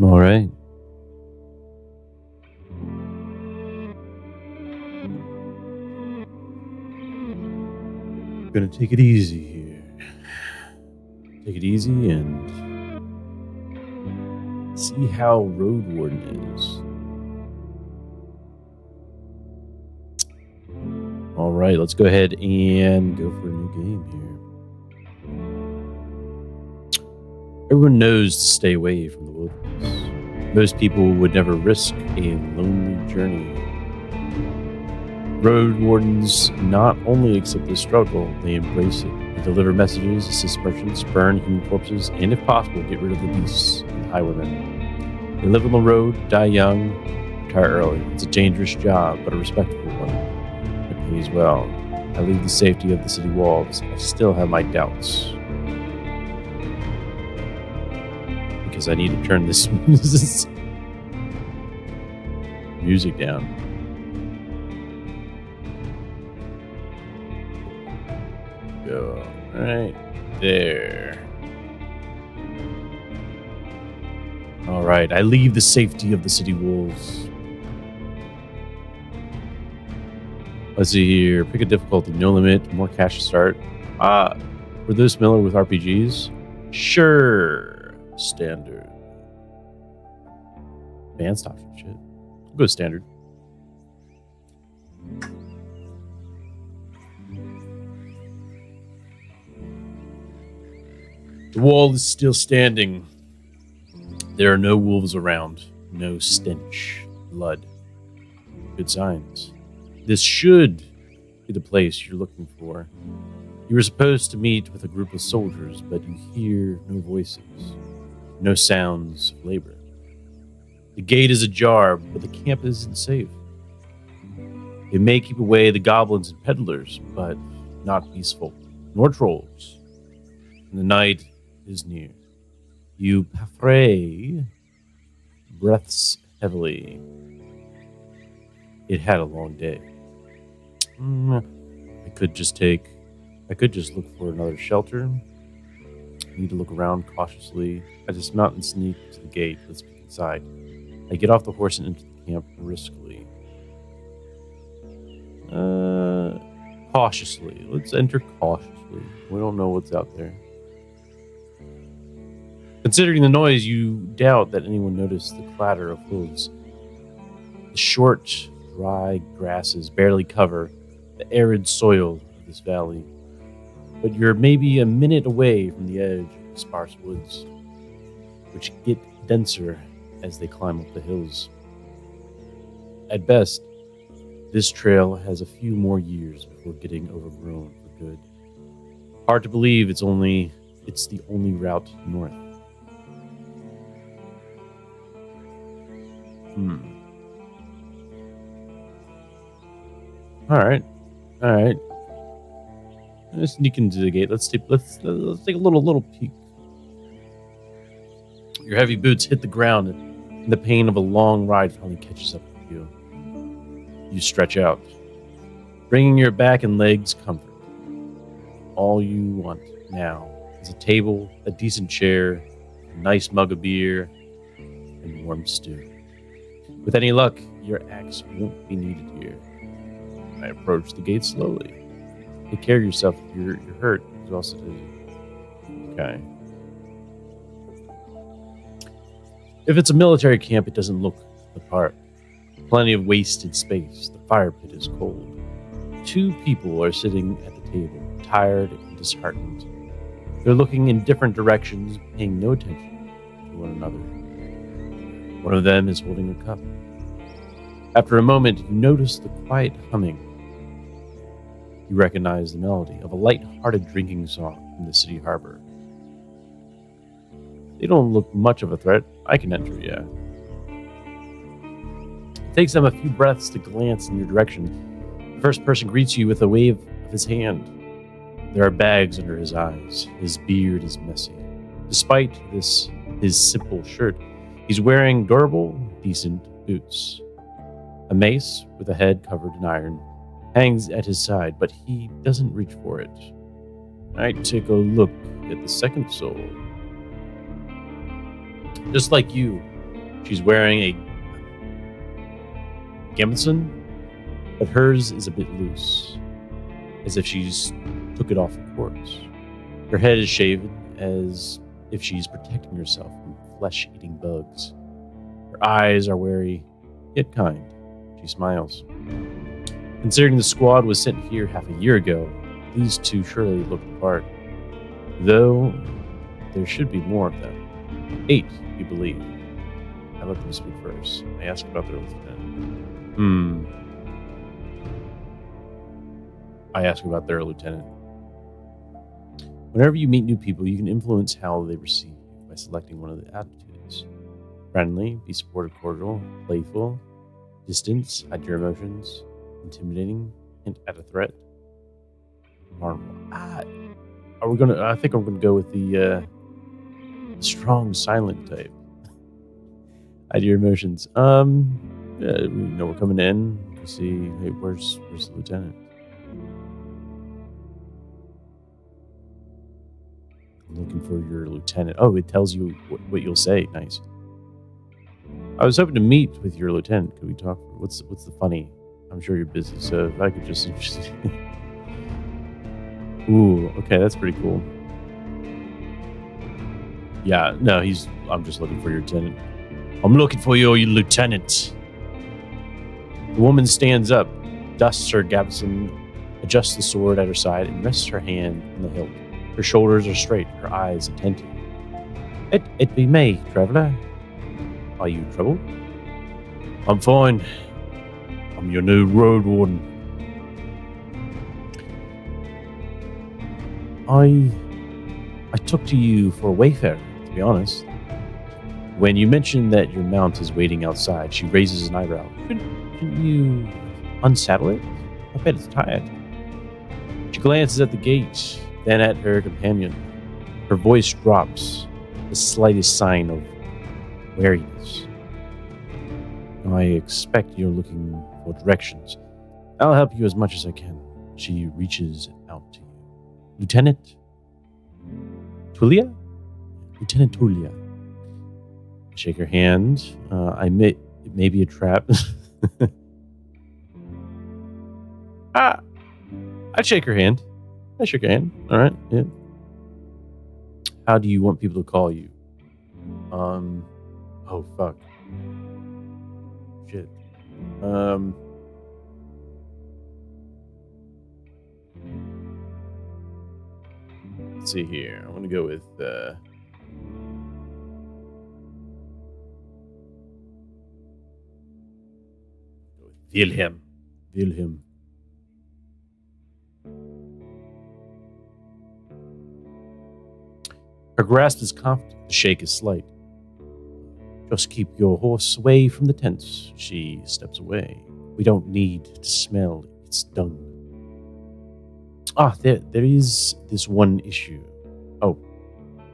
All right. Gonna take it easy here. Take it easy and see how Roadwarden is. All right, let's go ahead and go for a new game here. Everyone knows to stay away from the wilderness. Most people would never risk a lonely journey. Road wardens not only accept the struggle, they embrace it. They deliver messages, assist merchants, burn human corpses, and if possible, get rid of the beasts and highwaymen. They live on the road, die young, retire early. It's a dangerous job, but a respectable one. It pays well. I leave the safety of the city walls. I still have my doubts. Because I need to turn this music down. Go right there. All right, I leave the safety of the city walls. Let's see here. Pick a difficulty, no limit, more cash to start. For those familiar with RPGs, sure, standard. Advanced option, shit. I'll go standard. The wall is still standing. There are no wolves around. No stench. Blood. Good signs. This should be the place you're looking for. You were supposed to meet with a group of soldiers, but you hear no voices. No sounds of labor. The gate is ajar, but the camp isn't safe. They may keep away the goblins and peddlers, but not beast folk, nor trolls. And the night is near. You pray, breaths heavily. It had a long day. I could just look for another shelter. I need to look around cautiously. I dismount and sneak to the gate. Let's get inside. I get off the horse and into the camp briskly. Cautiously. Let's enter cautiously. We don't know what's out there. Considering the noise, you doubt that anyone noticed the clatter of hooves. The short, dry grasses barely cover the arid soil of this valley, but you're maybe a minute away from the edge of the sparse woods, which get denser as they climb up the hills. At best, this trail has a few more years before getting overgrown for good. Hard to believe it's the only route north. All right. Let's sneak into the gate. Let's take a little peek. Your heavy boots hit the ground, and the pain of a long ride finally catches up with you. You stretch out, bringing your back and legs comfort. All you want now is a table, a decent chair, a nice mug of beer, and warm stew. With any luck, your axe won't be needed here. I approach the gate slowly. Take care of yourself if you're hurt. Exhausted. Okay. If it's a military camp, it doesn't look the part. Plenty of wasted space. The fire pit is cold. 2 people are sitting at the table, tired and disheartened. They're looking in different directions, paying no attention to one another. One of them is holding a cup. After a moment, you notice the quiet humming. You recognize the melody of a light-hearted drinking song from the city harbor. They don't look much of a threat. I can enter, yeah. It takes them a few breaths to glance in your direction. The first person greets you with a wave of his hand. There are bags under his eyes. His beard is messy. Despite his simple shirt, he's wearing durable, decent boots. A mace with a head covered in iron hangs at his side, but he doesn't reach for it. I take a look at the second soul. Just like you, She's wearing a gambeson, but hers is a bit loose, as if she's took it off a corpse. Her head is shaven as if she's protecting herself from flesh-eating bugs. Her eyes are wary, yet kind. She smiles. Considering the squad was sent here half a year ago, these two surely look the part. Though, there should be more of them. 8, you believe. I let them speak first. I ask about their lieutenant. I ask about their lieutenant. Whenever you meet new people, you can influence how they receive you by selecting one of the attitudes. Friendly, be supportive, cordial, playful, distance, hide your emotions, intimidating, hint at a threat. Harmful. I think I'm gonna go with the strong, silent type. Hide your emotions. We're coming in to see. Hey, where's the lieutenant? I'm looking for your lieutenant. Oh, it tells you what you'll say. Nice. I was hoping to meet with your lieutenant. Could we talk? What's the funny? I'm sure you're busy, so if I could just Ooh, okay, that's pretty cool. Yeah, no, I'm just looking for your lieutenant. I'm looking for your lieutenant. The woman stands up, dusts her gambeson, adjusts the sword at her side, and rests her hand on the hilt. Her shoulders are straight, her eyes attentive. It be me, traveller. Are you troubled? I'm fine. I'm your new Roadwarden. I took to you for a wayfarer, to be honest. When you mentioned that your mount is waiting outside, she raises an eyebrow. Shouldn't you unsaddle it? I bet it's tired. She glances at the gate, then at her companion. Her voice drops, the slightest sign of wariness. I expect you're looking for directions. I'll help you as much as I can. She reaches out to you. Lieutenant Tulia? Lieutenant Tulia. Shake her hand. It may be a trap. I'd shake her hand. I shook her hand. All right. Yeah. How do you want people to call you? Oh fuck. Shit. Let's see here. I'm gonna go with Wilhelm. Wilhelm. Her grasp is confident. The shake is slight. Just keep your horse away from the tents. She steps away. We don't need to smell its dung. There is this one issue.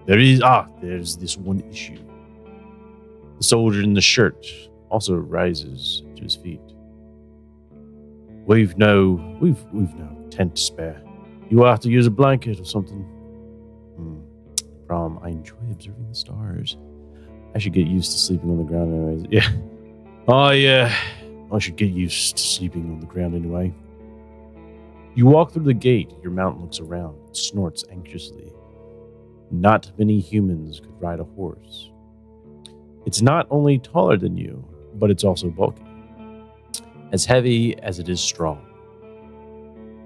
There's this one issue. The soldier in the shirt also rises to his feet. We've no tent to spare. You will have to use a blanket or something. I enjoy observing the stars. I should get used to sleeping on the ground anyways. Yeah. I should get used to sleeping on the ground anyway. You walk through the gate. Your mount looks around. It snorts anxiously. Not many humans could ride a horse. It's not only taller than you, but it's also bulky. As heavy as it is strong.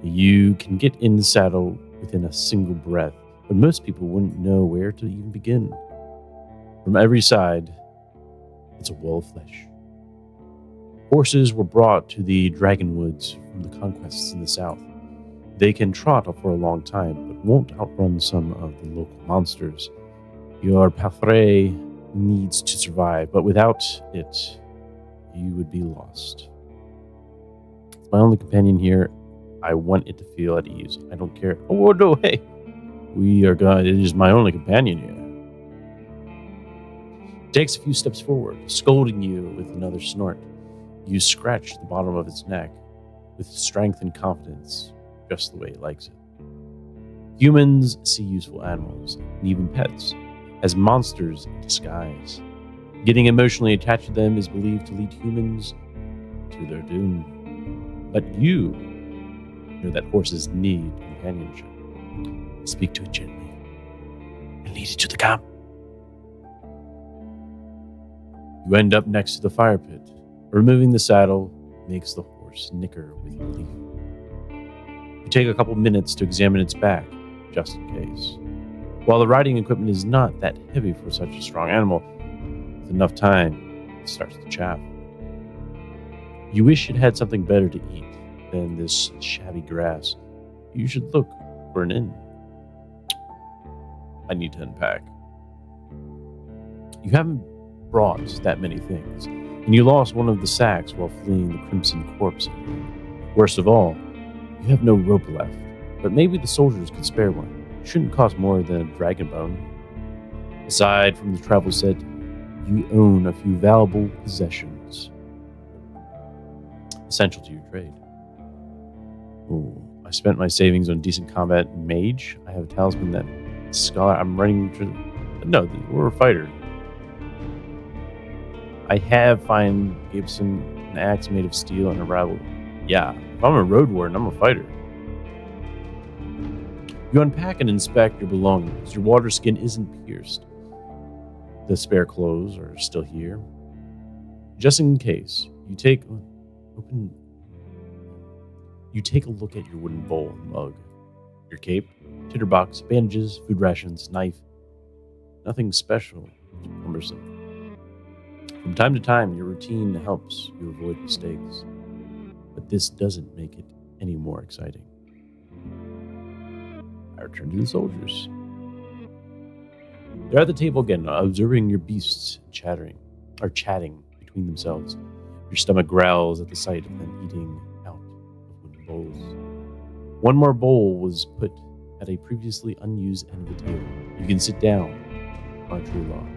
You can get in the saddle within a single breath, but most people wouldn't know where to even begin. From every side, it's a wall of flesh. Horses were brought to the Dragonwoods from the conquests in the south. They can trot for a long time, but won't outrun some of the local monsters. Your palfrey needs to survive, but without it, you would be lost. It's my only companion here. I want it to feel at ease. I don't care. Oh, no, hey. It is my only companion here. Takes a few steps forward, scolding you with another snort. You scratch the bottom of its neck with strength and confidence, just the way it likes it. Humans see useful animals, and even pets, as monsters in disguise. Getting emotionally attached to them is believed to lead humans to their doom. But you know that horses need companionship. Speak to it gently and lead it to the camp. You end up next to the fire pit. Removing the saddle makes the horse nicker with relief. You take a couple minutes to examine its back, just in case. While the riding equipment is not that heavy for such a strong animal, with enough time, it starts to chafe. You wish it had something better to eat than this shabby grass. You should look for an inn. I need to unpack. You haven't brought that many things, and you lost one of the sacks while fleeing the Crimson Corpse. Worst of all, you have no rope left, but maybe the soldiers could spare one. It shouldn't cost more than a dragon bone. Aside from the travel set, you own a few valuable possessions, essential to your trade. Ooh, I spent my savings on decent combat mage. I have a talisman that scholar. I'm running to... No, we're a fighter. I have find Gibson an axe made of steel and a rival. Yeah, if I'm a Roadwarden, I'm a fighter. You unpack and inspect your belongings. Your water skin isn't pierced. The spare clothes are still here. Just in case, you take a look at your wooden bowl and mug. Your cape, tinderbox, bandages, food rations, knife. Nothing special, cumbersome. From time to time, your routine helps you avoid mistakes, but this doesn't make it any more exciting. I return to the soldiers. They're at the table again, observing your beasts chatting between themselves. Your stomach growls at the sight of them eating out of wooden bowls. One more bowl was put at a previously unused end of the table. You can sit down on a tree log.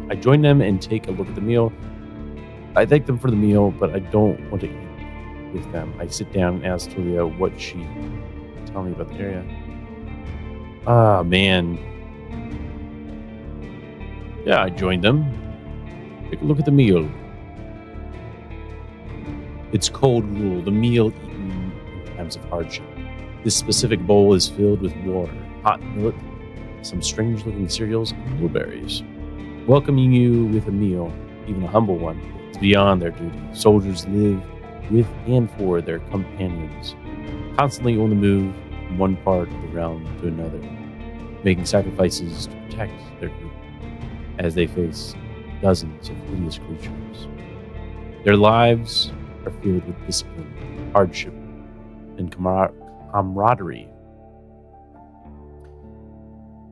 I join them and take a look at the meal. I thank them for the meal, but I don't want to eat with them. I sit down and ask Tulia what she can tell me about the area. Ah, man. Yeah, I joined them. Take a look at the meal. It's cold rule, the meal eaten in times of hardship. This specific bowl is filled with water, hot millet, some strange-looking cereals, and blueberries. Welcoming you with a meal, even a humble one, is beyond their duty. Soldiers live with and for their companions, constantly on the move from one part of the realm to another, making sacrifices to protect their group as they face dozens of hideous creatures. Their lives are filled with discipline, hardship, and camaraderie.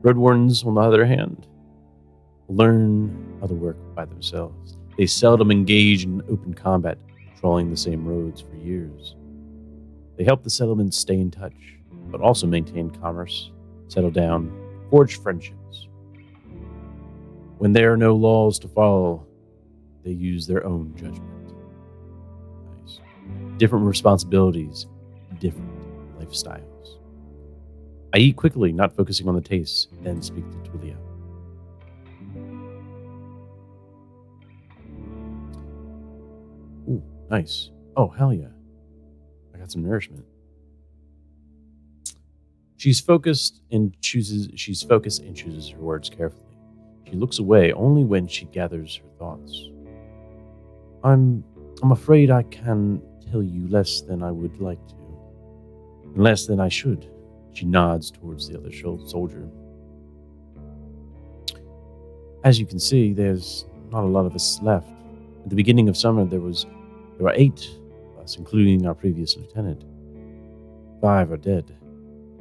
Roadwardens, on the other hand, learn how to work by themselves. They seldom engage in open combat, patrolling the same roads for years. They help the settlements stay in touch, but also maintain commerce, settle down, forge friendships. When there are no laws to follow, they use their own judgment. Nice. Different responsibilities, different lifestyles. I eat quickly, not focusing on the taste, then speak to Tulia. Ooh, nice. Oh, hell yeah. I got some nourishment. She's focused and chooses her words carefully. She looks away only when she gathers her thoughts. I'm afraid I can tell you less than I would like to. And less than I should. She nods towards the other soldier. As you can see, there's not a lot of us left. At the beginning of summer, there were 8 of us, including our previous lieutenant. 5 are dead.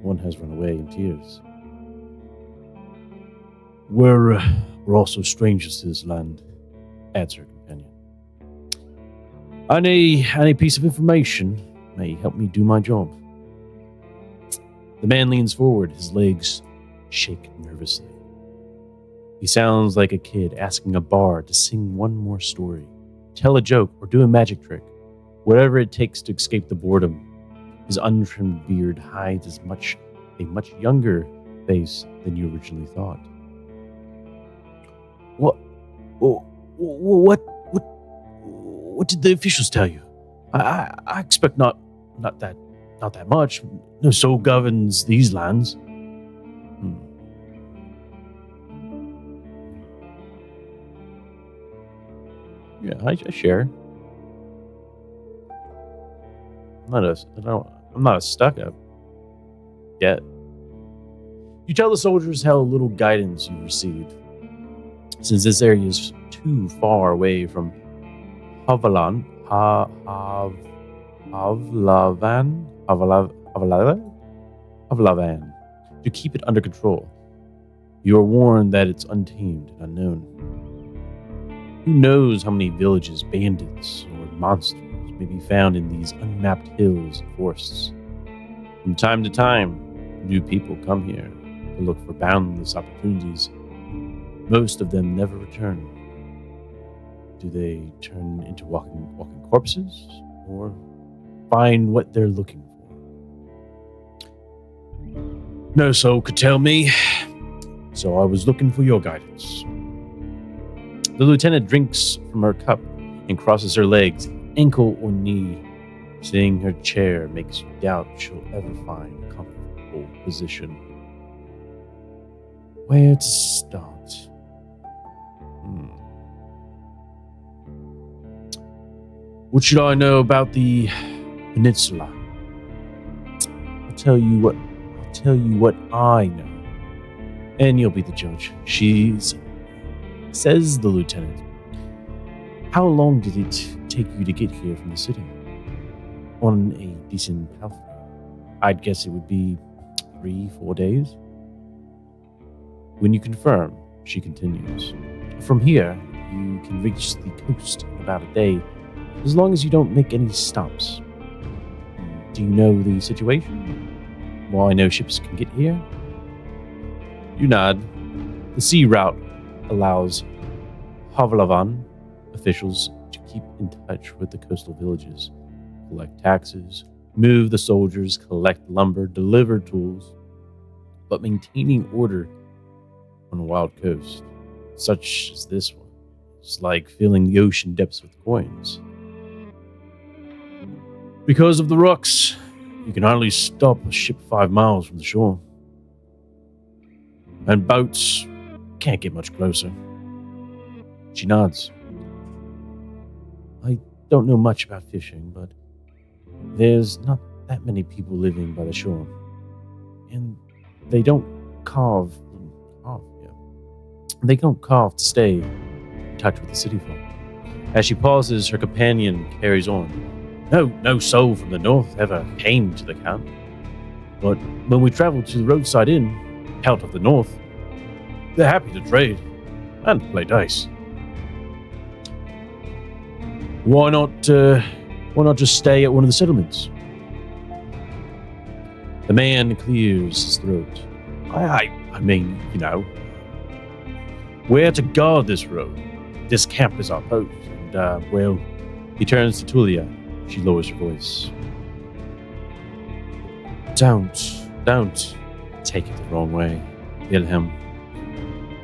1 has run away in tears. We're also strangers to this land, adds her companion. Any piece of information may help me do my job. The man leans forward, his legs shake nervously. He sounds like a kid asking a bard to sing one more story, tell a joke, or do a magic trick. Whatever it takes to escape the boredom. His untrimmed beard hides a much younger face than you originally thought. What? What did the officials tell you? I expect not that much. No soul governs these lands. Yeah, I share. I'm not a stuck-up yet. You tell the soldiers how little guidance you've received, since this area is too far away from Havlavan, to keep it under control. You are warned that it's untamed and unknown. Who knows how many villages, bandits, or monsters may be found in these unmapped hills and forests. From time to time, new people come here to look for boundless opportunities. Most of them never return. Do they turn into walking corpses, or find what they're looking for? No soul could tell me, so I was looking for your guidance. The lieutenant drinks from her cup and crosses her legs, ankle or knee. Seeing her chair makes you doubt she'll ever find a comfortable position. Where to start? What should I know about the peninsula? I'll tell you what I know, and you'll be the judge. Says the lieutenant. How long did it take you to get here from the city? On a decent path? I'd guess it would be 3-4 days. When you confirm, she continues. From here, you can reach the coast in about a day, as long as you don't make any stops. Do you know the situation? Well, I know ships can get here. You nod. The sea route allows Havlavan officials to keep in touch with the coastal villages, collect taxes, move the soldiers, collect lumber, deliver tools, but maintaining order on a wild coast, such as this one, is like filling the ocean depths with coins. Because of the rocks, you can hardly stop a ship 5 miles from the shore. And boats can't get much closer. She nods. I don't know much about fishing, but there's not that many people living by the shore. And they don't carve to stay in touch with the city folk. As she pauses, her companion carries on. No soul from the north ever came to the camp. But when we traveled to the roadside inn, out of the north, they're happy to trade and play dice. Why not just stay at one of the settlements? The man clears his throat. I mean, we're to guard this road. This camp is our post. And, he turns to Tulia. She lowers her voice. Don't take it the wrong way, Ilham.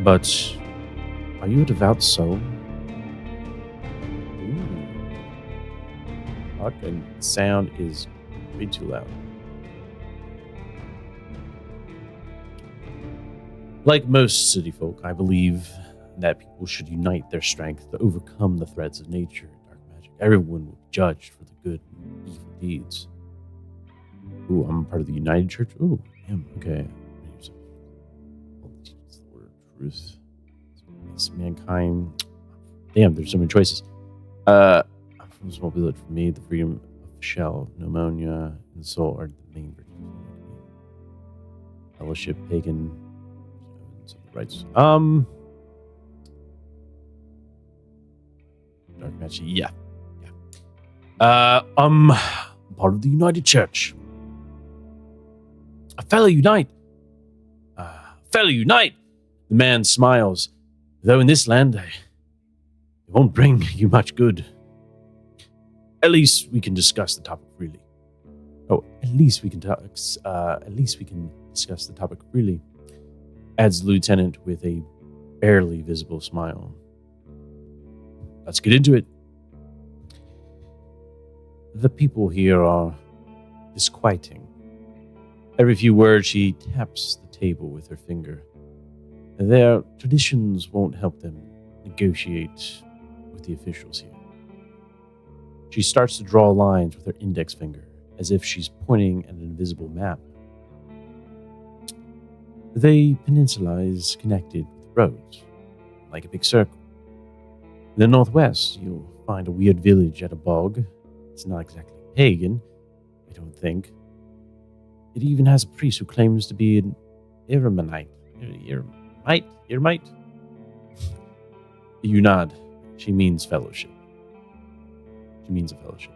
But are you a devout soul? Fucking sound is way too loud. Like most city folk, I believe that people should unite their strength to overcome the threats of nature and dark magic. Everyone will be judged for the good and evil deeds. Ooh, I'm part of the United Church? Ooh, damn, okay. The word of truth. It's mankind. Damn, there's so many choices. I'm from a small village. For me, the freedom of the shell, pneumonia, and soul are the main virtues. Fellowship, pagan, rights. Dark magic, yeah. I'm part of the United Church. A fellow unite. The man smiles. Though in this land, it won't bring you much good. At least we can discuss the topic freely. At least we can discuss the topic freely. Adds the lieutenant with a barely visible smile. Let's get into it. The people here are disquieting. Every few words, she taps the table with her finger. Their traditions won't help them negotiate with the officials here. She starts to draw lines with her index finger, as if she's pointing at an invisible map. The peninsula is connected with roads, like a big circle. In the northwest, you'll find a weird village at a bog. It's not exactly pagan, I don't think. It even has a priest who claims to be an Eremite. Eremite? You nod. She means fellowship. She means a fellowship.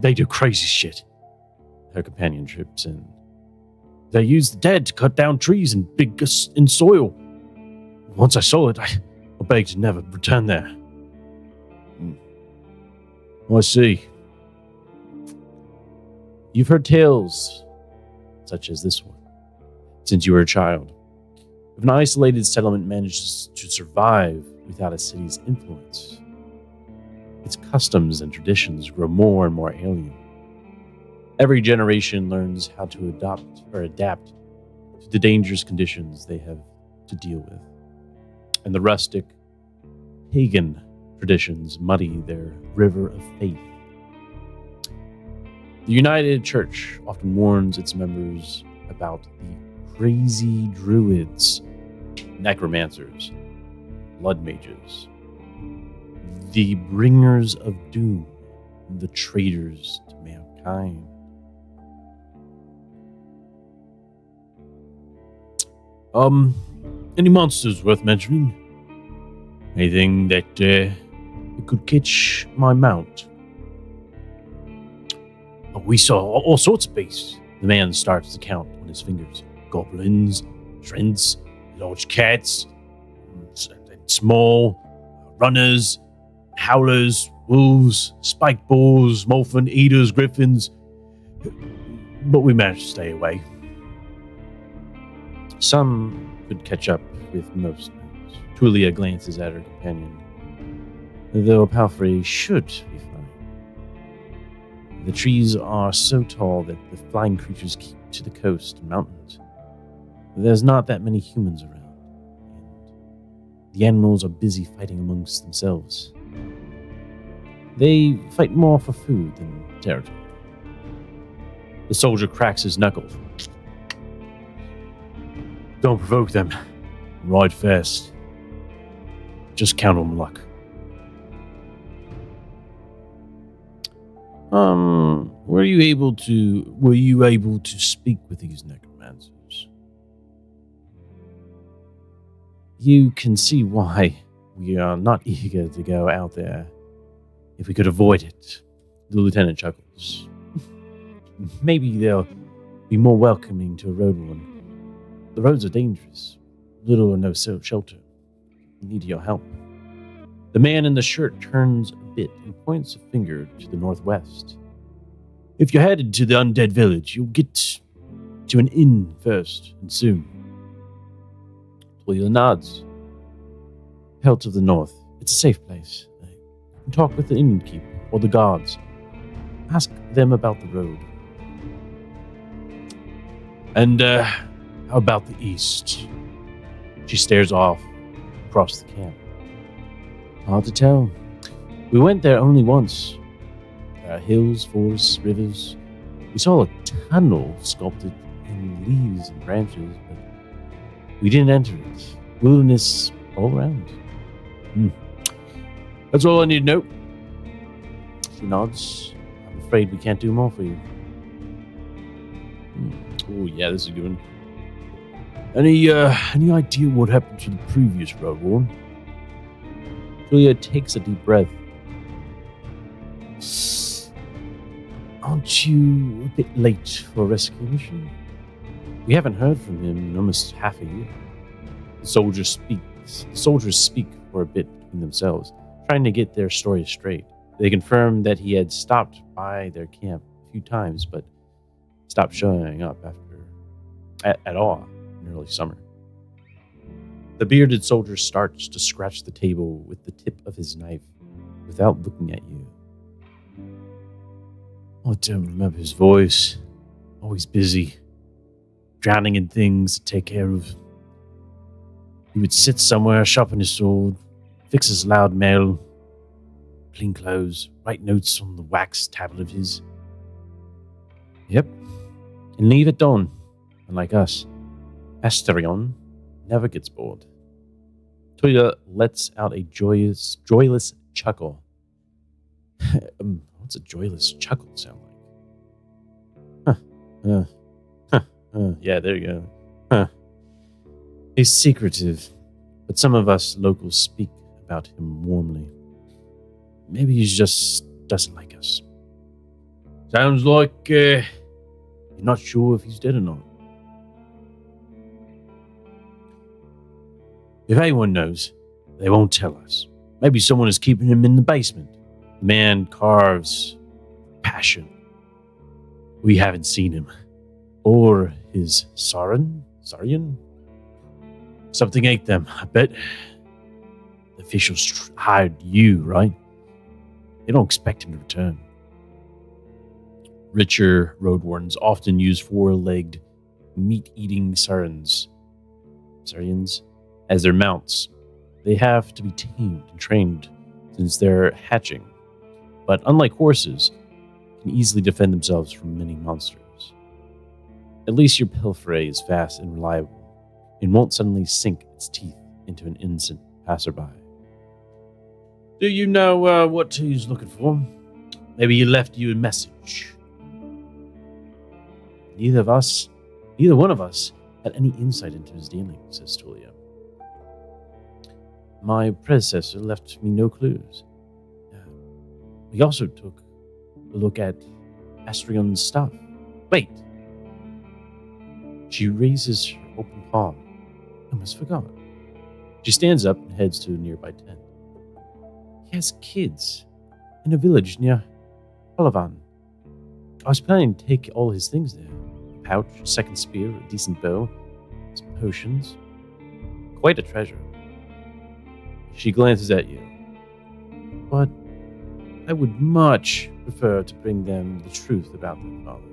They do crazy shit. Her companion trips in. They use the dead to cut down trees and dig us in soil. Once I saw it, I begged to never return there. I see. You've heard tales such as this one since you were a child. If an isolated settlement manages to survive without a city's influence, its customs and traditions grow more and more alien. Every generation learns how to adapt to the dangerous conditions they have to deal with. And the rustic, pagan traditions muddy their river of faith. The United Church often warns its members about the crazy druids, necromancers, blood mages, the bringers of doom, the traitors to mankind. Any monsters worth mentioning? Anything that could catch my mount? We saw all sorts of beasts. The man starts to count on his fingers. Goblins, trents, large cats, small, runners, howlers, wolves, spiked bulls, molfen eaters, griffins. But we managed to stay away. Some could catch up with most. Tulia glances at her companion. Though a palfrey should be fine. The trees are so tall that the flying creatures keep to the coast and mountains. There's not that many humans around, and the animals are busy fighting amongst themselves. They fight more for food than territory. The soldier cracks his knuckles. Don't provoke them. Ride fast. Just count on luck. Were you able to speak with these necromancers? You can see why we are not eager to go out there if we could avoid it. The lieutenant chuckles. Maybe they'll be more welcoming to a Roadwarden. The roads are dangerous. Little or no shelter. We need your help. The man in the shirt turns a bit and points a finger to the northwest. If you're headed to the undead village, you'll get to an inn first, and soon. Tulia nods. Head to the north. It's a safe place. You can talk with the innkeeper or the guards. Ask them about the road. And, how about the east? She stares off across the camp. Hard to tell. We went there only once. There are hills, forests, rivers. We saw a tunnel sculpted in leaves and branches, but we didn't enter it. Wilderness all around. That's all I need to know. She nods. I'm afraid we can't do more for you. Oh yeah, this is a good one. Any idea what happened to the previous Roadwarden? Julia takes a deep breath. Aren't you a bit late for a rescue mission? We haven't heard from him in almost half a year. The soldiers speak for a bit between themselves, trying to get their story straight. They confirmed that he had stopped by their camp a few times, but stopped showing up at all. And in early summer. The bearded soldier starts to scratch the table with the tip of his knife without looking at you. I don't remember his voice. Always busy, drowning in things to take care of. He would sit somewhere, sharpen his sword, fix his loud mail, clean clothes, write notes on the wax tablet of his. Yep, and leave at dawn. Unlike us, Asterion never gets bored. Toya lets out a joyless chuckle. What's a joyless chuckle sound like? Yeah, there you go. Huh. He's secretive, but some of us locals speak about him warmly. Maybe he just doesn't like us. Sounds like you're not sure if he's dead or not. If anyone knows, they won't tell us. Maybe someone is keeping him in the basement. The man carves passion. We haven't seen him. Or his Saurian? Something ate them, I bet. The officials hired you, right? They don't expect him to return. Richer roadwardens often use four-legged, meat-eating Saurians as their mounts. They have to be tamed and trained since they're hatching, but unlike horses, can easily defend themselves from many monsters. At least your pilfrey is fast and reliable, and won't suddenly sink its teeth into an innocent passerby. Do you know what he's looking for? Maybe he left you a message. Neither one of us, had any insight into his dealings, says Tulia. My predecessor left me no clues. We also took a look at Astrion's stuff. Wait. She raises her open palm. I almost forgot. She stands up and heads to a nearby tent. He has kids in a village near Halavan. I was planning to take all his things there. A pouch, a second spear, a decent bow, some potions. Quite a treasure. She glances at you. But I would much prefer to bring them the truth about their father.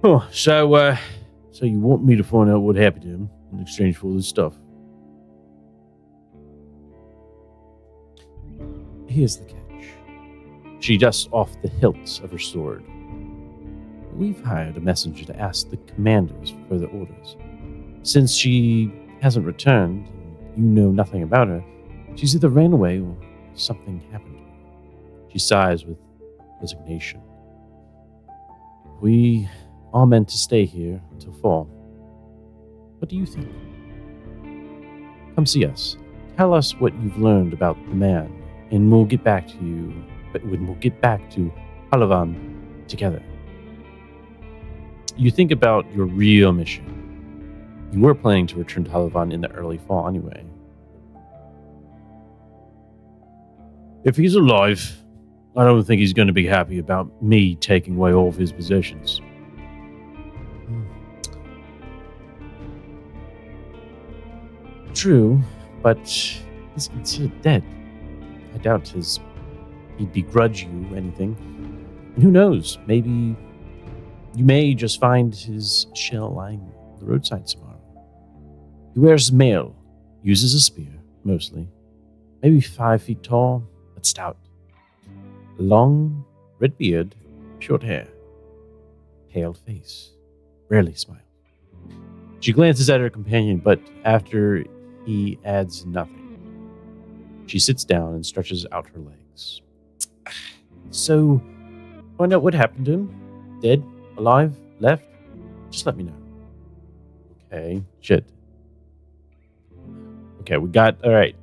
Oh, so you want me to find out what happened to him in exchange for all this stuff? Here's the catch. She dusts off the hilts of her sword. We've hired a messenger to ask the commanders for further orders. Since she hasn't returned, and you know nothing about her, she's either ran away or something happened to her. She sighs with resignation. We are meant to stay here until fall. What do you think? Come see us. Tell us what you've learned about the man, and we'll get back to you. But we'll get back to Halavan together. You think about your real mission. You were planning to return to Halavan in the early fall anyway. If he's alive, I don't think he's going to be happy about me taking away all of his possessions. True, but he's considered dead. I doubt he'd begrudge you anything. And who knows, maybe you may just find his shell lying on the roadside tomorrow. He wears mail, uses a spear, mostly. Maybe 5 feet tall, but stout. Long, red beard, short hair. Pale face. Rarely smiles. She glances at her companion, but after he adds nothing. She sits down and stretches out her legs. So, find out what happened to him. Dead? Alive? Left? Just let me know. Okay, shit. Okay, alright.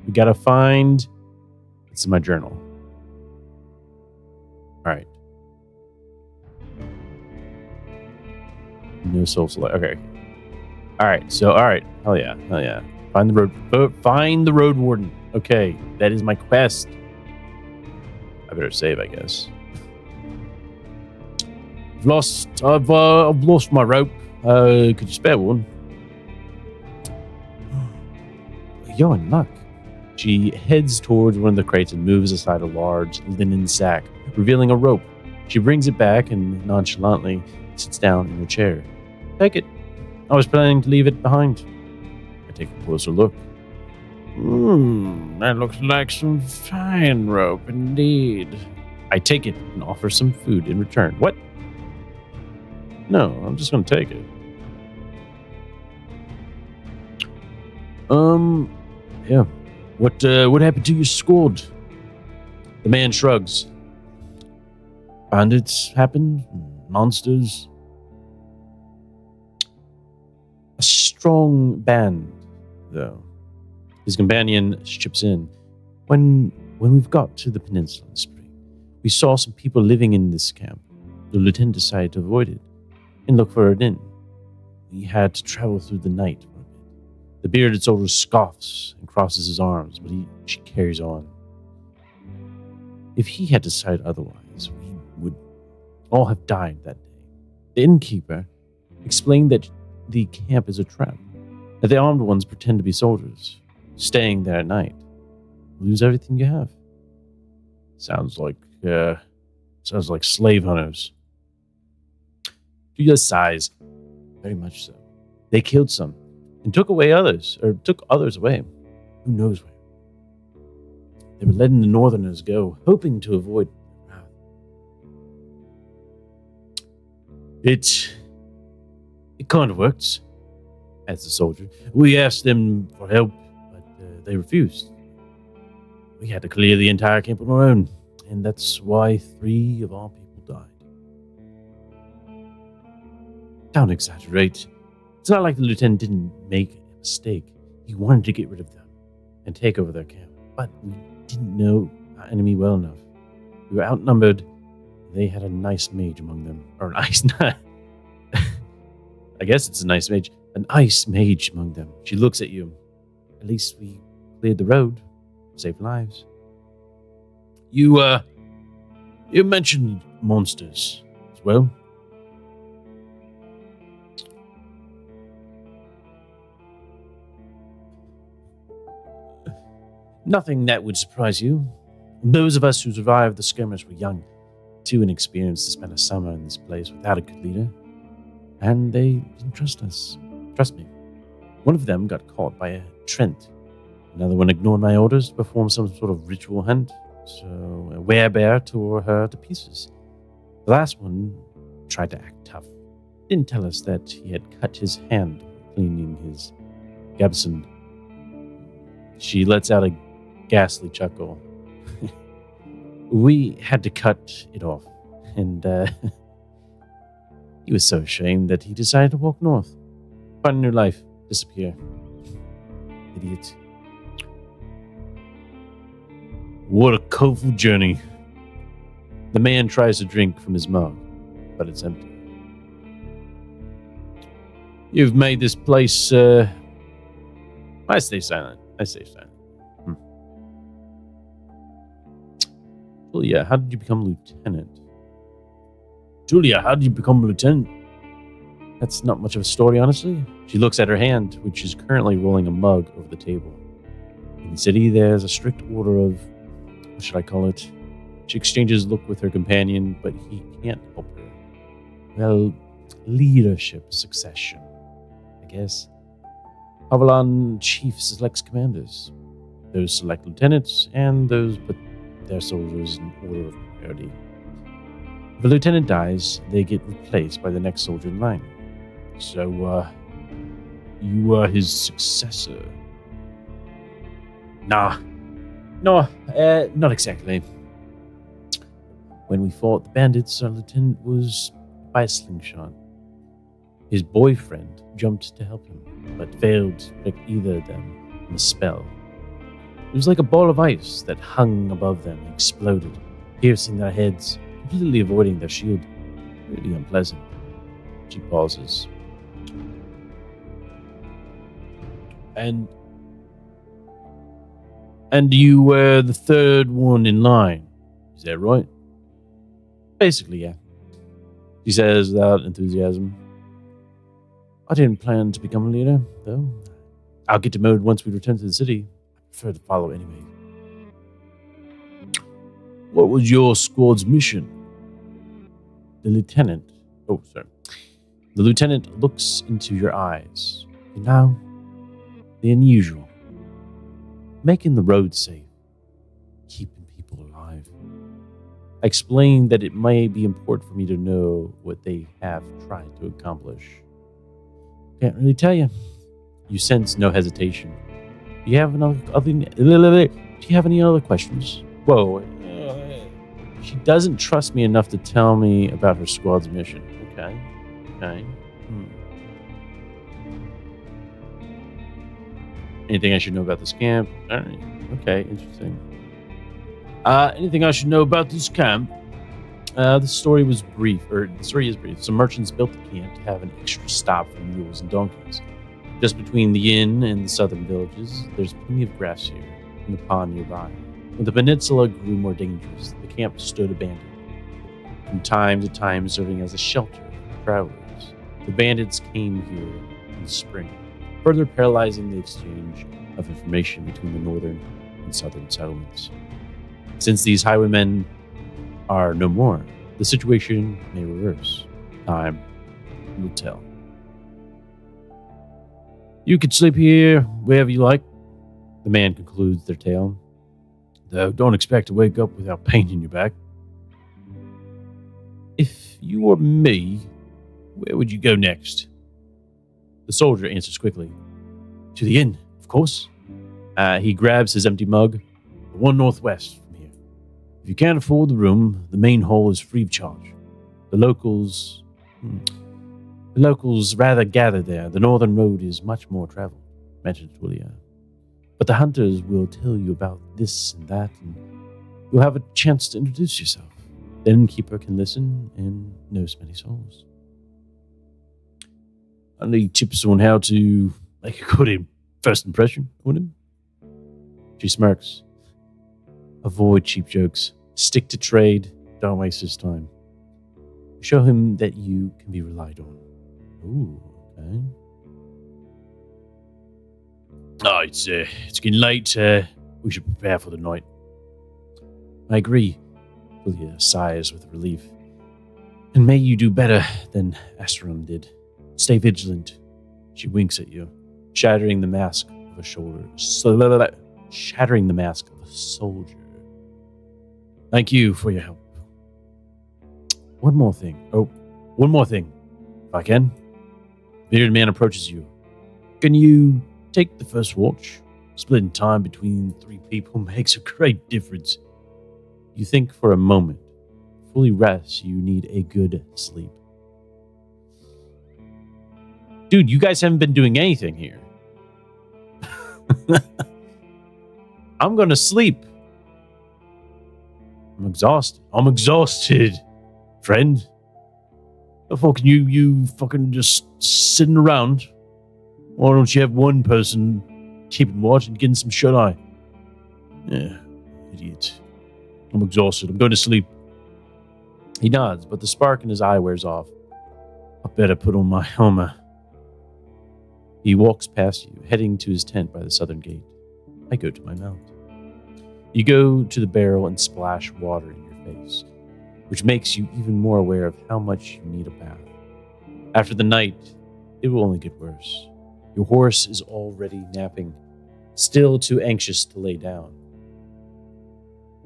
We gotta find... It's in my journal. Alright. No soul select. Okay. Alright. Hell yeah. Find the Roadwarden. Okay, that is my quest. I better save, I guess. I've lost my rope. Could you spare one? You're in luck. She heads towards one of the crates and moves aside a large linen sack, revealing a rope. She brings it back and nonchalantly sits down in her chair. Take it. I was planning to leave it behind. I take a closer look. That looks like some fine rope indeed. I take it and offer some food in return. What? No, I'm just going to take it. Yeah. What happened to your squad? The man shrugs. Bandits happened, monsters. A strong band, though. His companion chips in. When we've got to the peninsula in spring, we saw some people living in this camp. The lieutenant decided to avoid it and look for an inn. We had to travel through the night for a bit. The bearded soldier scoffs and crosses his arms, but she carries on. If he had decided otherwise, we would all have died that day. The innkeeper explained that the camp is a trap, that the armed ones pretend to be soldiers, staying there at night. Lose everything you have. Sounds like slave hunters. Julia sighs. Very much so. They killed some and took others away. Who knows where? They were letting the northerners go, hoping to avoid wrath. It kind of works, adds the soldier. We asked them for help, but they refused. We had to clear the entire camp on our own, and that's why 3 of our people died. Don't exaggerate. It's not like the lieutenant didn't make a mistake. He wanted to get rid of them and take over their camp, but we didn't know our enemy well enough. We were outnumbered. They had a nice mage among them. Or nice, I guess it's a nice mage. An ice mage among them. She looks at you. At least we cleared the road. Saved lives. You mentioned monsters as well. Nothing that would surprise you. Those of us who survived the skirmish were young, too inexperienced to spend a summer in this place without a good leader. And they didn't trust us. Trust me. One of them got caught by a Trent. Another one ignored my orders to perform some sort of ritual hunt, so a werebear tore her to pieces. The last one tried to act tough. Didn't tell us that he had cut his hand cleaning his gabson. She lets out a ghastly chuckle. We had to cut it off, and he was so ashamed that he decided to walk north, find a new life, disappear. Idiot. What a colorful journey. The man tries to drink from his mug, but it's empty. You've made this place, I stay silent. Julia, how did you become lieutenant? That's not much of a story, honestly. She looks at her hand, which is currently rolling a mug over the table. In the city, there's a strict order of, what should I call it? She exchanges a look with her companion, but he can't help her. Well, leadership succession, I guess. Avalon chief selects commanders. Those select lieutenants, and those put their soldiers in order of priority. If a lieutenant dies, they get replaced by the next soldier in line. So, you are his successor? No, not exactly. When we fought the bandits, our lieutenant was by a slingshot. His boyfriend jumped to help him, but failed to protect either of them from a spell. It was like a ball of ice that hung above them and exploded, piercing their heads, completely avoiding their shield. Really unpleasant. She pauses. And you were the third one in line, is that right? Basically, yeah. She says without enthusiasm. I didn't plan to become a leader, though. I'll get demoted once we return to the city. I prefer to follow anyway. What was your squad's mission? The lieutenant looks into your eyes. You know, the unusual. Making the road safe. Keeping people alive. I explained that it may be important for me to know what they have tried to accomplish. Can't really tell you. You sense no hesitation. Do you have any other questions? Whoa. She doesn't trust me enough to tell me about her squad's mission. Okay. Anything I should know about this camp? All right. Okay, interesting. Anything I should know about this camp? The story is brief. Some merchants built the camp to have an extra stop for mules and donkeys. Just between the inn and the southern villages, there's plenty of grass here, and the pond nearby. When the peninsula grew more dangerous, the camp stood abandoned, from time to time serving as a shelter for travelers. The bandits came here in the spring, further paralyzing the exchange of information between the northern and southern settlements. Since these highwaymen are no more, the situation may reverse. Time will tell. You can sleep here wherever you like, the man concludes their tale. Though don't expect to wake up without pain in your back. If you were me, where would you go next? The soldier answers quickly. To the inn, of course. He grabs his empty mug. The one northwest from here. If you can't afford the room, the main hall is free of charge. The locals rather gather there. The northern road is much more traveled, mentioned Julia. But the hunters will tell you about this and that, and you'll have a chance to introduce yourself. The innkeeper can listen and knows many souls. I need tips on how to make a good first impression on him. She smirks. Avoid cheap jokes. Stick to trade. Don't waste his time. Show him that you can be relied on. Ooh, okay. Oh, it's getting late. We should prepare for the night. I agree. Julia sighs with relief. And may you do better than Asteron did. Stay vigilant. She winks at you, shattering the mask of a soldier. Thank you for your help. One more thing, if I can. Bearded man approaches you. Can you take the first watch? Splitting time between three people makes a great difference. You think for a moment. Fully rest, you need a good sleep. Dude, you guys haven't been doing anything here. I'm gonna sleep. I'm exhausted, friend. The fuck you fucking just sitting around? Why don't you have one person keeping watch and getting some shut-eye? Yeah, idiot. I'm exhausted. I'm going to sleep. He nods, but the spark in his eye wears off. I better put on my armor. He walks past you, heading to his tent by the southern gate. I go to my mount. You go to the barrel and splash water in your face, which makes you even more aware of how much you need a bath. After the night, it will only get worse. Your horse is already napping, still too anxious to lay down.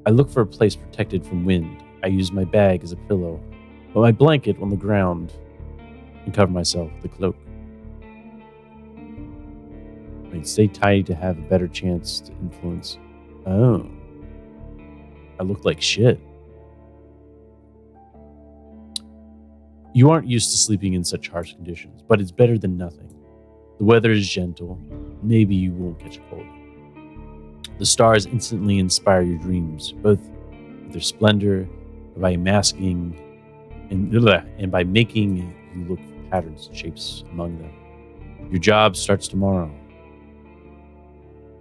I look for a place protected from wind. I use my bag as a pillow, put my blanket on the ground, and cover myself with a cloak. Stay tight to have a better chance to influence. Oh. I look like shit. You aren't used to sleeping in such harsh conditions, but it's better than nothing. The weather is gentle. Maybe you won't catch a cold. The stars instantly inspire your dreams, both with their splendor, by masking, and by making you look for patterns and shapes among them. Your job starts tomorrow.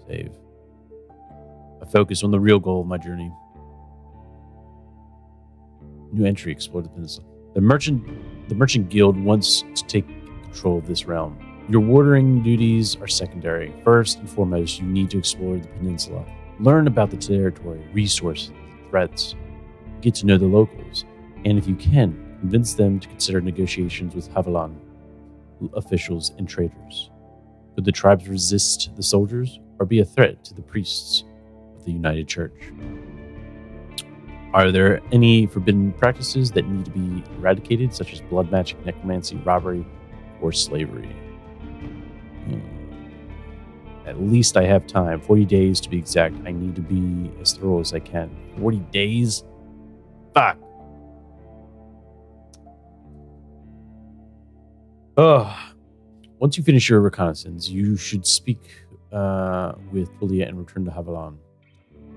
Save. I focus on the real goal of my journey. New entry, explored the peninsula. The merchant guild wants to take control of this realm. Your wardering duties are secondary. First and foremost, you need to explore the peninsula, learn about the territory, resources, threats, get to know the locals, and if you can, convince them to consider negotiations with Havilan officials and traders. Could the tribes resist the soldiers or be a threat to the priests of the United Church? Are there any forbidden practices that need to be eradicated, such as blood magic, necromancy, robbery, or slavery? At least I have time. 40 days to be exact. I need to be as thorough as I can. 40 days? Fuck. Once you finish your reconnaissance, you should speak with Julia and return to Havilan.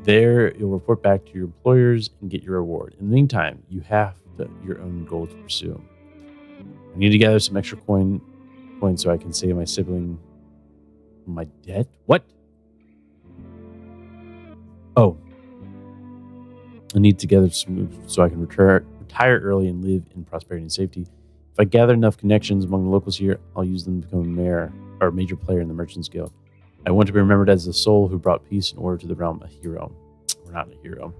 There, you'll report back to your employers and get your reward. In the meantime, you have your own goal to pursue. I need to gather some extra coins so I can save my sibling from my debt. What? Oh. I need to gather some moves so I can retire early and live in prosperity and safety. If I gather enough connections among the locals here, I'll use them to become a mayor or a major player in the Merchants Guild. I want to be remembered as the soul who brought peace and order to the realm, a hero. We're not a hero.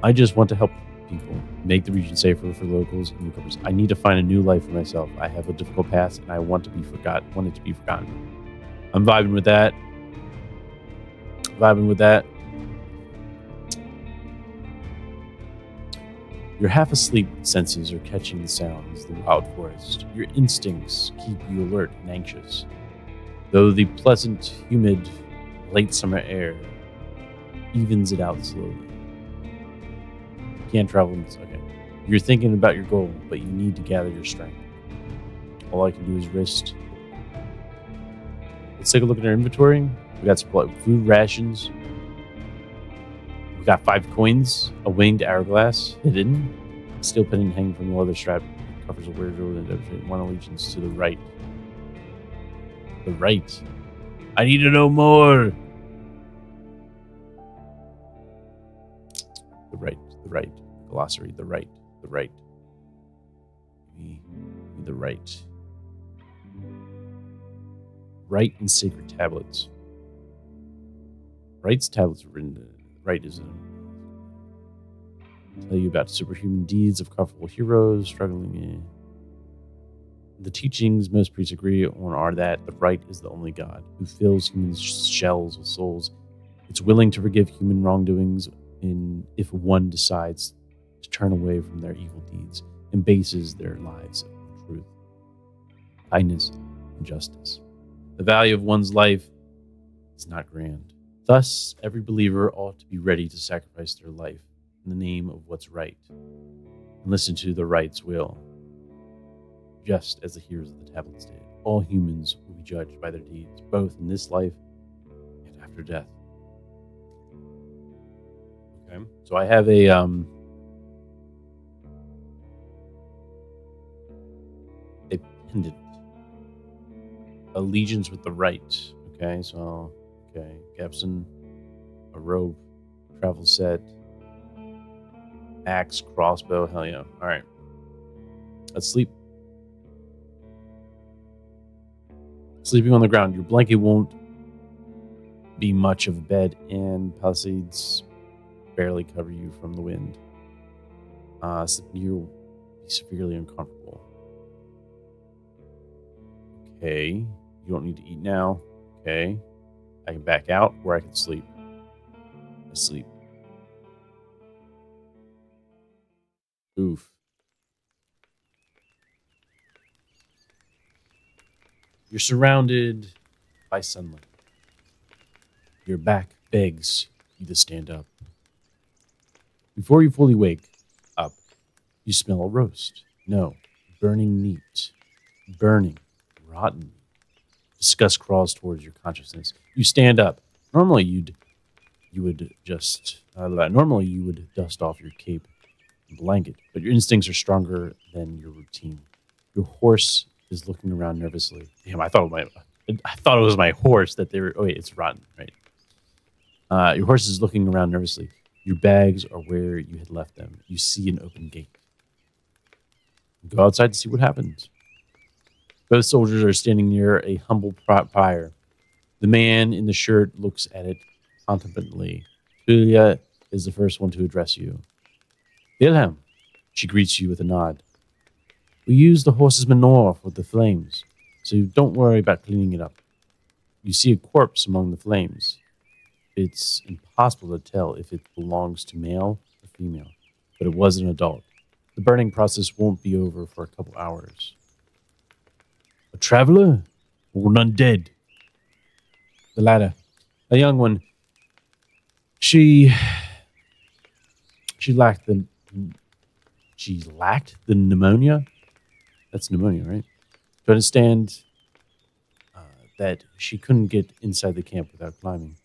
I just want to help people, make the region safer for locals and newcomers. I need to find a new life for myself. I have a difficult past, and I want it to be forgotten. I'm vibing with that. Your half-asleep senses are catching the sounds of the wild forest. Your instincts keep you alert and anxious. Though the pleasant, humid, late summer air evens it out slowly. You can't travel in this. Okay. You're thinking about your goal, but you need to gather your strength. All I can do is rest. Let's take a look at our inventory. We got some food rations. We got 5 coins, a winged hourglass hidden, a steel pin hanging from the leather strap. It covers a weird road and demonstrates one allegiance to the right. The right. I need to know more. The right. Glossary. The right. The right. Right and sacred tablets. Right's tablets are written. Right is tell you about superhuman deeds of colorful heroes struggling in. The teachings most priests agree on are that the right is the only God who fills human shells with souls. It's willing to forgive human wrongdoings if one decides to turn away from their evil deeds and bases their lives on truth, kindness, and justice. The value of one's life is not grand. Thus, every believer ought to be ready to sacrifice their life in the name of what's right and listen to the right's will. Just as the heroes of the tablets did, all humans will be judged by their deeds, both in this life and after death. Okay, so I have a pendant, allegiance with the right. Okay, so capstan, a rope, travel set, axe, crossbow. Hell yeah! All right, let's sleep. Sleeping on the ground, your blanket won't be much of a bed, and palisades barely cover you from the wind. Sleeping here will be severely uncomfortable. Okay, you don't need to eat now. Okay, I can back out where I can sleep. I sleep. Oof. You're surrounded by sunlight. Your back begs you to stand up. Before you fully wake up, you smell a roast. No, burning meat. Burning, rotten meat. Disgust crawls towards your consciousness. You stand up. Normally you would dust off your cape and blanket, but your instincts are stronger than your routine. Your horse is looking around nervously. Damn, I thought it was my horse that they were. Oh wait, it's rotten, right? Your horse is looking around nervously. Your bags are where you had left them. You see an open gate. Go outside to see what happens. Both soldiers are standing near a humble fire. The man in the shirt looks at it contemplatively. Julia is the first one to address you. Wilhelm, she greets you with a nod. We use the horse's manure for the flames, so don't worry about cleaning it up. You see a corpse among the flames. It's impossible to tell if it belongs to male or female, but it was an adult. The burning process won't be over for a couple hours. A traveler or an undead? The latter. A young one. She lacked the pneumonia. That's pneumonia, right? To understand that she couldn't get inside the camp without climbing.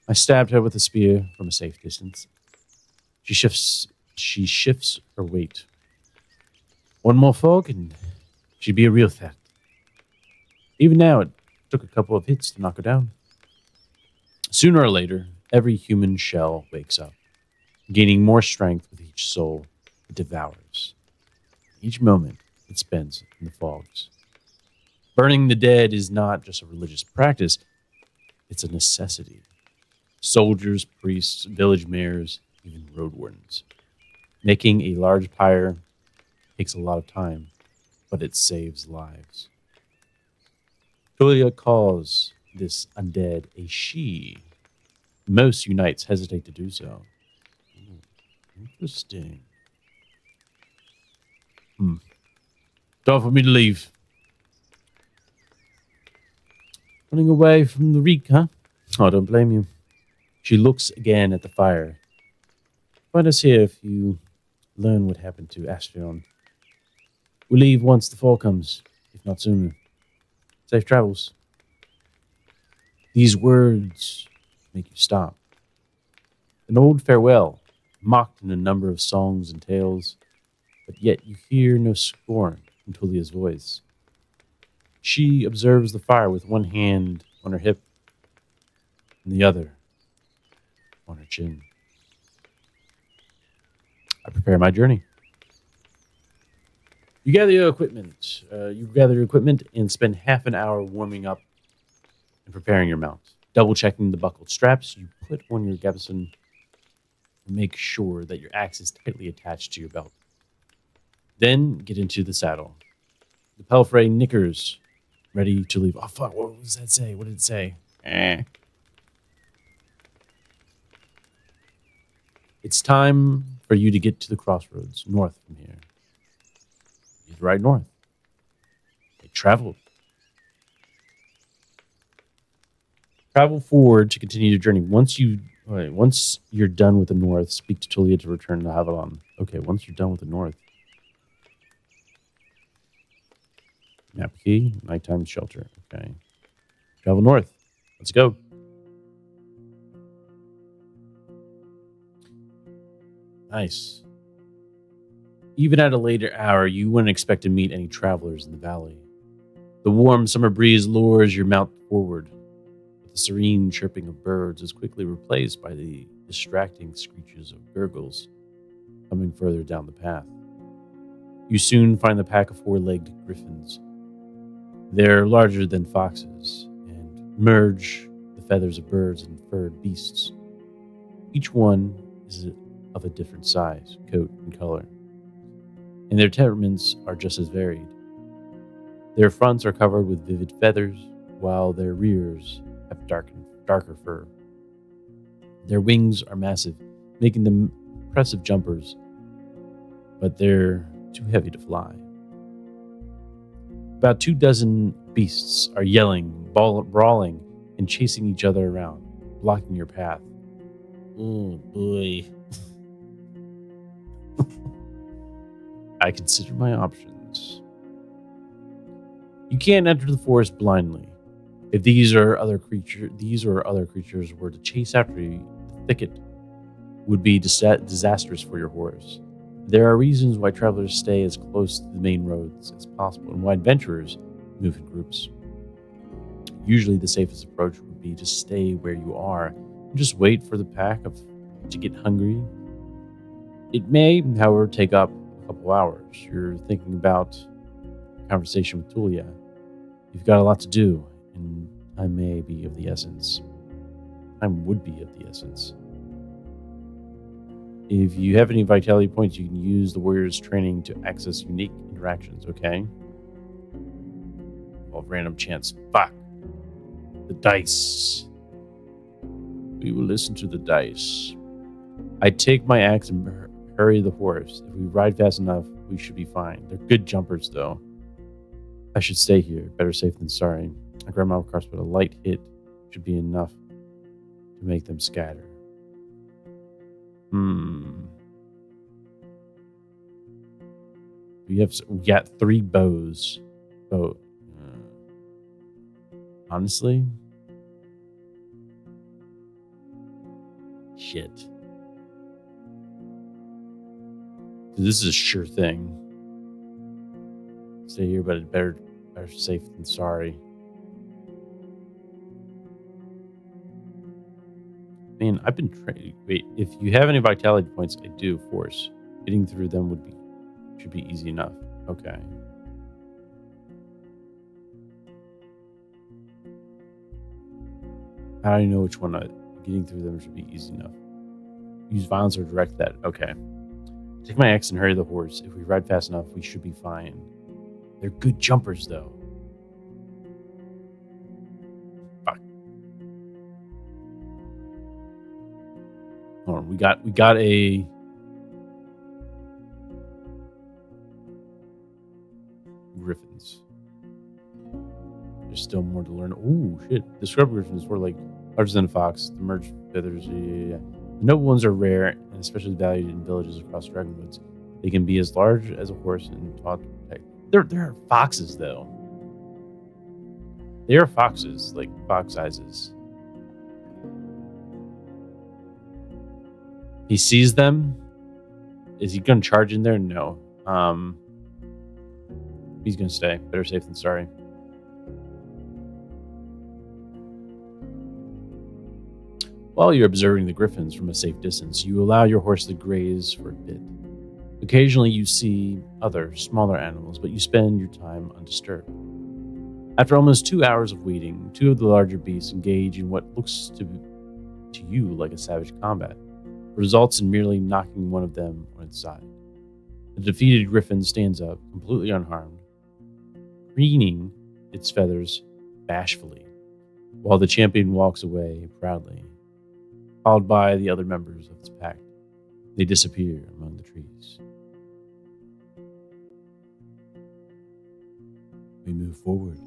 I stabbed her with a spear from a safe distance. She shifts her weight. One more fog and she'd be a real threat. Even now, it took a couple of hits to knock her down. Sooner or later, every human shell wakes up, gaining more strength with each soul it devours. Each moment it spends in the fogs. Burning the dead is not just a religious practice, it's a necessity. Soldiers, priests, village mayors, even road wardens. Making a large pyre takes a lot of time, but it saves lives. Julia calls this undead a she. Most unites hesitate to do so. Interesting. Time for me to leave. Running away from the reek, huh? I don't blame you. She looks again at the fire. Find us here if you learn what happened to Astrion. We'll leave once the fall comes, if not sooner. Safe travels. These words make you stop. An old farewell, mocked in a number of songs and tales, but yet you hear no scorn in Tulia's voice. She observes the fire with one hand on her hip and the other on her chin. I prepare my journey. You gather your equipment. And spend half an hour warming up and preparing your mount. Double checking the buckled straps. You put on your gabison and make sure that your axe is tightly attached to your belt. Then get into the saddle. The palfrey knickers, ready to leave. Oh, fuck, what does that say? What did it say? It's time for you to get to the crossroads, north from here. He's right north. They traveled. Travel forward to continue your journey. Once you're done with the north, speak to Tulia to return to Avalon. Okay, once you're done with the north. Map key, nighttime shelter. Okay. Travel north. Let's go. Nice. Even at a later hour, you wouldn't expect to meet any travelers in the valley. The warm summer breeze lures your mount forward. The serene chirping of birds is quickly replaced by the distracting screeches of gurgles coming further down the path. You soon find the pack of four-legged griffins. They're larger than foxes and merge the feathers of birds and furred beasts. Each one is of a different size, coat, and color, and their temperaments are just as varied. Their fronts are covered with vivid feathers, while their rears have darker fur. Their wings are massive, making them impressive jumpers, but they're too heavy to fly. About 24 beasts are yelling, brawling, and chasing each other around, blocking your path. Oh boy. I consider my options. You can't enter the forest blindly. If these or other creatures were to chase after you, the thicket would be disastrous for your horse. There are reasons why travelers stay as close to the main roads as possible and why adventurers move in groups. Usually the safest approach would be to stay where you are and just wait for the pack to get hungry. It may, however, take up a couple hours. You're thinking about a conversation with Tulia. You've got a lot to do, and time may be of the essence. Time would be of the essence. If you have any vitality points, you can use the warrior's training to access unique interactions, okay? All random chance. Fuck. The dice. We will listen to the dice. I take my axe and hurry the horse. If we ride fast enough, we should be fine. They're good jumpers, though. I should stay here. Better safe than sorry. I grab my crossbow. A light hit should be enough to make them scatter. We got 3 bows. So, honestly, shit. This is a sure thing. Stay here, but it's better safe than sorry. Man, I've been training. Wait, if you have any vitality points, I do. Force. Getting through them should be easy enough. Okay. How do you know which one? Getting through them should be easy enough. Use violence or direct that. Okay. Take my axe and hurry the horse. If we ride fast enough, we should be fine. They're good jumpers, though. Fuck. Hold on, we got a griffins. There's still more to learn. Ooh, shit. The scrub griffins were like larger than a fox. The merged feathers. Yeah. The noble ones are rare and especially valued in villages across Dragonwoods. They can be as large as a horse and taught to protect. They're foxes, though. They are foxes, like fox sizes. He sees them. Is he going to charge in there? No. He's going to stay. Better safe than sorry. While you're observing the griffins from a safe distance, you allow your horse to graze for a bit. Occasionally you see other, smaller animals, but you spend your time undisturbed. After almost 2 hours of waiting, 2 of the larger beasts engage in what looks to you like a savage combat. It results in merely knocking one of them on its side. The defeated griffin stands up, completely unharmed, preening its feathers bashfully, while the champion walks away proudly, followed by the other members of its pack. They disappear among the trees. We move forward.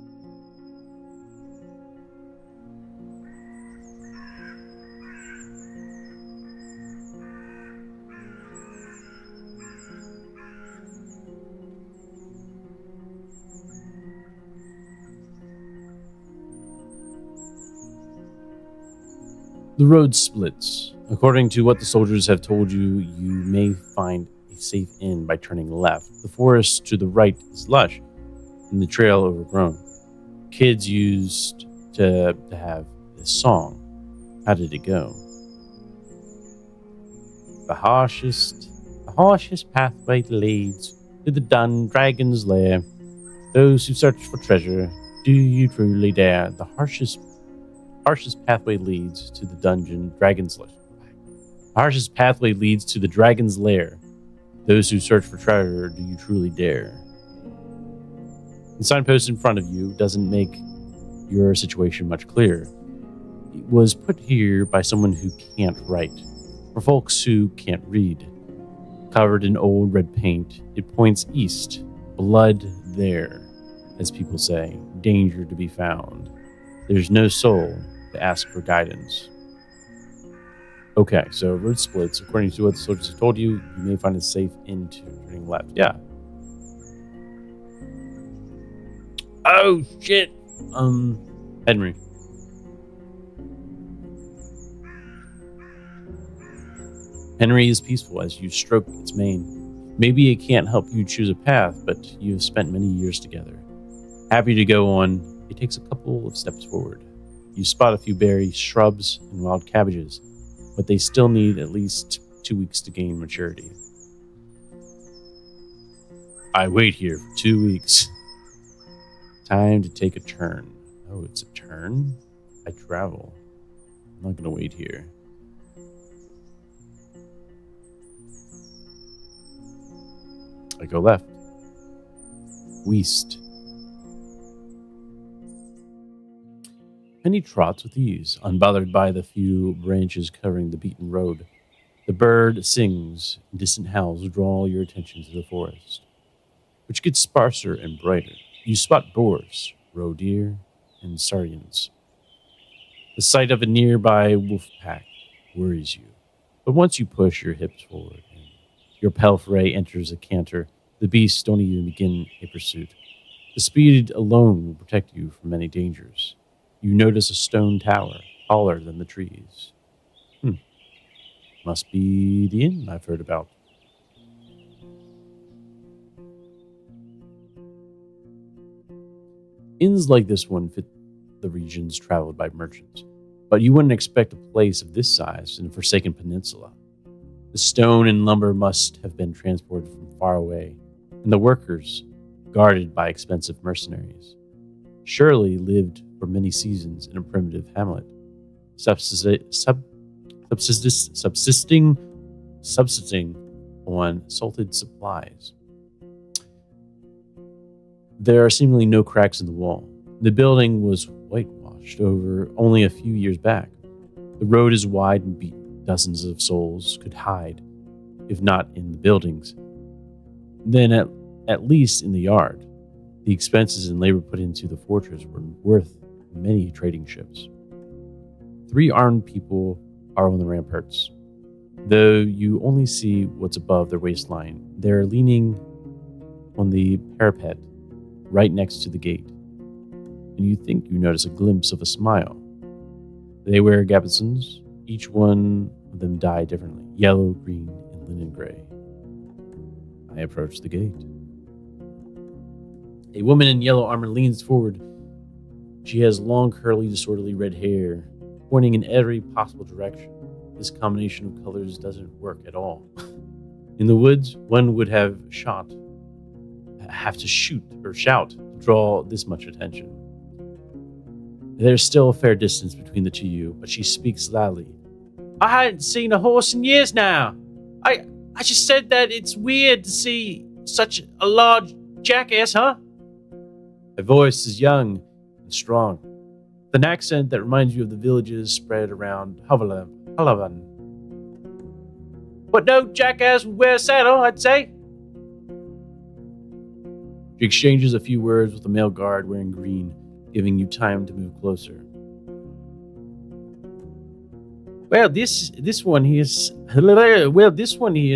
The road splits. According to what the soldiers have told you, you may find a safe inn by turning left. The forest to the right is lush, and the trail overgrown. Kids used to have this song. How did it go? The harshest pathway leads to the dun dragon's lair. Those who search for treasure, do you truly dare? The harshest pathway leads to the dragon's lair. The harshest pathway leads to the dragon's lair. Those who search for treasure, do you truly dare? The signpost in front of you doesn't make your situation much clearer. It was put here by someone who can't write, for folks who can't read. Covered in old red paint, it points east. Blood there, as people say. Danger to be found. There's no soul to ask for guidance. Okay, so road splits. According to what the soldiers have told you, you may find a safe inn to turning left. Yeah. Oh, shit. Henry. Henry is peaceful as you stroke its mane. Maybe it can't help you choose a path, but you have spent many years together. Happy to go on, it takes a couple of steps forward. You spot a few berry shrubs and wild cabbages, but they still need at least 2 weeks to gain maturity. I wait here for 2 weeks. Time to take a turn. Oh, it's a turn? I travel. I'm not going to wait here. I go left. West. Penny trots with ease, unbothered by the few branches covering the beaten road. The bird sings, and distant howls draw your attention to the forest, which gets sparser and brighter. You spot boars, roe deer, and sarians. The sight of a nearby wolf pack worries you, but once you push your hips forward and your palfrey enters a canter, the beasts don't even begin a pursuit. The speed alone will protect you from many dangers. You notice a stone tower, taller than the trees. Must be the inn I've heard about. Inns like this one fit the regions traveled by merchants, but you wouldn't expect a place of this size in a forsaken peninsula. The stone and lumber must have been transported from far away, and the workers, guarded by expensive mercenaries, surely lived for many seasons in a primitive hamlet, subsisting on salted supplies. There are seemingly no cracks in the wall. The building was whitewashed over only a few years back. The road is wide and beaten. Dozens of souls could hide, if not in the buildings, then at least in the yard. The expenses and labor put into the fortress were worth many trading ships. 3 armed people are on the ramparts. Though you only see what's above their waistline, they're leaning on the parapet right next to the gate, and you think you notice a glimpse of a smile. They wear gabardines, each one of them dyed differently, yellow, green, and linen gray. I approach the gate. A woman in yellow armor leans forward. She has long, curly, disorderly red hair, pointing in every possible direction. This combination of colors doesn't work at all. In the woods, one would have to shoot or shout to draw this much attention. There's still a fair distance between the two of you, but she speaks loudly. I hadn't seen a horse in years now. I just said that it's weird to see such a large jackass, huh? Her voice is young and strong, with an accent that reminds you of the villages spread around Halavan. But no jackass would wear a saddle, I'd say. She exchanges a few words with the male guard wearing green, giving you time to move closer. Well, this one here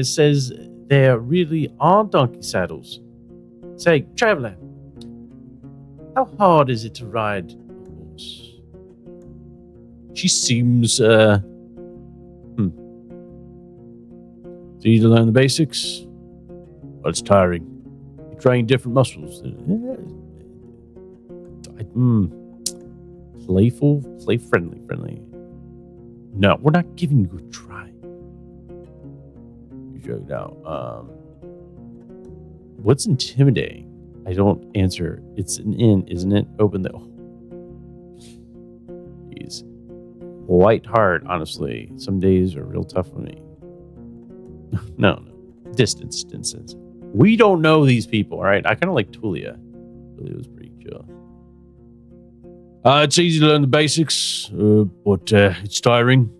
says there really are donkey saddles. Say, traveler, how hard is it to ride a horse? She seems, So you to learn the basics? Well, it's tiring. You train different muscles. Playful, friendly. No, we're not giving you a try. You joke now. What's intimidating? I don't answer. It's an inn, isn't it? Open the... Jeez. Quite hard, honestly. Some days are real tough for me. No. Distance. We don't know these people, all right? I kind of like Tulia. Tulia was pretty chill. It's easy to learn the basics, but it's tiring.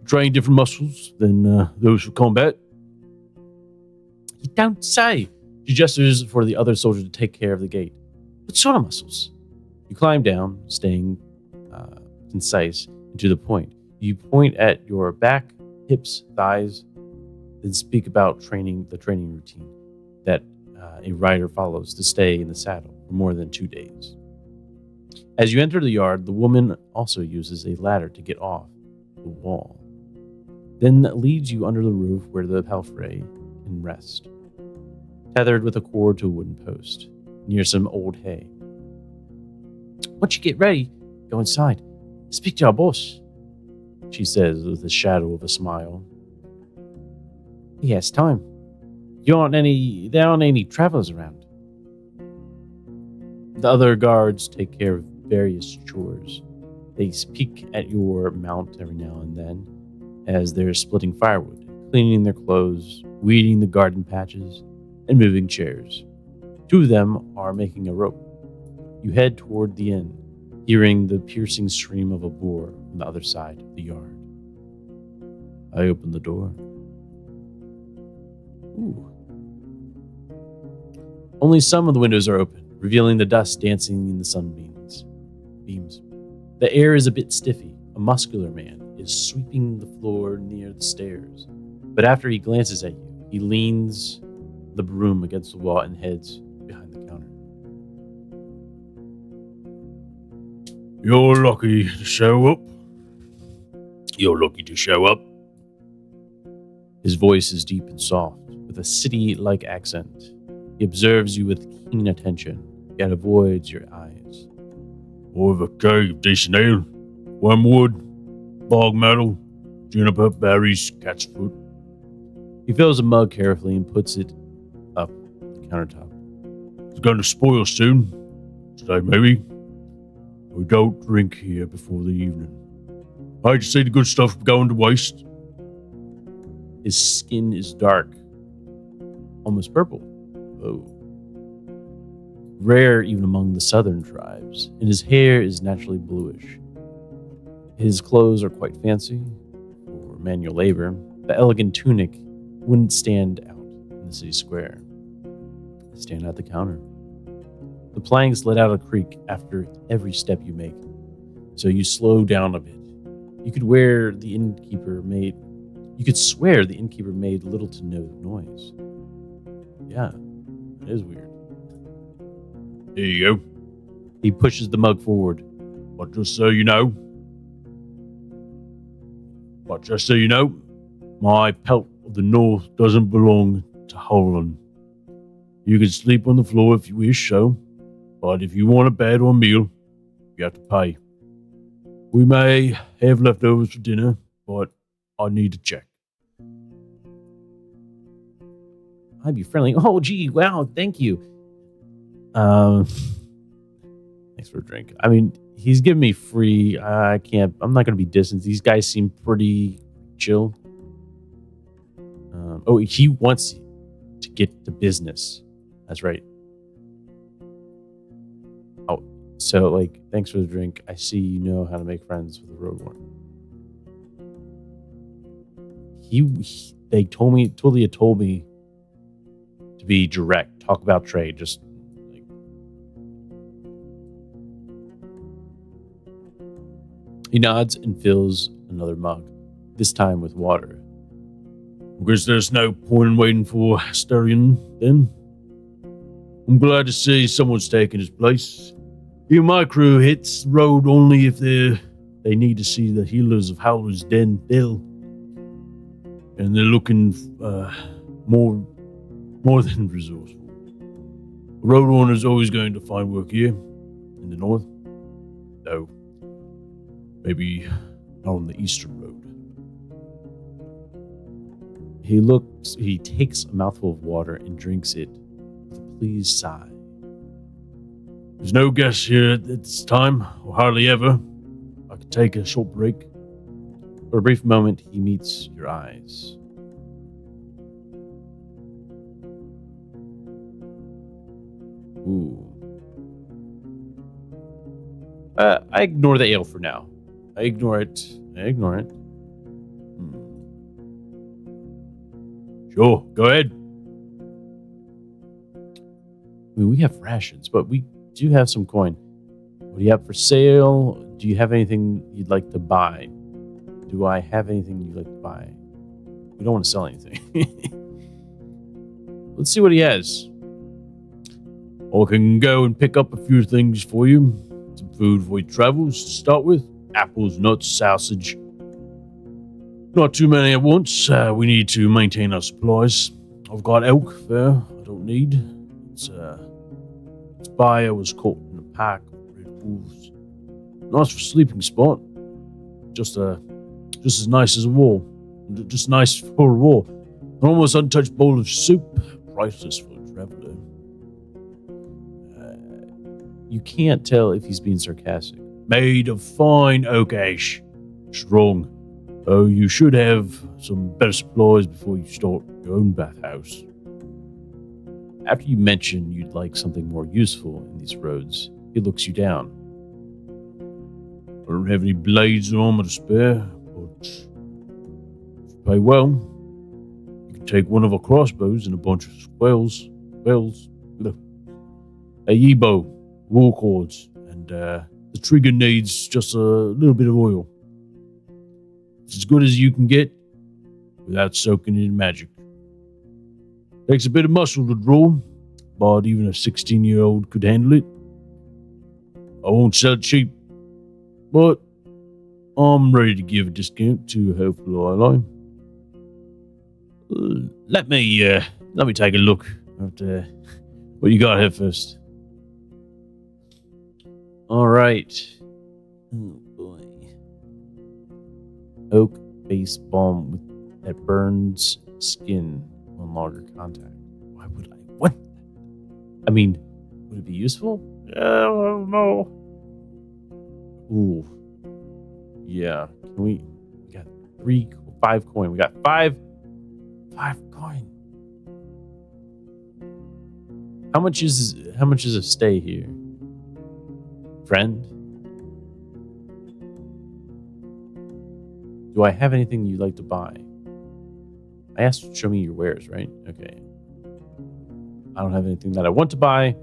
Train different muscles than those for combat. You don't say. She gestures for the other soldier to take care of the gate. What sort of muscles? You climb down, staying concise and to the point. You point at your back, hips, thighs, then speak about the training routine that a rider follows to stay in the saddle for more than 2 days. As you enter the yard, the woman also uses a ladder to get off the wall, then leads you under the roof where the palfrey can rest, tethered with a cord to a wooden post, near some old hay. Once you get ready, go inside. Speak to our boss, she says with a shadow of a smile. He has time. There aren't any travelers around. The other guards take care of various chores. They peek at your mount every now and then as they're splitting firewood, cleaning their clothes, weeding the garden patches, and moving chairs. Two of them are making a rope. You head toward the inn, hearing the piercing scream of a boar on the other side of the yard. I open the door. Ooh. Only some of the windows are open, revealing the dust dancing in the sunbeams. The air is a bit stiffy. A muscular man is sweeping the floor near the stairs. But after he glances at you, he leans the broom against the wall and heads behind the counter. You're lucky to show up. You're lucky to show up. His voice is deep and soft, with a city-like accent. He observes you with keen attention, yet avoids your eyes. I've a keg of decent ale, wormwood, bog metal, juniper berries, cat's foot. He fills a mug carefully and puts it up the countertop. It's going to spoil soon. Today, maybe. We don't drink here before the evening. I hate to see the good stuff going to waste. His skin is dark, almost purple. Oh. Rare even among the southern tribes, and his hair is naturally bluish. His clothes are quite fancy for manual labor. The elegant tunic wouldn't stand out in the city square. They stand at the counter. The planks let out a creak after every step you make, so you slow down a bit. You could swear the innkeeper made little to no noise. Yeah, it is weird. Here you go. He pushes the mug forward. But just so you know, my pelt of the north doesn't belong to Holland. You can sleep on the floor if you wish so, but if you want a bed or a meal, you have to pay. We may have leftovers for dinner, but I need to check. I'd be friendly. Oh, gee, wow, thank you. Thanks for a drink. I mean, he's giving me free. I'm not going to be distant. These guys seem pretty chill. He wants to get to business. That's right. Oh, so thanks for the drink. I see you know how to make friends with the Roadwarden. They told me to be direct, talk about trade, just He nods and fills another mug, this time with water. Guess there's no point in waiting for Asterion, then. I'm glad to see someone's taking his place. You and my crew hits the road only if they need to see the healers of Howler's Den ill. And they're looking more than resourceful. The Roadwarden is always going to find work here, in the north. Though, maybe not on the eastern road. He takes a mouthful of water and drinks it with a pleased sigh. There's no guests here at this time, or hardly ever. I could take a short break. For a brief moment, he meets your eyes. Ooh. I ignore the ale for now. I ignore it. Sure, go ahead. I mean, we have rations, but we do have some coin. What do you have for sale? Do you have anything you'd like to buy? Do I have anything you'd like to buy? We don't want to sell anything. Let's see what he has. I can go and pick up a few things for you. Some food for your travels to start with. Apples, nuts, sausage. Not too many at once. We need to maintain our supplies. I've got elk there I don't need. Its buyer was caught in a pack of red wolves. Nice for sleeping spot. Just as nice as a wall. Just nice for a wall. An almost untouched bowl of soup, priceless for a traveler. You can't tell if he's being sarcastic. Made of fine oak ash. Strong. Oh, you should have some better supplies before you start your own bathhouse. After you mention you'd like something more useful in these roads, he looks you down. I don't have any blades or armor to spare, but if you pay well, you can take one of our crossbows and a bunch of spells, a yebo, war cords, and the trigger needs just a little bit of oil. It's as good as you can get without soaking in magic. Takes a bit of muscle to draw, but even a 16-year-old could handle it. I won't sell it cheap, but I'm ready to give a discount to a helpful ally. Let me take a look at what you got here first. All right. Oh boy. Oak base balm that burns skin on longer contact. Why would I? What? I mean, would it be useful? I don't know. Ooh. Yeah. Can we got 5 coin. We got 5 coin. How much is a stay here? Friend? Do I have anything you'd like to buy? I asked you to show me your wares, right? Okay. I don't have anything that I want to buy.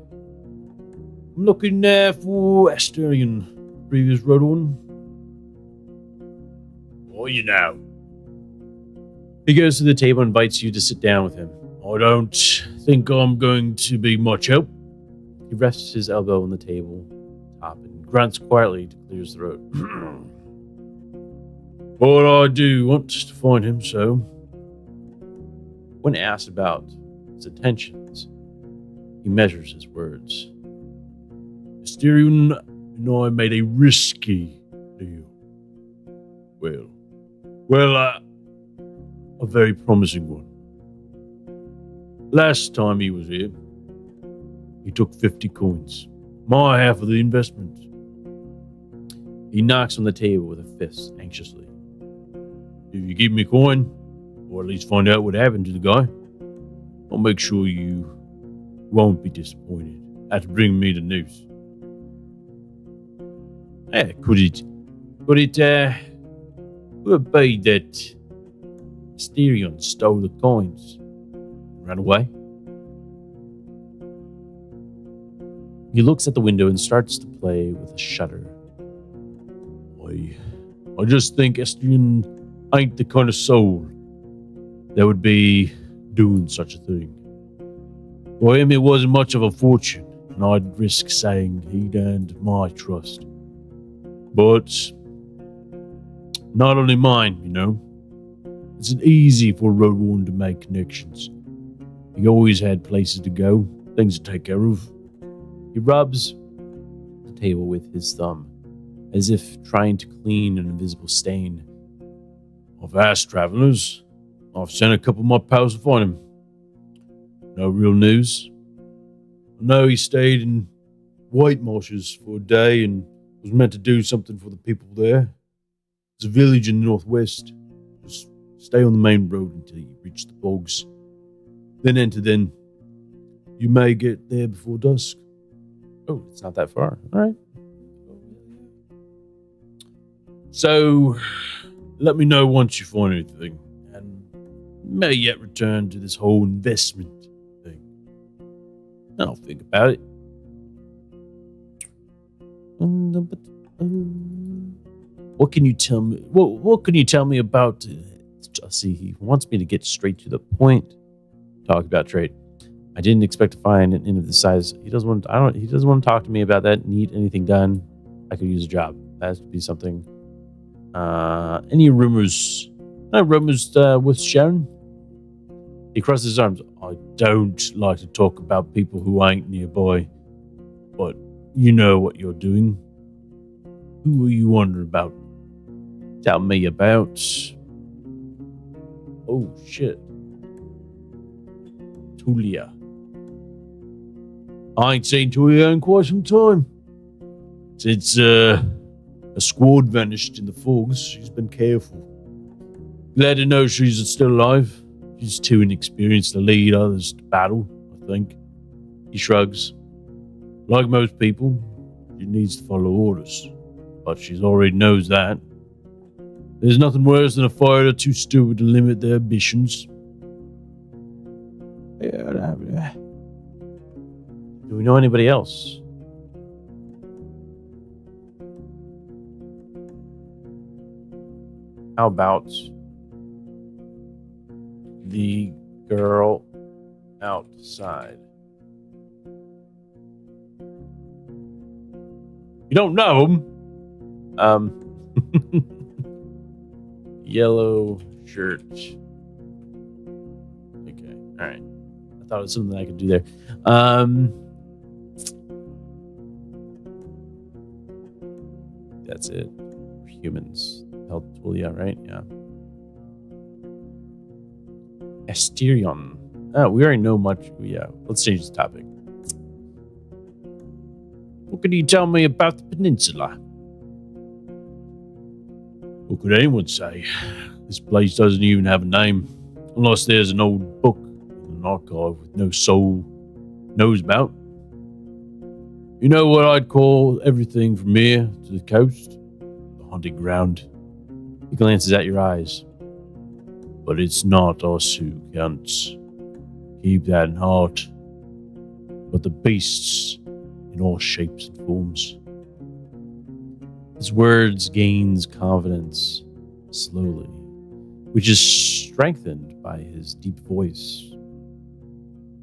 I'm looking for Asterion, previous Roadwarden. Oh, you know. He goes to the table and invites you to sit down with him. I don't think I'm going to be much help. He rests his elbow on the table top and grunts quietly to clear his throat. But I do want to find him, so. When asked about his intentions, he measures his words. Asterion and I made a risky deal. Well, a very promising one. Last time he was here, he took 50 coins, my half of the investment. He knocks on the table with a fist anxiously. If you give me a coin, or at least find out what happened to the guy, I'll make sure you won't be disappointed after bringing me the news. Could it be that Asterion stole the coins and ran away? He looks at the window and starts to play with a shutter. I just think Asterion ain't the kind of soul that would be doing such a thing. For him, it wasn't much of a fortune, and I'd risk saying he'd earned my trust. But not only mine, you know. It's easy for Roadwarden to make connections. He always had places to go, things to take care of. He rubs the table with his thumb, as if trying to clean an invisible stain. I've asked travelers. I've sent a couple of my pals to find him. No real news. I know he stayed in White Marshes for a day and was meant to do something for the people there. It's a village in the northwest. Just stay on the main road until you reach the bogs. Then enter. Then you may get there before dusk. Oh, it's not that far. All right. So, let me know once you find anything, and may yet return to this whole investment thing. I'll think about it. What can you tell me? What can you tell me about? See, he wants me to get straight to the point. Talk about trade. I didn't expect to find an inn of this size. He doesn't want. He doesn't want to talk to me about that. Need anything done? I could use a job. That has to be something. Any rumors? No rumors with Sharon? He crosses his arms. I don't like to talk about people who ain't nearby, but you know what you're doing. Who are you wondering about? Tell me about. Oh shit! Tulia. I ain't seen Tulia in quite some time. Since a squad vanished in the fogs, she's been careful. Glad to know she's still alive. She's too inexperienced to lead others to battle, I think. He shrugs. Like most people, she needs to follow orders, but she already knows that. There's nothing worse than a fighter too stupid to limit their ambitions. Do we know anybody else? How about the girl outside? You don't know him? Yellow shirt. Okay, all right. I thought it was something I could do there. That's it. Humans. Tulia, right? Yeah. Asterion. Oh, we already know much. Yeah, let's change the topic. What can you tell me about the peninsula? What could anyone say? This place doesn't even have a name, unless there's an old book in an archive with no soul knows about. You know what I'd call everything from here to the coast? The hunting ground. He glances at your eyes. But it's not us who counts. Keep that in heart. But the beasts in all shapes and forms. His words gains confidence slowly, which is strengthened by his deep voice.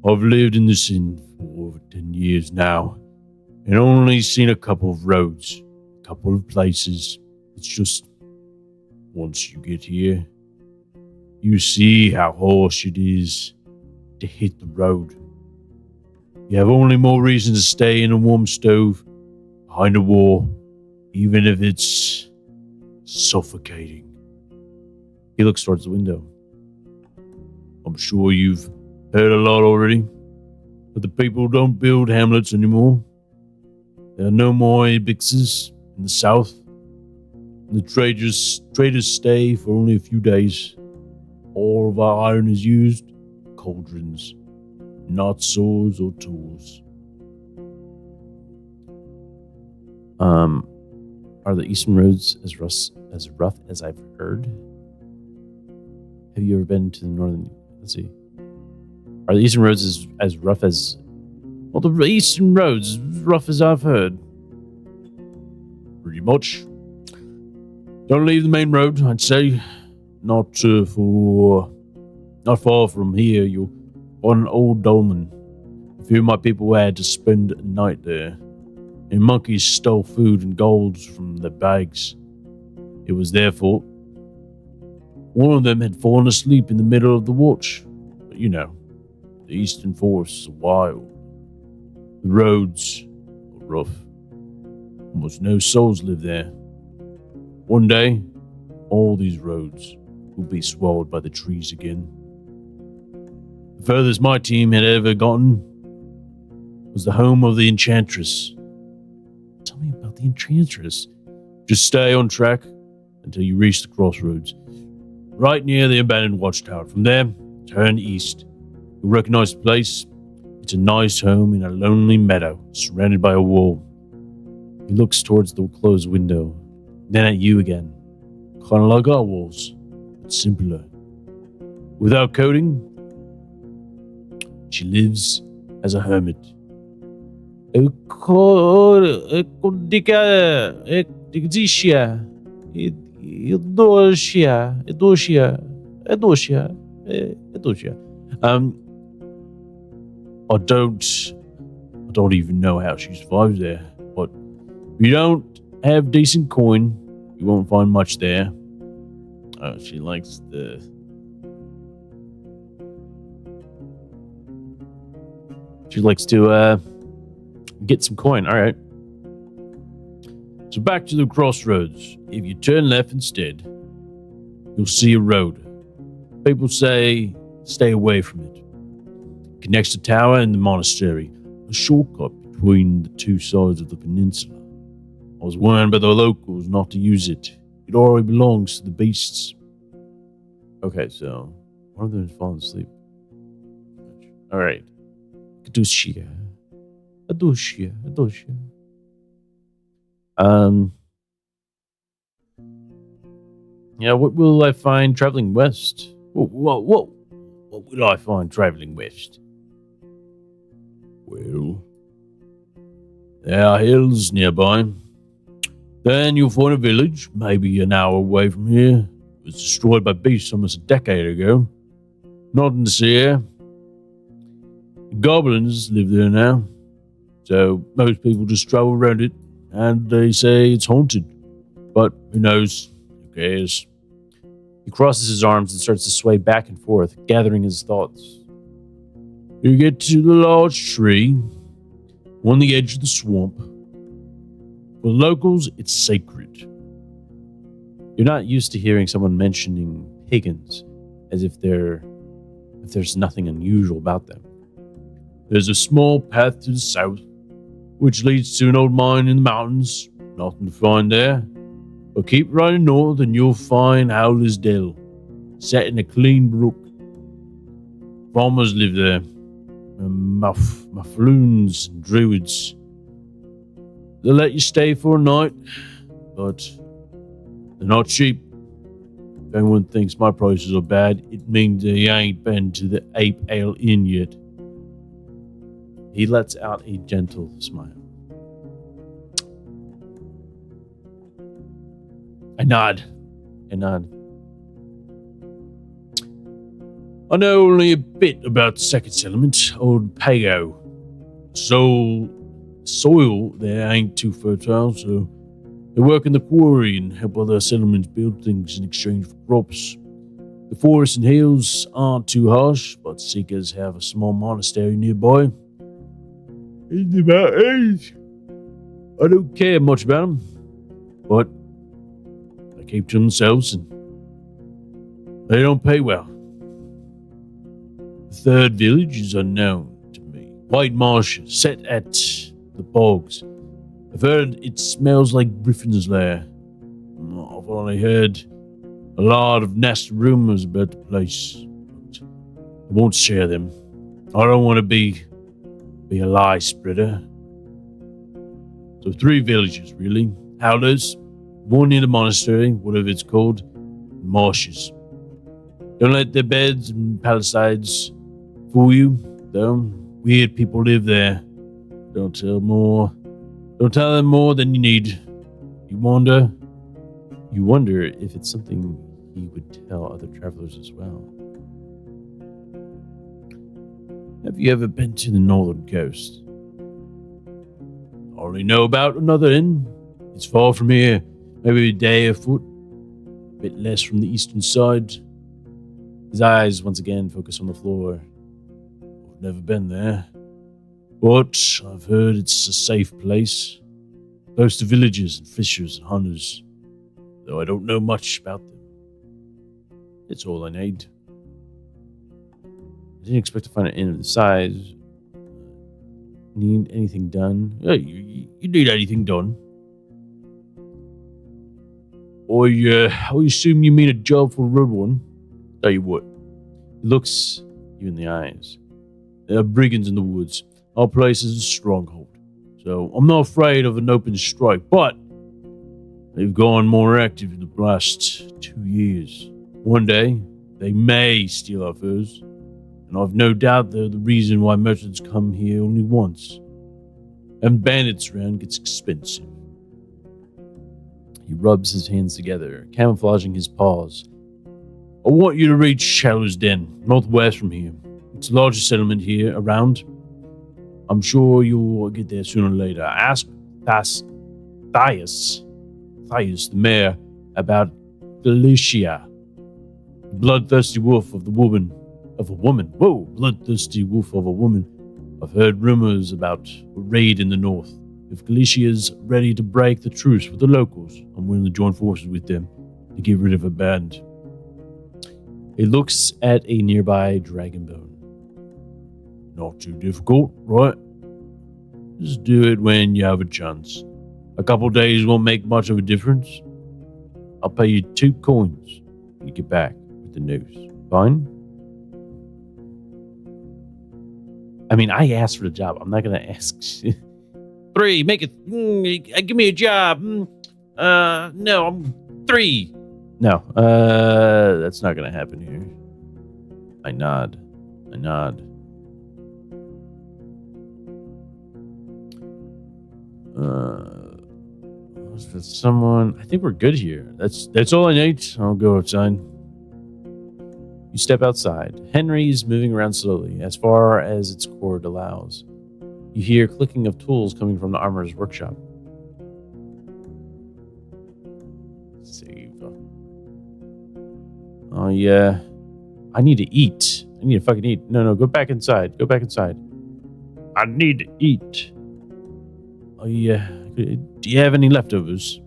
I've lived in this inn for over 10 years now, and only seen a couple of roads, a couple of places. It's just, once you get here, you see how harsh it is to hit the road. You have only more reason to stay in a warm stove behind a wall, even if it's suffocating. He looks towards the window. I'm sure you've heard a lot already, but the people don't build hamlets anymore. There are no more ibixes in the south, and the traders stay for only a few days. All of our iron is used, cauldrons, not swords or tools. Are the eastern roads as rough as I've heard? Have you ever been to the northern? Let's see. Are the eastern roads as rough as? Well, the eastern roads as rough as I've heard. Pretty much. Don't leave the main road, I'd say. Not far from here, you'll find an old dolmen. A few of my people had to spend a night there, and monkeys stole food and gold from their bags. It was their fault. One of them had fallen asleep in the middle of the watch. But you know, the eastern forests are wild. The roads are rough. Almost no souls live there. One day, all these roads will be swallowed by the trees again. The furthest my team had ever gotten was the home of the Enchantress. Tell me about the Enchantress. Just stay on track until you reach the crossroads, right near the abandoned watchtower. From there, turn east. You'll recognize the place. It's a nice home in a lonely meadow, surrounded by a wall. He looks towards the closed window, then at you again. Kind of like our walls, but simpler. Without coating, she lives as a hermit. I don't even know how she survives there, but if you don't have decent coin, you won't find much there. She likes the... She likes to get some coin. All right. So back to the crossroads. If you turn left instead, you'll see a road. People say stay away from it. connects the tower and the monastery, a shortcut between the two sides of the peninsula. I was warned by the locals not to use it. It already belongs to the beasts. Okay, so one of them has fallen asleep. All right. Adushia. Yeah, what will I find traveling west? What will I find traveling west? Well, there are hills nearby. Then you'll find a village, maybe an hour away from here. It was destroyed by beasts almost a decade ago. Not in the sea air. The goblins live there now. So most people just travel around it, and they say it's haunted. But who knows? Who cares? He crosses his arms and starts to sway back and forth, gathering his thoughts. You get to the large tree on the edge of the swamp. For the locals, it's sacred. You're not used to hearing someone mentioning pagans as if there's nothing unusual about them. There's a small path to the south, which leads to an old mine in the mountains. Nothing to find there. But keep riding north and you'll find Howler's Dell, set in a clean brook. Farmers live there. Muffloons and druids. They'll let you stay for a night, but they're not cheap. If anyone thinks my prices are bad, it means they ain't been to the Ape Ale Inn yet. He lets out a gentle smile. I nod. I know only a bit about the second settlement, Old Pago. Soil there ain't too fertile, so they work in the quarry and help other settlements build things in exchange for crops. The forests and hills aren't too harsh, but seekers have a small monastery nearby. In the mountains, I don't care much about them, but they keep to themselves and they don't pay well. The third village is unknown to me. White marshes set at the bogs. I've heard it smells like Griffin's lair. I've only heard a lot of nasty rumors about the place. But I won't share them. I don't want to be a lie spreader. So 3 villages, really. Howlers, one near the monastery, whatever it's called, and marshes. Don't let their beds and palisades fool you, though. Weird people live there. Don't tell them more than you need. You wonder if it's something he would tell other travelers as well. Have you ever been to the northern coast? I only know about another inn. It's far from here, maybe a day afoot. A bit less from the eastern side. His eyes once again focus on the floor. I've never been there. But I've heard it's a safe place. Close to villages and fishers and hunters. Though I don't know much about them. It's all I need. I didn't expect to find an inn of the size. Need anything done? Yeah, you need anything done. I assume you mean a job for Roadwarden. Tell you what. He looks you in the eyes. There are brigands in the woods. Our place is a stronghold. So I'm not afraid of an open strike, but they've gone more active in the last 2 years. One day, they may steal our furs. And I've no doubt they're the reason why merchants come here only once. And bandits around gets expensive. He rubs his hands together, camouflaging his paws. I want you to reach Shallow's Den, northwest from here. It's the largest settlement here around. I'm sure you'll get there sooner or later. Ask Thias, the mayor, about Galicia, the bloodthirsty wolf of a woman. Whoa, bloodthirsty wolf of a woman. I've heard rumors about a raid in the north. If Galicia's ready to break the truce with the locals, I'm willing to join forces with them to get rid of a band. He looks at a nearby dragon bone. Not too difficult, right? Just do it when you have a chance. A couple days won't make much of a difference. I'll pay you 2 coins when you get back with the news. Fine? I mean, I asked for the job. I'm not going to ask. 3, make it. Give me a job. No, I'm 3. No, that's not going to happen here. I nod. For someone, I think we're good here. That's all I need. I'll go outside. You step outside. Henry's moving around slowly, as far as its cord allows. You hear clicking of tools coming from the armorer's workshop. Save. Oh yeah. I need to eat. I need to fucking eat. No, go back inside. I need to eat. Oh yeah. Do you have any leftovers?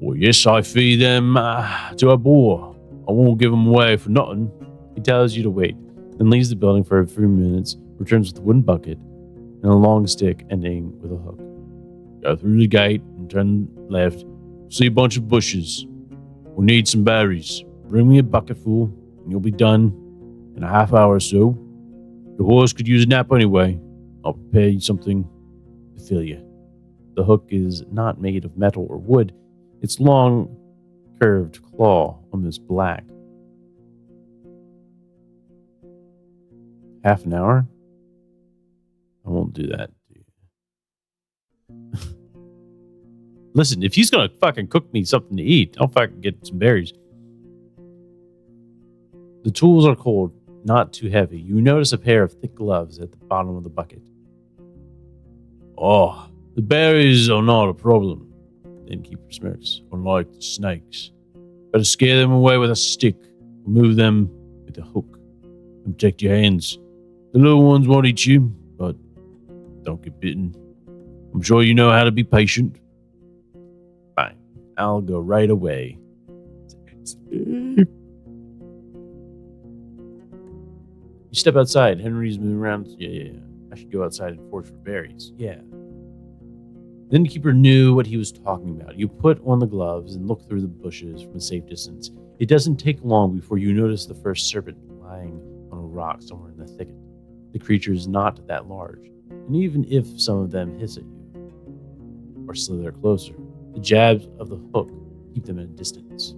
Well, yes, I feed them to a boar. I won't give them away for nothing. He tells you to wait, then leaves the building for a few minutes, returns with a wooden bucket and a long stick ending with a hook. Go through the gate and turn left. See a bunch of bushes. We'll need some berries. Bring me a bucket full and you'll be done in a half hour or so. The horse could use a nap anyway. I'll prepare you something to fill you. The hook is not made of metal or wood. Its long, curved claw, almost black. Half an hour? I won't do that. Listen, if he's gonna fucking cook me something to eat, I'll fucking get some berries. The tools are cold, not too heavy. You notice a pair of thick gloves at the bottom of the bucket. Oh, the berries are not a problem. The innkeeper smirks. Unlike the snakes. Better scare them away with a stick. Or move them with a hook. And protect your hands. The little ones won't eat you, but don't get bitten. I'm sure you know how to be patient. Fine. I'll go right away. You step outside. Henry's moving around. Yeah. I should go outside and forage for berries. Yeah. The innkeeper knew what he was talking about. You put on the gloves and look through the bushes from a safe distance. It doesn't take long before you notice the first serpent lying on a rock somewhere in the thicket. The creature is not that large, and even if some of them hiss at you or slither closer, the jabs of the hook keep them at a distance.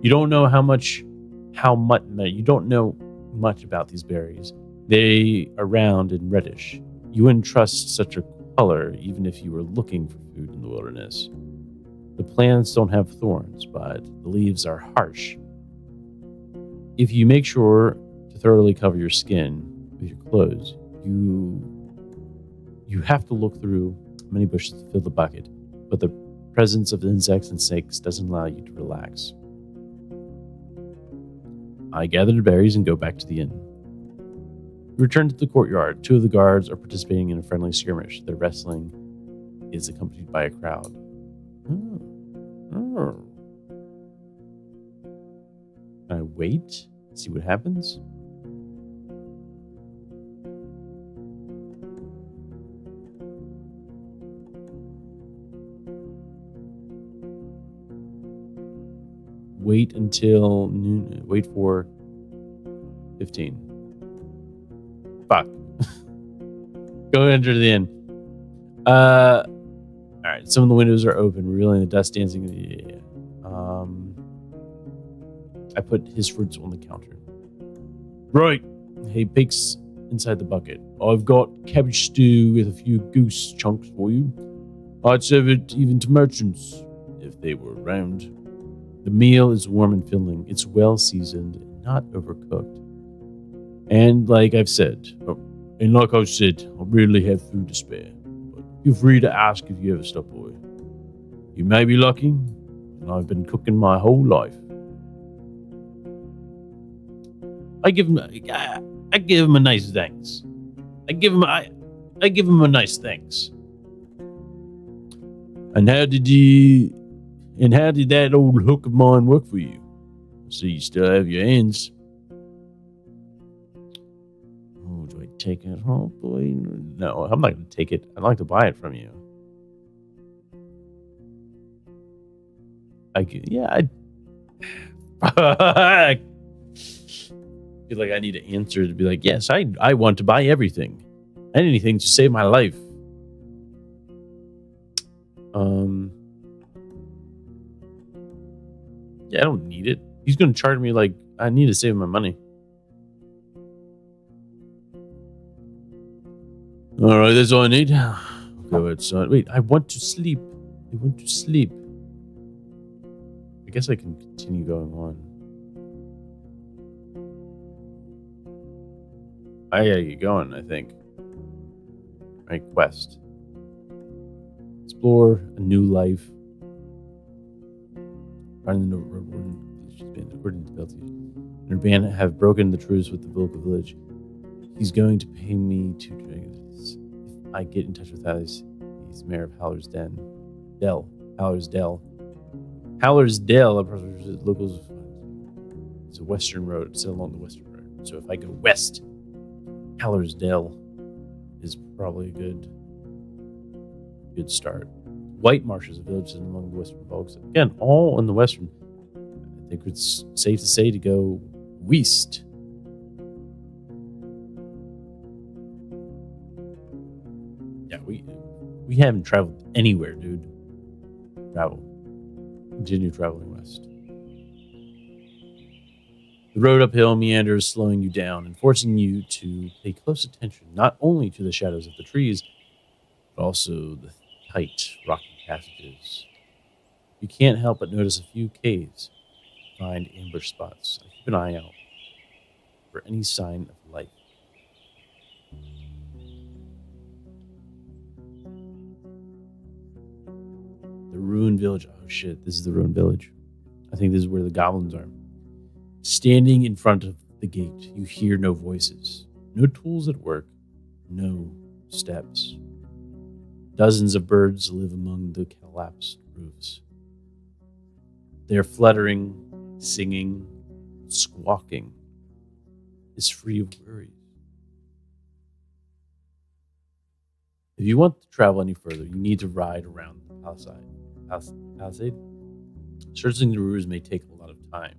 You don't know you don't know much about these berries. They are round and reddish. You wouldn't trust such a color even if you were looking for food in the wilderness. The plants don't have thorns, but the leaves are harsh. If you make sure to thoroughly cover your skin with your clothes, you have to look through many bushes to fill the bucket, but the presence of insects and snakes doesn't allow you to relax. I gather the berries and go back to the inn. You return to the courtyard. 2 of the guards are participating in a friendly skirmish. Their wrestling is accompanied by a crowd. Oh. Can I wait? See what happens? Wait until noon. Wait for 15. Fuck. Go enter the inn. Alright, some of the windows are open, revealing the dust dancing. Yeah. I put his fruits on the counter. Right. He peeks inside the bucket. I've got cabbage stew with a few goose chunks for you. I'd serve it even to merchants, if they were around. The meal is warm and filling. It's well seasoned, not overcooked. And like I've said, I rarely have food to spare. But feel free to ask if you ever stop by. You may be lucky, and I've been cooking my whole life. I give him a nice thanks. I give him a nice thanks. And how did that old hook of mine work for you? I see you still have your hands. take it. Oh, boy. No, I'm not going to take it. I'd like to buy it from you. I feel like I need an answer to be like, yes, I want to buy everything. Anything to save my life. Yeah, I don't need it. He's going to charge me like I need to save my money. All right, that's all I need. Go ahead, son. Wait, I want to sleep. I want to sleep. I guess I can continue going on. I gotta get going, I think. Right, quest. Explore a new life. Finding the Roadwarden according to Belty. And her band have broken the truce with the local village. He's going to pay me 2 dragons. If I get in touch with Alice, he's mayor of Howler's Den. Howler's Dell. Howler's Dell, locals. It's a western road. It's along the western road. So if I go west, Howler's Dell is probably a good start. White Marsh is a village among the western folks. Again, all in the western. I think it's safe to say to go west. Yeah, we haven't traveled anywhere, dude. Travel. Continue traveling west. The road uphill meanders, slowing you down and forcing you to pay close attention not only to the shadows of the trees, but also the tight, rocky passages. You can't help but notice a few caves, find ambush spots. Keep an eye out for any sign of life. The ruined village. Oh shit, this is the ruined village. I think this is where the goblins are. Standing in front of the gate, you hear no voices, no tools at work, no steps. Dozens of birds live among the collapsed roofs. Their fluttering, singing, squawking is free of worries. If you want to travel any further, you need to ride around the palisade. Searching the ruins may take a lot of time.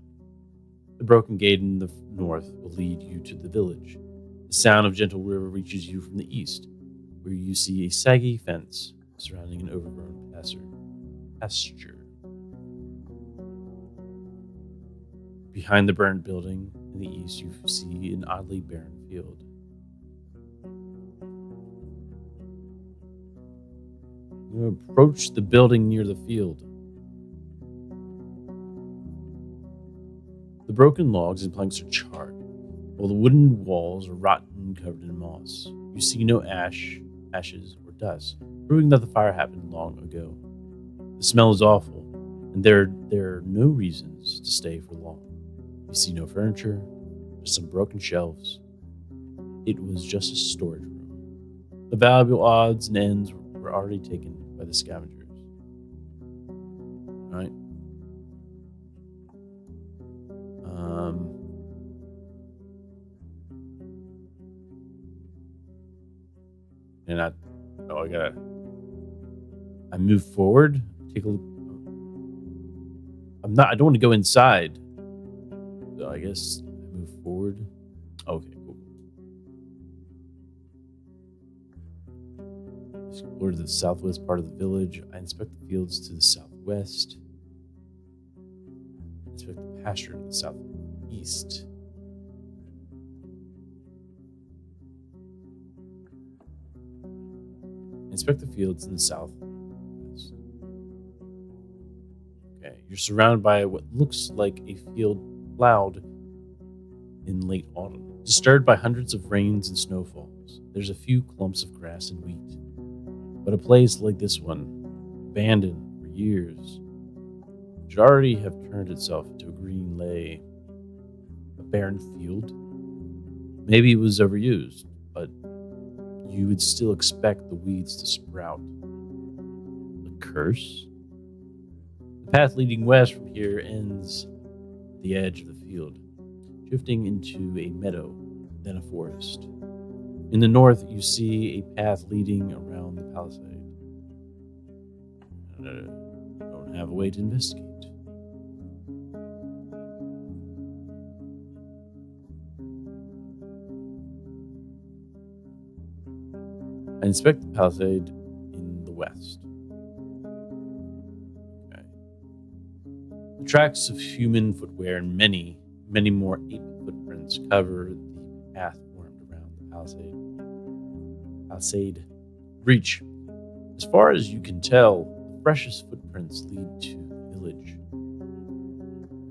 The broken gate in the north will lead you to the village. The sound of gentle river reaches you from the east, where you see a saggy fence surrounding an overgrown pasture. Behind the burned building in the east, you see an oddly barren field. You approach the building near the field. The broken logs and planks are charred, while the wooden walls are rotten and covered in moss. You see no ashes, or dust, proving that the fire happened long ago. The smell is awful, and there are no reasons to stay for long. You see no furniture, just some broken shelves. It was just a storage room. The valuable odds and ends were already taken by the scavengers. All right. And I move forward, take a look. I don't want to go inside. So I guess I move forward. Okay, cool. Explore the southwest part of the village. I inspect the fields to the southwest. Inspect the pasture to the southeast. Inspect the fields in the southwest. Okay, you're surrounded by what looks like a field plowed in late autumn, disturbed by hundreds of rains and snowfalls. There's a few clumps of grass and wheat. But a place like this one, abandoned for years, should already have turned itself into a green lay, a barren field. Maybe it was overused, but you would still expect the weeds to sprout. A curse? The path leading west from here ends at the edge of the field, drifting into a meadow, then a forest. In the north, you see a path leading around the palisade. I don't have a way to investigate. I inspect the palisade in the west. Okay. The tracks of human footwear and many more ape footprints cover the path formed around the palisade breach. As far as you can tell, the freshest footprints lead to the village.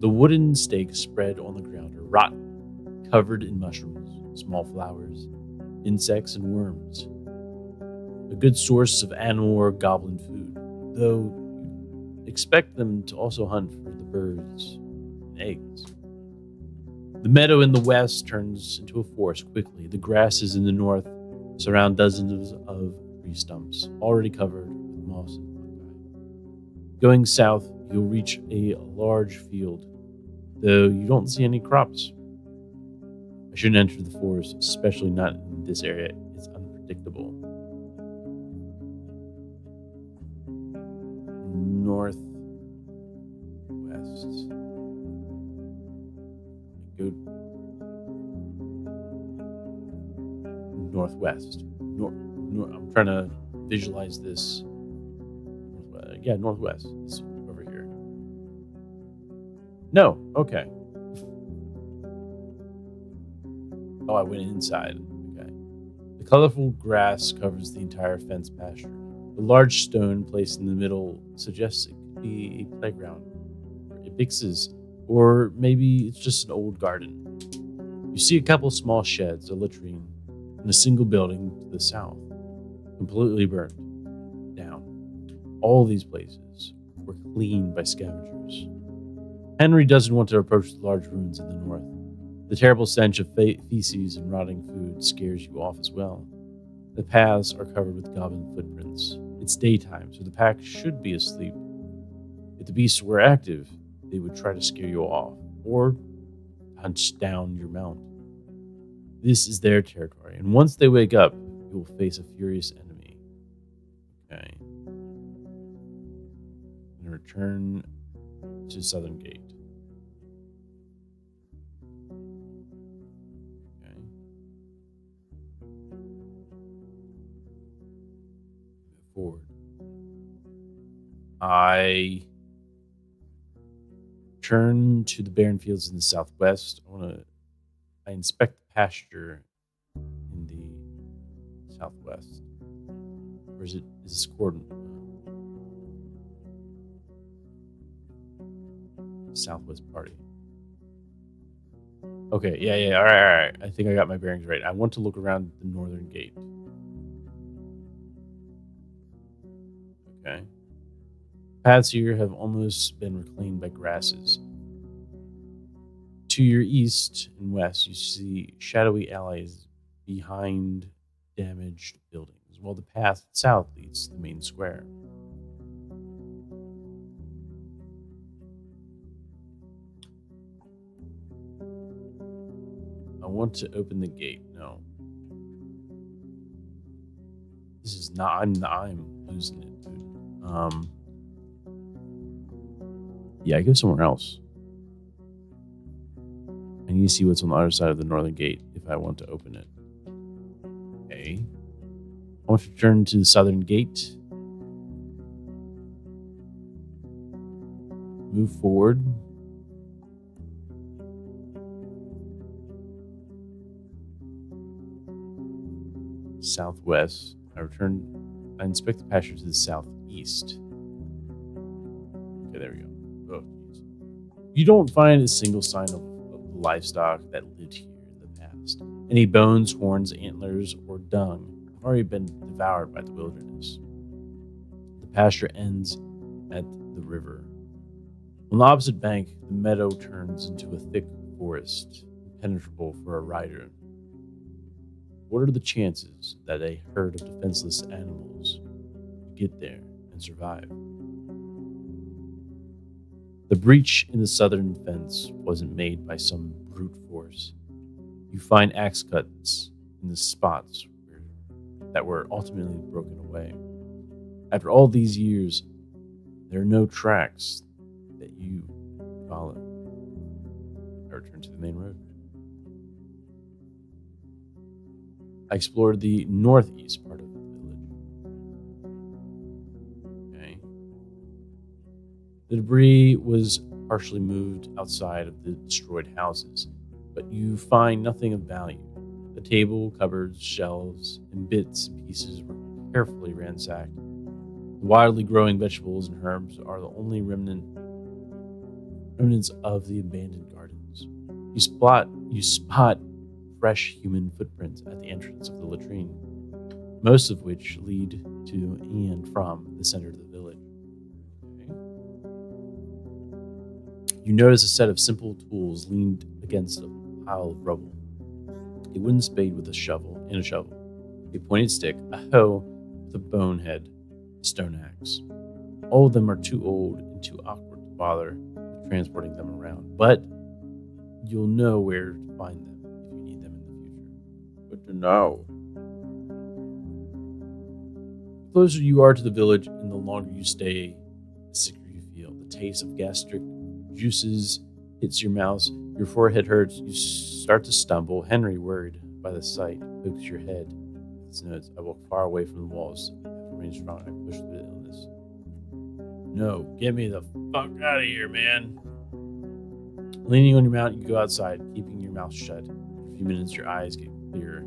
The wooden stakes spread on the ground are rotten, covered in mushrooms, small flowers, insects, and worms. A good source of animal or goblin food, though you expect them to also hunt for the birds and eggs. The meadow in the west turns into a forest quickly. The grasses in the north surround dozens of tree stumps, already covered with moss and fungi. Going south, you'll reach a large field, though you don't see any crops. I shouldn't enter the forest, especially not in this area. It's unpredictable. Northwest. Go northwest. I'm trying to visualize this. Northwest. It's over here. No, okay. Oh, I went inside. Okay. The colorful grass covers the entire fence pasture. The large stone placed in the middle suggests it could be a playground for ibixes, or maybe it's just an old garden. You see a couple small sheds, a latrine, and a single building to the south, completely burnt down. All these places were cleaned by scavengers. Henry doesn't want to approach the large ruins in the north. The terrible stench of feces and rotting food scares you off as well. The paths are covered with goblin footprints. It's daytime, so the pack should be asleep. If the beasts were active, they would try to scare you off, or hunt down your mount. This is their territory, and once they wake up, you will face a furious enemy. Okay. And return to Southern Gate. Okay. Move forward. I turn to the barren fields in the southwest. I inspect the pasture in the southwest. Or is this coordinate? Southwest party. Okay, yeah. All right. I think I got my bearings right. I want to look around the northern gate. Okay. Paths here have almost been reclaimed by grasses. To your east and west, you see shadowy alleys behind damaged buildings, while the path south leads to the main square. I want to open the gate. No. This is not... I'm losing it, dude. Yeah, I go somewhere else. I need to see what's on the other side of the northern gate if I want to open it. Okay. I want to turn to the southern gate. Move forward. Southwest. I inspect the pasture to the southeast. Okay, there we go. Oh, geez. You don't find a single sign of livestock that lived here in the past. Any bones, horns, antlers, or dung have already been devoured by the wilderness. The pasture ends at the river. On the opposite bank, the meadow turns into a thick forest, impenetrable for a rider. What are the chances that a herd of defenseless animals would get there and survive? The breach in the southern fence wasn't made by some brute force. You find axe cuts in the spots that were ultimately broken away. After all these years, there are no tracks that you follow. I returned to the main road. I explored the northeast part of the village. Okay. The debris was partially moved outside of the destroyed houses, but you find nothing of value. The table, cupboards, shelves, and bits and pieces were carefully ransacked. The wildly growing vegetables and herbs are the only remnants of the abandoned gardens. You spot fresh human footprints at the entrance of the latrine, most of which lead to and from the center of the village. Okay. You notice a set of simple tools leaned against a pile of rubble. A wooden spade with a shovel, a pointed stick, a hoe with a bone head, a stone axe. All of them are too old and too awkward to bother with transporting them around, but you'll know where to find them if you need them in the future. Good to know. The closer you are to the village and the longer you stay, the sicker you feel. The taste of gastric juices hits your mouth, your forehead hurts, you start to stumble. Henry, worried by the sight, pokes your head with his nose. I walk far away from the walls. I have to remain strong. I push through the illness. No, get me the fuck out of here, man. Leaning on your mount, you go outside, keeping your mouth shut. For a few minutes, your eyes get clearer.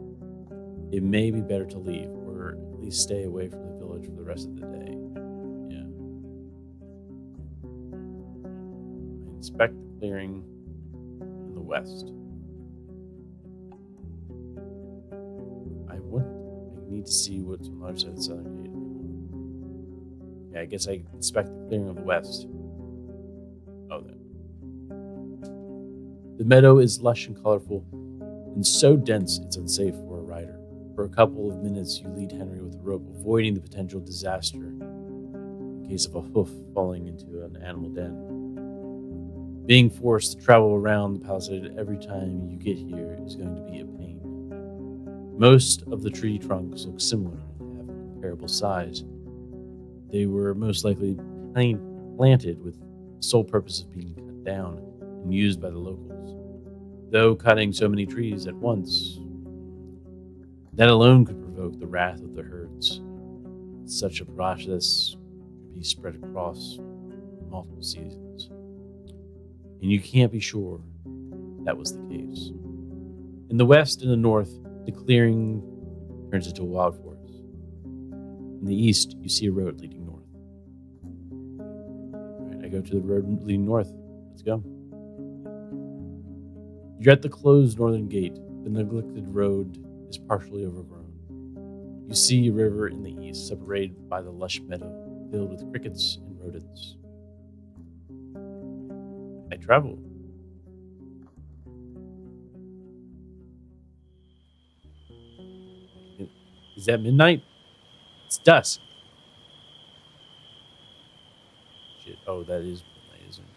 It may be better to leave, or at least stay away from the village for the rest of the day. Yeah. I inspect the clearing in the west. I need to see what's on the other side of the southern gate. Yeah, I guess I inspect the clearing of the west. Oh, there. The meadow is lush and colorful, and so dense it's unsafe for a rider. For a couple of minutes, you lead Henry with a rope, avoiding the potential disaster in case of a hoof falling into an animal den. Being forced to travel around the palisade every time you get here is going to be a pain. Most of the tree trunks look similar and have a comparable size. They were most likely planted with the sole purpose of being cut down and used by the locals. Though cutting so many trees at once, that alone could provoke the wrath of the herds. Such a process could be spread across multiple seasons. And you can't be sure that was the case. In the west and the north, the clearing turns into a wild forest. In the east, you see a road leading north. All right, I go to the road leading north. Let's go. You're at the closed northern gate. The neglected road is partially overgrown. You see a river in the east, separated by the lush meadow, filled with crickets and rodents. I travel. Is that midnight? It's dusk. Shit. Oh, that is midnight, isn't it?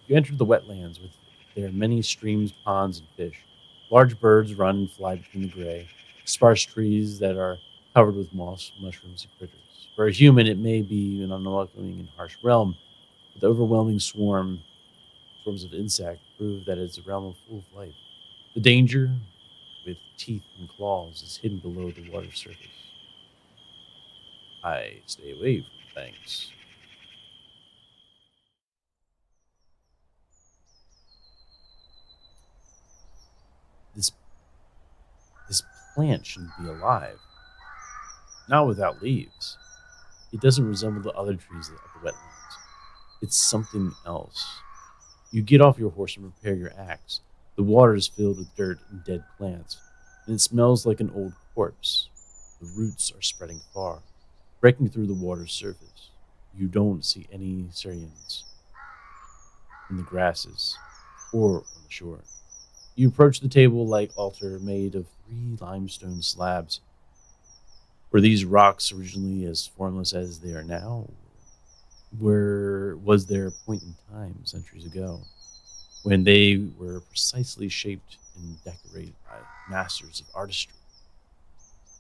You enter the wetlands with their many streams, ponds, and fish. Large birds run and fly between the gray, sparse trees that are covered with moss, mushrooms, and critters. For a human, it may be an unwelcoming and harsh realm, but the overwhelming swarms of insects prove that it's a realm full of life. The danger, with teeth and claws, is hidden below the water's surface. I stay away from things. This plant shouldn't be alive. Not without leaves. It doesn't resemble the other trees of the wetlands. It's something else. You get off your horse and prepare your axe. The water is filled with dirt and dead plants, and it smells like an old corpse. The roots are spreading far, breaking through the water's surface. You don't see any Syrians in the grasses or on the shore. You approach the table-like altar made of 3 limestone slabs. Were these rocks originally as formless as they are now? Was there a point in time centuries ago when they were precisely shaped and decorated by masters of artistry.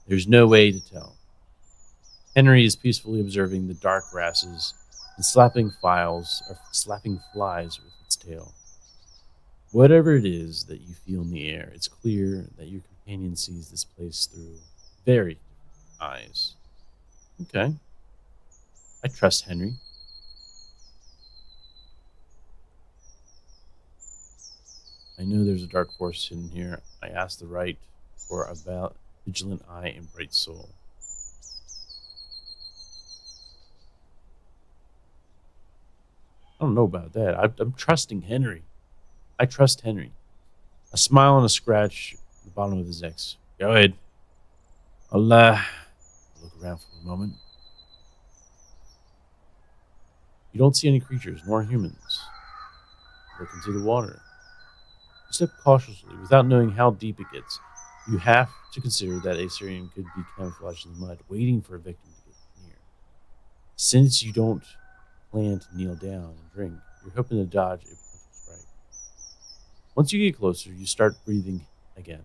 There's no way to tell. Henry is peacefully observing the dark grasses and slapping flies with its tail. Whatever it is that you feel in the air, it's clear that your companion sees this place through very different eyes. Okay, I trust Henry. I know there's a dark force hidden here. I ask the right for a vigilant eye and bright soul. I don't know about that. I'm trusting Henry. I trust Henry. A smile and a scratch at the bottom of his X. Go ahead. I'll look around for a moment. You don't see any creatures, nor humans. Look into the water. You step cautiously, without knowing how deep it gets. You have to consider that a Syrian could be camouflaged in the mud, waiting for a victim to get near. Since you don't plan to kneel down and drink, you're hoping to dodge a potential strike. Once you get closer, you start breathing again.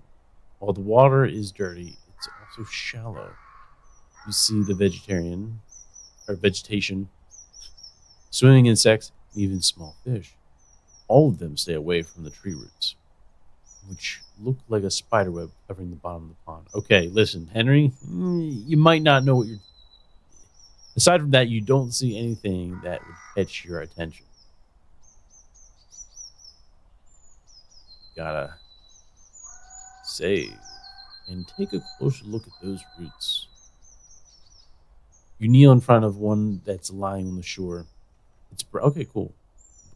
While the water is dirty, it's also shallow. You see the vegetation, swimming insects, and even small fish. All of them stay away from the tree roots, which look like a spider web covering the bottom of the pond. Okay, listen, Henry, you might not know what you're... Aside from that, you don't see anything that would catch your attention. Gotta save and take a closer look at those roots. You kneel in front of one that's lying on the shore. Okay, cool.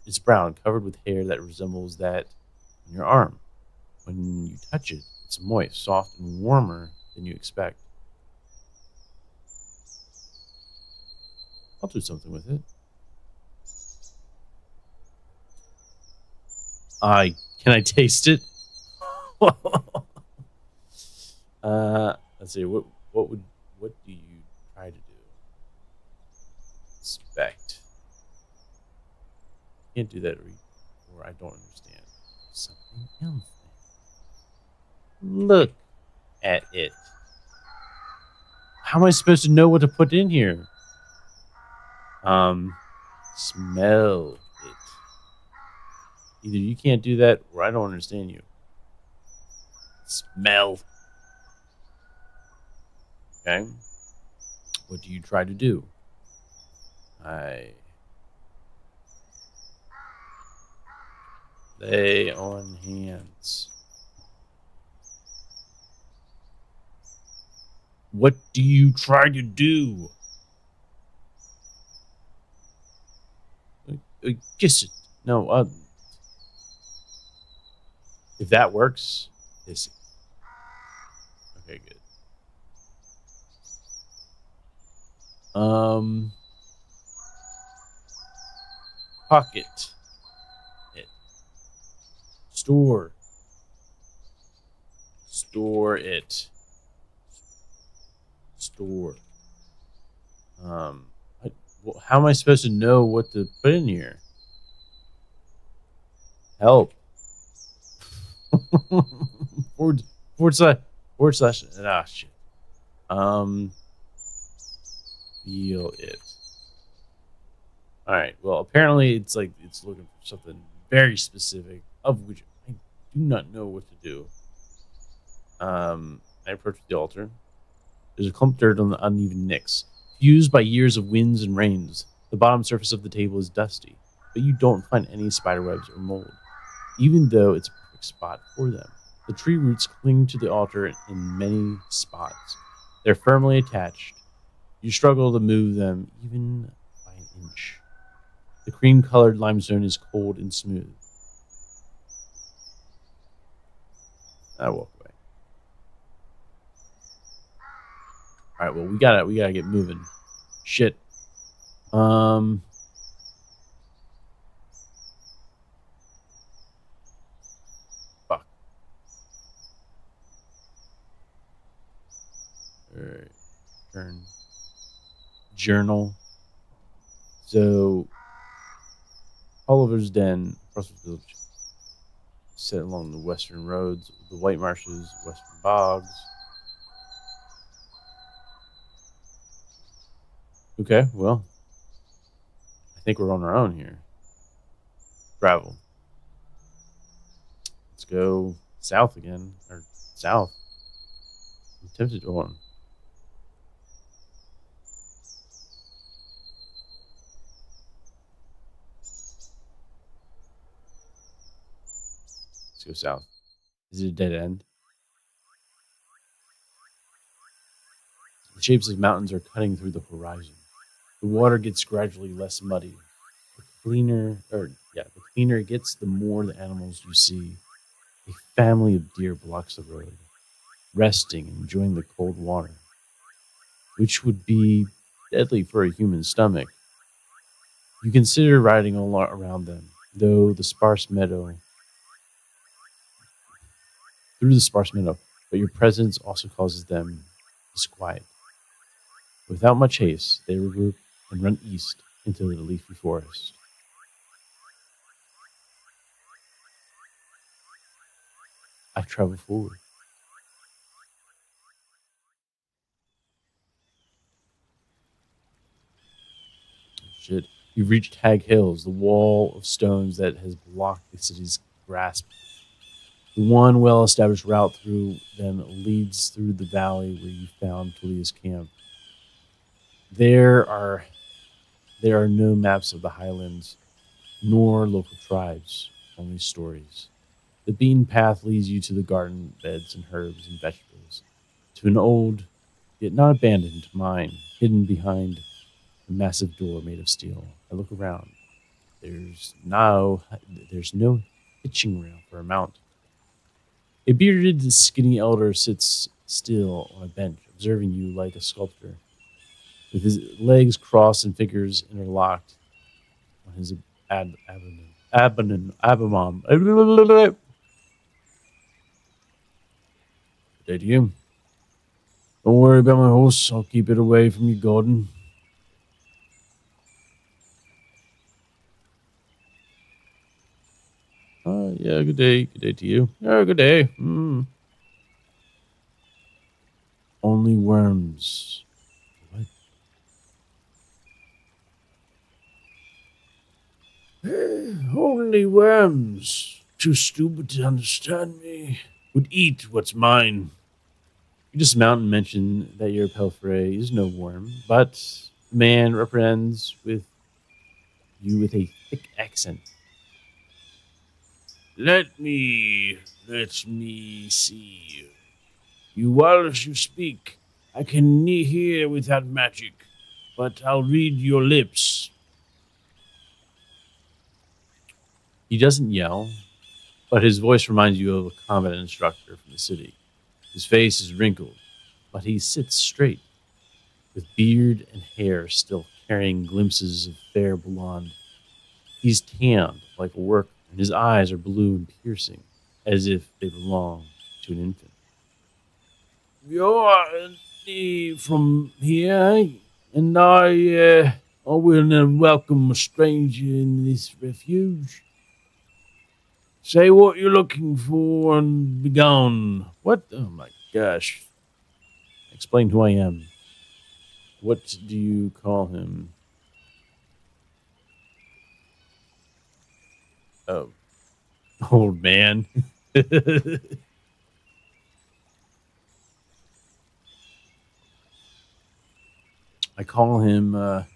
It's brown, covered with hair that resembles that on your arm. When you touch it, it's moist, soft, and warmer than you expect. I'll do something with it. Can I taste it? Let's see. What do you try to do? Inspect. Can't do that, or I don't understand. Something else. Look at it. How am I supposed to know what to put in here? Smell it. Either you can't do that, or I don't understand you. Smell. Okay. What do you try to do? I lay on hands. What do you try to do? Kiss it. No, if that works, kiss it. Okay, good. Pocket it. Store it. Store. How am I supposed to know what to put in here? Help. forward slash. Ah, shit. Feel it. All right. Well, apparently it's looking for something very specific, of which I do not know what to do. I approach the altar. There's a clump of dirt on the uneven nicks, fused by years of winds and rains. The bottom surface of the table is dusty, but you don't find any spiderwebs or mold, even though it's a perfect spot for them. The tree roots cling to the altar in many spots. They're firmly attached. You struggle to move them even by an inch. The cream-colored limestone is cold and smooth. I walk away. All right, well, we gotta get moving. Shit. Fuck. All right. Turn. Journal. So, Oliver's Den, Brussels Village. set along the western roads, the White Marshes, western bogs. Okay, well, I think we're on our own here. Travel. Let's go south again, or south. I'm tempted to go on. Let's go south. Is it a dead end? The shapes of mountains are cutting through the horizon. The water gets gradually less muddy. The cleaner it gets, the more the animals you see. A family of deer blocks the road, resting and enjoying the cold water, which would be deadly for a human stomach. You consider riding around them, though the sparse meadow, through the sparse meadow, but your presence also causes them disquiet. Without much haste, they regroup and run east into the leafy forest. I travel forward. Shit. You've reached Hag Hills, the wall of stones that has blocked the city's grasp. The one well-established route through them leads through the valley where you found Tulia's camp. There are no maps of the highlands, nor local tribes, only stories. The beaten path leads you to the garden beds and herbs and vegetables, to an old, yet not abandoned, mine hidden behind a massive door made of steel. I look around. There's no hitching rail for a mount. A bearded, skinny elder sits still on a bench, observing you like a sculptor, with his legs crossed and fingers interlocked on his abdomen. Good day to you. Don't worry about my horse. I'll keep it away from your garden. Yeah, good day. Good day to you. Oh, good day. Only worms. What? Only worms. Too stupid to understand me. Would eat what's mine. You dismount and mention that your Pelfrey is no worm, but the man reprimands you with a thick accent. Let me see you. You Welsh you speak. I can hear without magic, but I'll read your lips. He doesn't yell, but his voice reminds you of a combat instructor from the city. His face is wrinkled, but he sits straight, with beard and hair still carrying glimpses of fair blonde. He's tanned like a worker, and his eyes are blue and piercing, as if they belong to an infant. You're from here, and I will welcome a stranger in this refuge. Say what you're looking for and be gone. What? Oh my gosh. Explain who I am. What do you call him? Oh, old man. I call him, oh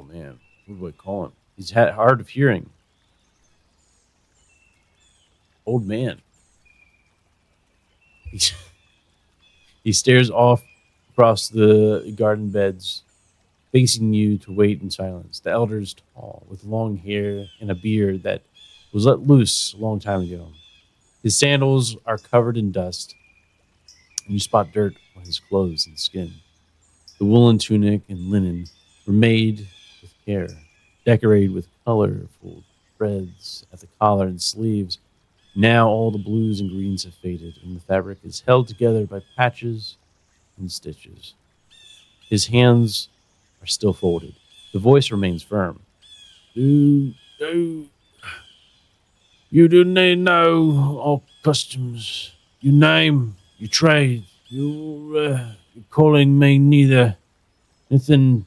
man, what do I call him? He's hard of hearing. Old man. He's, he stares off across the garden beds, facing you to wait in silence. The elder is tall, with long hair and a beard that was let loose a long time ago. His sandals are covered in dust, and you spot dirt on his clothes and skin. The woolen tunic and linen were made with care, decorated with colorful threads at the collar and sleeves. Now all the blues and greens have faded, and the fabric is held together by patches and stitches. His hands are still folded. The voice remains firm. Do you do not know our customs, your name, your trade. You're calling me neither. Within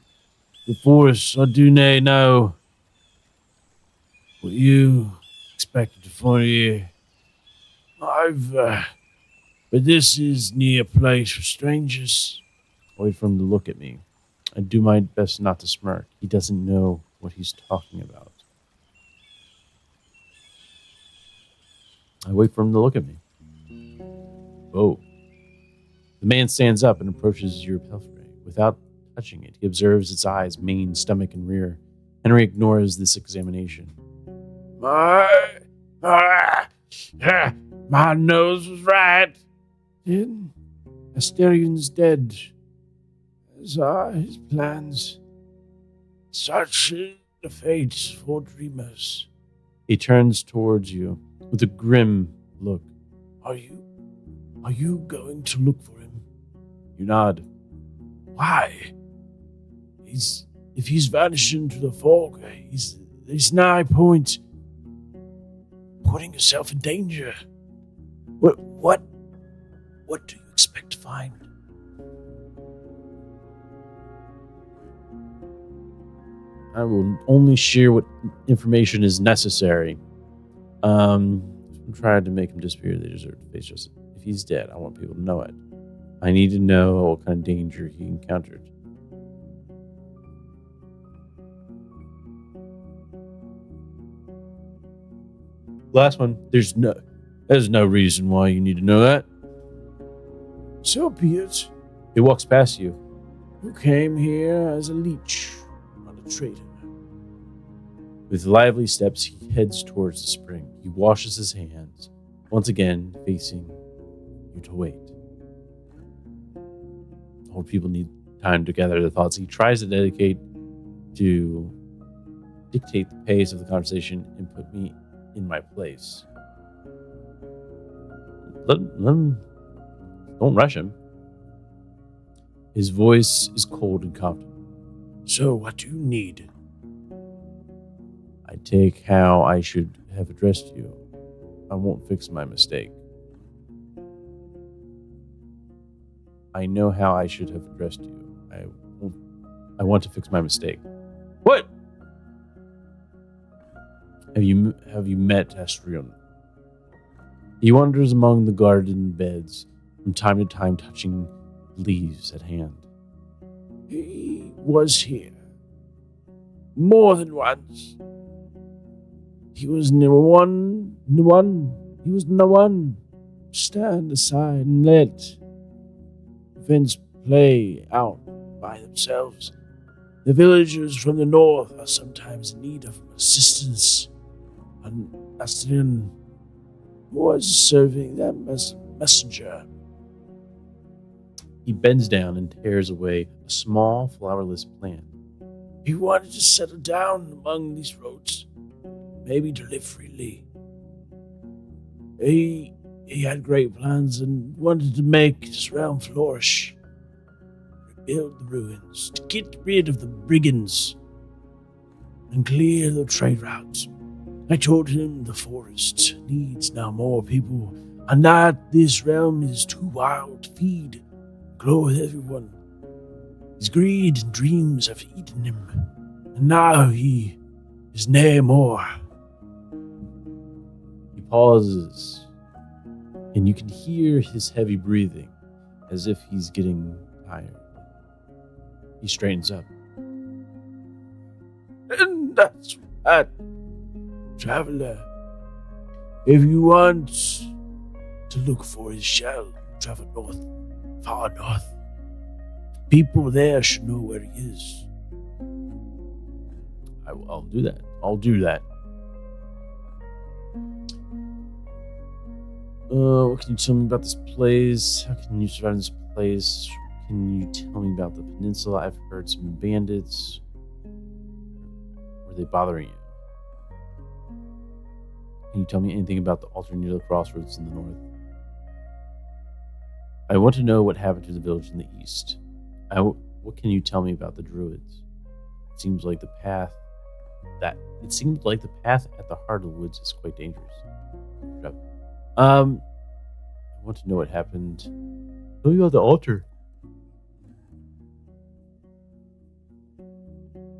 the forest, I do not know what you expected to find here. But this is near a place for strangers. I wait for him to look at me. I do my best not to smirk. He doesn't know what he's talking about. I wait for him to look at me. Whoa. The man stands up and approaches your belfry. Without touching it, he observes its eyes, mane, stomach, and rear. Henry ignores this examination. My nose was right. Then Asterian's dead, as are his plans. Such is the fate for dreamers. He turns towards you with a grim look. Are you going to look for him? You nod. Why? If he's vanished into the fog, there's no point putting yourself in danger. What do you expect to find? I will only share what information is necessary. I'm trying to make him disappear. They deserve to face justice. If he's dead, I want people to know it. I need to know what kind of danger he encountered. Last one. There's no reason why you need to know that. So be it. He walks past you. You came here as a leech, not a traitor. With lively steps, he heads towards the spring. He washes his hands, once again facing you to wait. Old people need time to gather their thoughts. He tries to dictate the pace of the conversation and put me in my place. Let him. Don't rush him. His voice is cold and confident. So, what do you need? I take how I should have addressed you. I won't fix my mistake. I know how I should have addressed you. I want to fix my mistake. What? Have you met Astrion? He wanders among the garden beds, from time to time touching leaves at hand. He was here. More than once. He was no one. He was no one. Stand aside and let events play out by themselves. The villagers from the north are sometimes in need of assistance. And Astrian was serving them as a messenger. He bends down and tears away a small flowerless plant. He wanted to settle down among these roads, maybe to live freely. He had great plans and wanted to make his realm flourish, rebuild the ruins, to get rid of the brigands, and clear the trade routes. I told him the forest needs now more people, and that this realm is too wild to feed and grow with everyone. His greed and dreams have eaten him, and now he is no more. He pauses, and you can hear his heavy breathing, as if he's getting tired. He straightens up. And that's that. Traveler, if you want to look for his shell, travel north, far north. People there should know where he is. I'll do that. I'll do that. What can you tell me about this place? How can you survive in this place? Can you tell me about the peninsula? I've heard some bandits. Were they bothering you? Can you tell me anything about the altar near the crossroads in the north? I want to know what happened to the village in the east. What can you tell me about the druids? It seems like the path at the heart of the woods is quite dangerous. I want to know what happened. Tell you about the altar.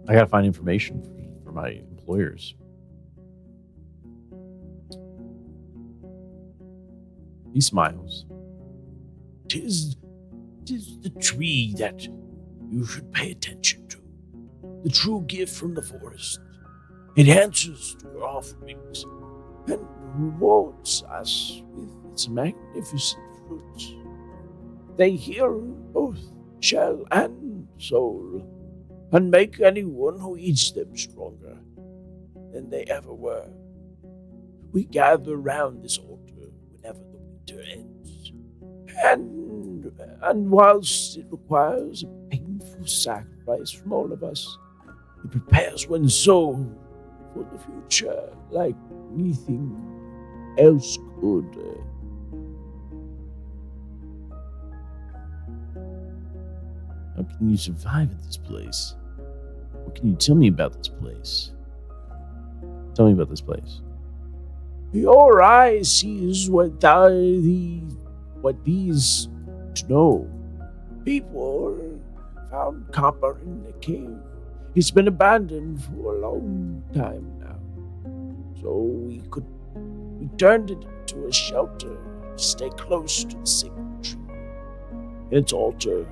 I gotta find information for my employers. He smiles. Tis the tree that you should pay attention to. The true gift from the forest. It answers to your offerings and rewards us with its magnificent fruits. They heal both shell and soul, and make anyone who eats them stronger than they ever were. We gather round this altar whenever the winter ends, and whilst it requires a painful sacrifice from all of us, it prepares one's soul for the future like anything else could. How can you survive at this place? What can you tell me about this place? Tell me about this place. Your eye sees what these know. People found copper in the cave. It's been abandoned for a long time now. So we turned it into a shelter to stay close to the sacred tree. In its altar,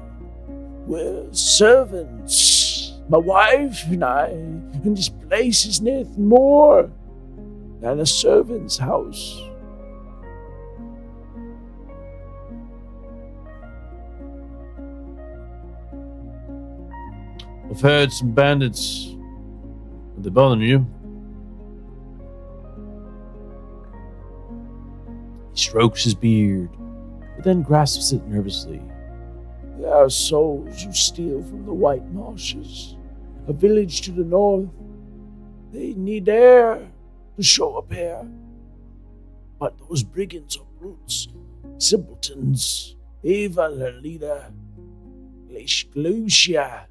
we're servants. My wife and I, and this place is nothing more than a servant's house. I've heard some bandits. Are they bothering you? He strokes his beard, but then grasps it nervously. There are souls who steal from the White Marshes, a village to the north. They need air to show up here. But those brigands are brutes, simpletons. Even their leader, Lucia,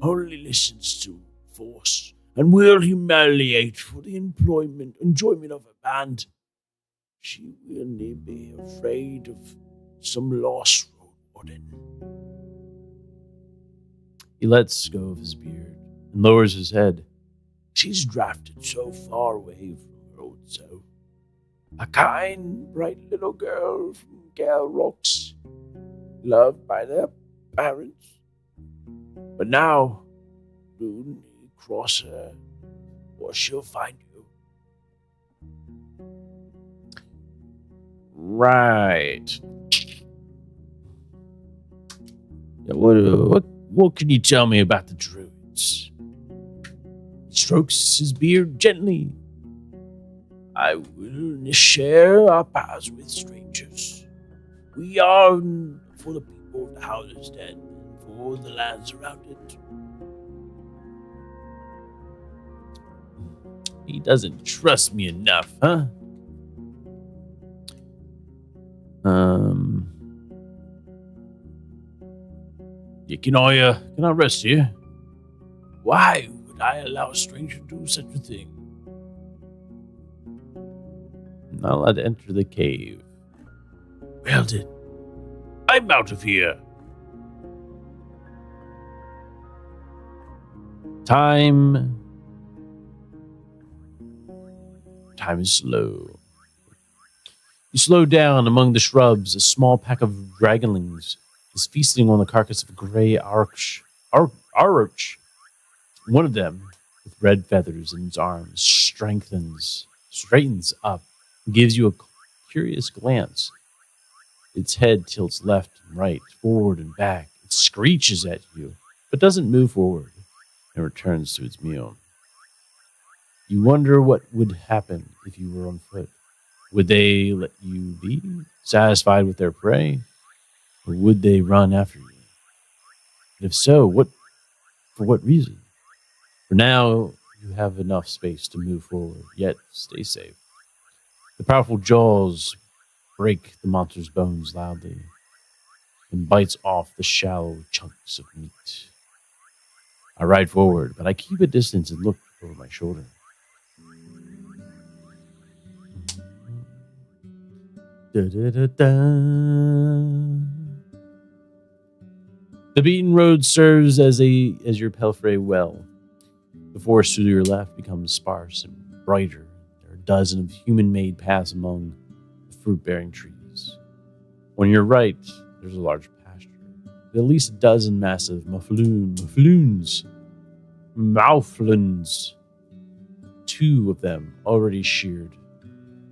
only listens to force and will humiliate for the enjoyment of a band. She will be afraid of some lost Roadwarden. He lets go of his beard and lowers his head. She's drafted so far away from her old self. A kind, bright little girl from Gale Rocks, loved by their parents. But now, soon you cross her, or she'll find you. Right. Yeah, what can you tell me about the druids? He strokes his beard gently. I will share our paths with strangers. We are for the people of the Howler's Den and for the lands around it. He doesn't trust me enough, huh? Yeah, can I rest here? Why would I allow a stranger to do such a thing? I'm not allowed to enter the cave. Well then, I'm out of here. Time is slow. You slow down among the shrubs. A small pack of dragonlings is feasting on the carcass of a gray arch. One of them, with red feathers in its arms, straightens up, and gives you a curious glance. Its head tilts left and right, forward and back. It screeches at you, but doesn't move forward, and returns to its meal. You wonder what would happen if you were on foot. Would they let you be, satisfied with their prey? Or would they run after you? And if so, for what reason? For now, you have enough space to move forward, yet stay safe. The powerful jaws break the monster's bones loudly. and bites off the shallow chunks of meat. I ride forward, but I keep a distance and look over my shoulder. Da-da-da-da. The beaten road serves as your palfrey well. The forest to your left becomes sparse and brighter. There are a dozen of human-made paths among the fruit-bearing trees. On your right, there's a large pasture, with at least a dozen massive mouflons. 2 of them already sheared,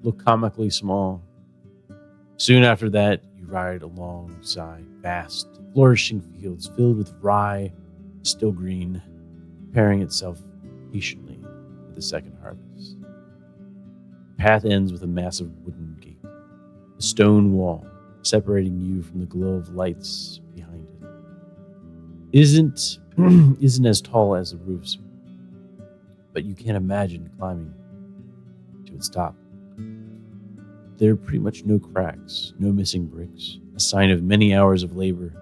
look comically small. Soon after that, you ride alongside vast, flourishing fields filled with rye, still green, preparing itself patiently for the second harvest. The path ends with a massive wooden gate, a stone wall separating you from the glow of lights behind it. Isn't as tall as the roofs, but you can't imagine climbing to its top. There are pretty much no cracks, no missing bricks, a sign of many hours of labor,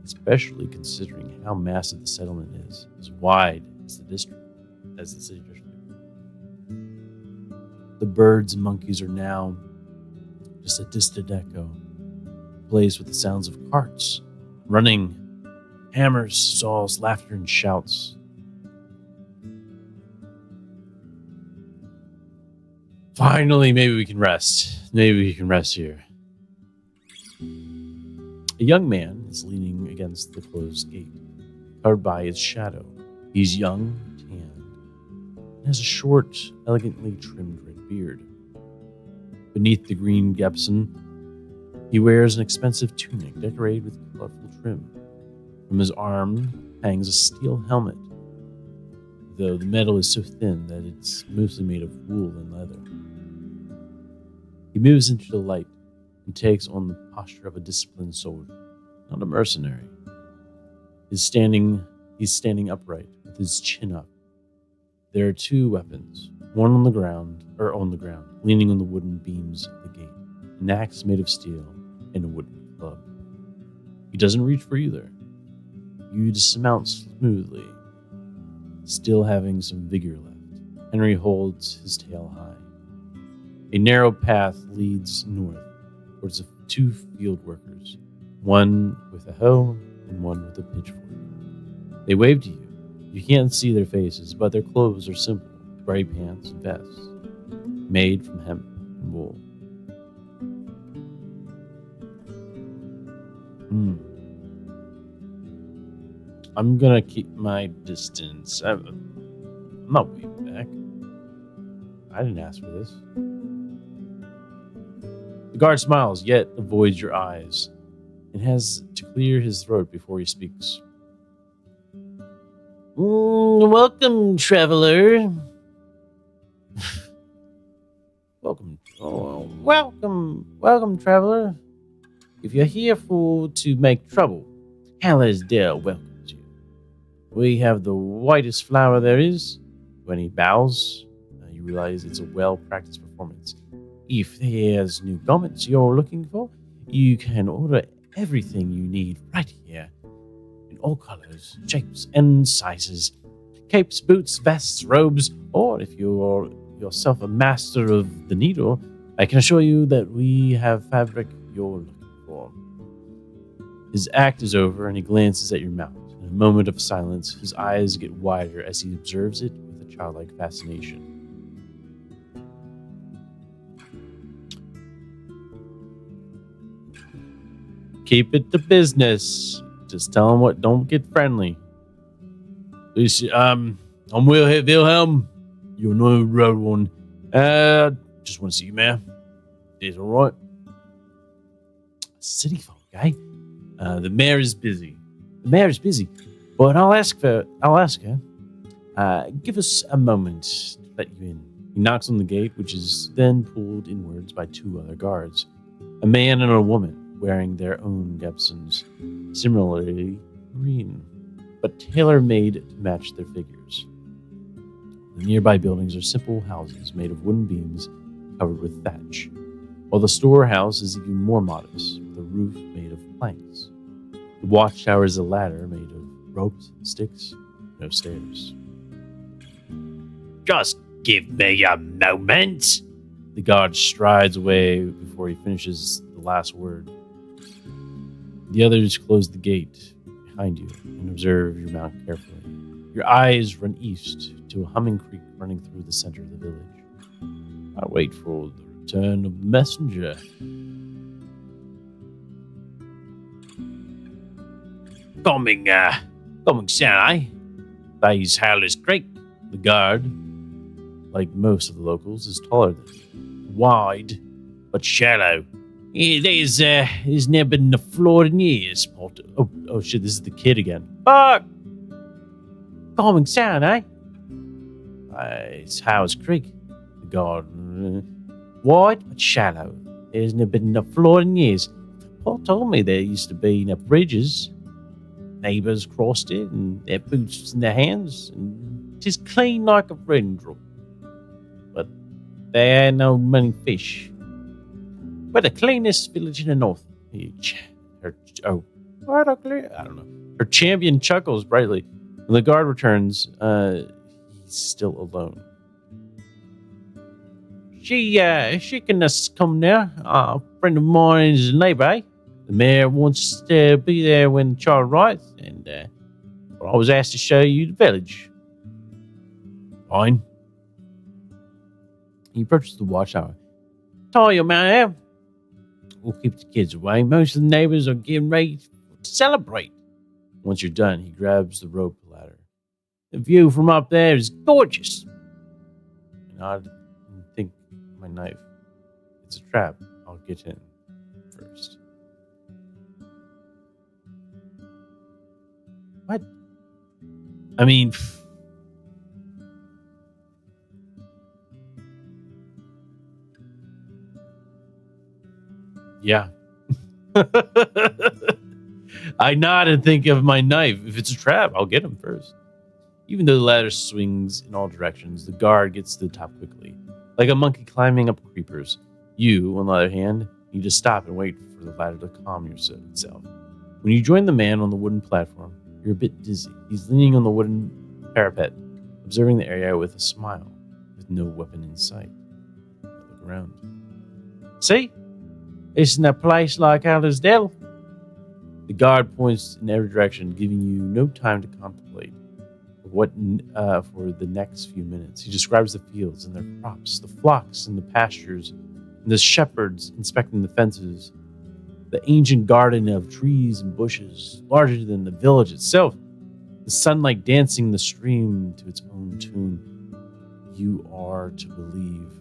especially considering how massive the settlement is, as wide as the city district. The birds and monkeys are now just a distant echo, a place with the sounds of carts, running, hammers, saws, laughter, and shouts. Finally, maybe we can rest. Maybe we can rest here. A young man is leaning against the closed gate, covered by its shadow. He's young, tanned, and has a short, elegantly trimmed red beard. Beneath the green gepson, he wears an expensive tunic decorated with colorful trim. From his arm hangs a steel helmet, though the metal is so thin that it's mostly made of wool and leather. He moves into the light and takes on the posture of a disciplined soldier, not a mercenary. He's standing upright with his chin up. There are 2 weapons, one on the ground, leaning on the wooden beams of the gate, an axe made of steel, and a wooden club. He doesn't reach for either. You dismount smoothly, still having some vigor left. Henry holds his tail high. A narrow path leads north towards the 2 field workers, one with a hoe and one with a pitchfork. They wave to you. You can't see their faces, but their clothes are simple, gray pants and vests, made from hemp and wool. I'm gonna keep my distance. I'm not waving back. I didn't ask for this. The guard smiles, yet avoids your eyes, and has to clear his throat before he speaks. Welcome, traveler. Welcome, traveler. If you're here to make trouble, Hallisdale welcomes you. We have the whitest flower there is. When he bows, you realize it's a well-practiced performance. If there's new garments you're looking for, you can order everything you need right here, in all colors, shapes, and sizes. Capes, boots, vests, robes, or if you're yourself a master of the needle, I can assure you that we have fabric you're looking for. His act is over, and he glances at your mount. In a moment of silence, his eyes get wider as he observes it with a childlike fascination. Keep it to business. Just tell him what. Don't get friendly. I'm Wilhelm. You're no Roadwarden. Just want to see you, man. Is all right. City folk, guy. The mayor is busy. But I'll ask her. Give us a moment to let you in. He knocks on the gate, which is then pulled inwards by 2 other guards, a man and a woman, wearing their own gepsons, similarly green, but tailor-made to match their figures. The nearby buildings are simple houses made of wooden beams covered with thatch, while the storehouse is even more modest, with a roof made of planks. The watchtower is a ladder made of ropes and sticks. No stairs. Just give me a moment. The guard strides away before he finishes the last word. The others close the gate behind you and observe your mount carefully. Your eyes run east to a humming creek running through the center of the village. I wait for the return of the messenger. Coming soon, eh? These Howler's Creek. The guard, like most of the locals, is taller than you. Wide, But shallow. Yeah, there's never been a floor in years, Potter. Oh shit, this is the kid again. Fuck! Calming sound, eh? It's Howard's Creek. The guard. Wide but shallow. There's never been a floor in years. Paul told me there used to be no bridges. Neighbours crossed it and their boots in their hands, and 'tis clean like a raindrop. But there ain't no many fish. We're the cleanest village in the north. I don't know. Her champion chuckles brightly. When the guard returns, he's still alone. She can just come now. A friend of mine is a neighbour, eh? The mayor wants to be there when the child writes, and I was asked to show you the village. Fine. He approaches the watchtower. Tie your mount out. We'll keep the kids away. Most of the neighbours are getting ready to celebrate. Once you're done, he grabs the rope ladder. The view from up there is gorgeous. And I think my knife. It's a trap. I'll get in first. What? I mean, yeah. I nod and think of my knife. If it's a trap, I'll get him first. Even though the ladder swings in all directions, the guard gets to the top quickly. Like a monkey climbing up creepers. You, on the other hand, need to stop and wait for the ladder to calm itself. When you join the man on the wooden platform, you're a bit dizzy. He's leaning on the wooden parapet, observing the area with a smile, with no weapon in sight. I look around. See? Isn't a place like Aldersdale? The guard points in every direction, giving you no time to contemplate what for the next few minutes. He describes the fields and their crops, the flocks and the pastures, and the shepherds inspecting the fences, the ancient garden of trees and bushes, larger than the village itself, the sunlight dancing the stream to its own tune. You are to believe